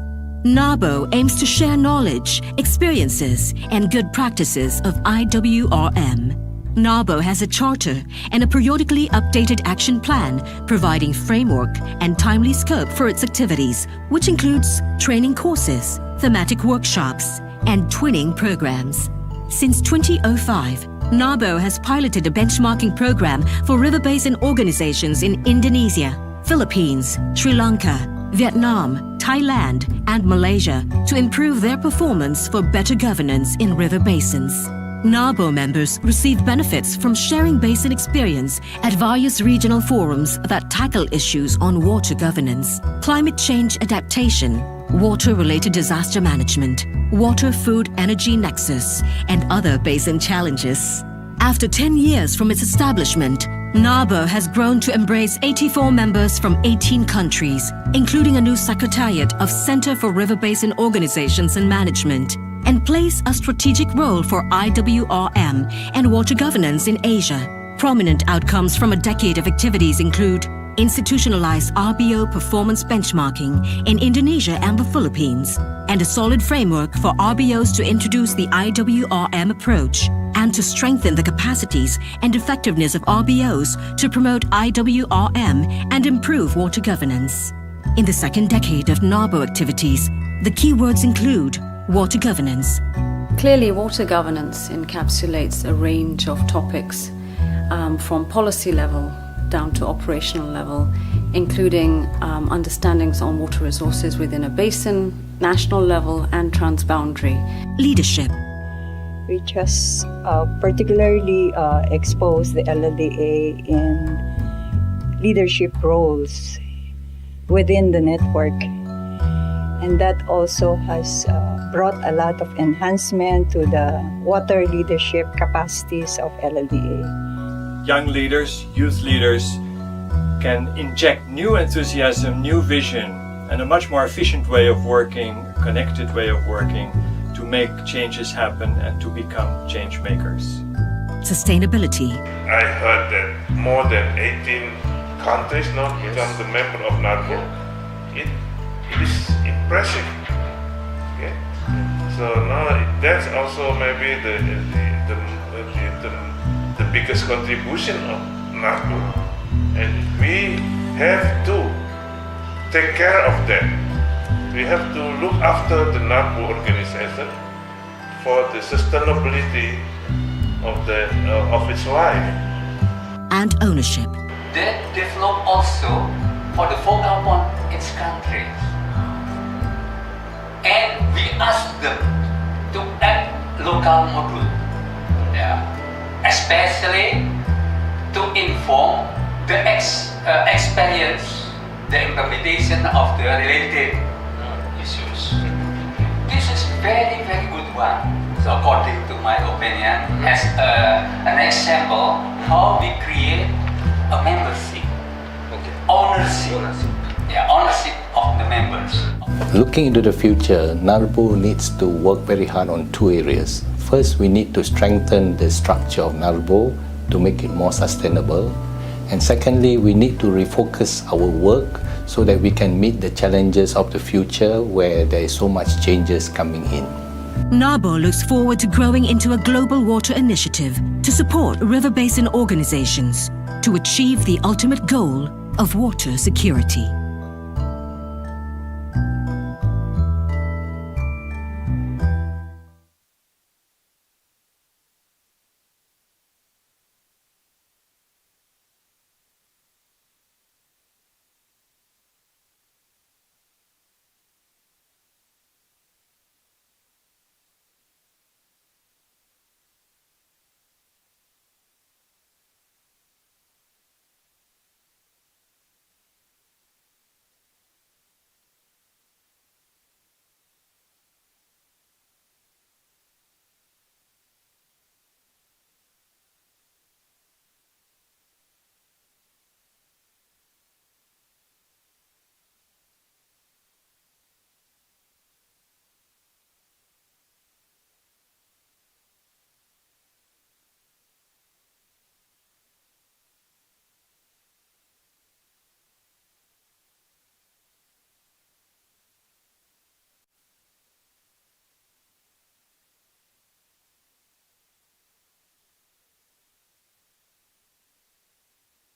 NARBO aims to share knowledge, experiences, and good practices of IWRM. NARBO has a charter and a periodically updated action plan providing framework and timely scope for its activities, which includes training courses, thematic workshops, and twinning programs. Since 2005, NARBO has piloted a benchmarking program for river basin organizations in Indonesia, Philippines, Sri Lanka, Vietnam, Thailand, and Malaysia to improve their performance for better governance in river basins. NARBO members receive benefits from sharing basin experience at various regional forums that tackle issues on water governance, climate change adaptation, water-related disaster management, water, food, energy nexus, and other basin challenges. After 10 years from its establishment, NARBO has grown to embrace 84 members from 18 countries, including a new Secretariat of Center for River Basin Organizations and Management, and plays a strategic role for IWRM and water governance in Asia. Prominent outcomes from a decade of activities include institutionalized RBO performance benchmarking in Indonesia and the Philippines, and a solid framework for RBOs to introduce the IWRM approach and to strengthen the capacities and effectiveness of RBOs to promote IWRM and improve water governance. In the second decade of NARBO activities, the keywords include water governance. Clearly, water governance encapsulates a range of topics from policy level down to operational level, including understandings on water resources within a basin, national level, and transboundary. Leadership, which has particularly exposed the LLDA in leadership roles within the network. And that also has brought a lot of enhancement to the water leadership capacities of LLDA. Young leaders, youth leaders can inject new enthusiasm, new vision, and a much more efficient way of working, connected way of working to make changes happen and to become change makers. Sustainability. I heard that more than 18 countries now become the member of NARBO. It is impressive. Okay? So now that's also maybe the biggest contribution of NARBO, and we have to take care of that. We have to look after the NARBO organization for the sustainability of its life. And ownership. They develop also for the focal point its countries. And we ask them to add local module, especially to inform the experience, the implementation of the related issues. This is very, very good one. So according to my opinion, as an example, how we create a membership, ownership of the members. Looking into the future, NARBO needs to work very hard on two areas. First, we need to strengthen the structure of NARBO to make it more sustainable. And secondly, we need to refocus our work so that we can meet the challenges of the future where there is so much changes coming in. NARBO looks forward to growing into a global water initiative to support river basin organizations to achieve the ultimate goal of water security.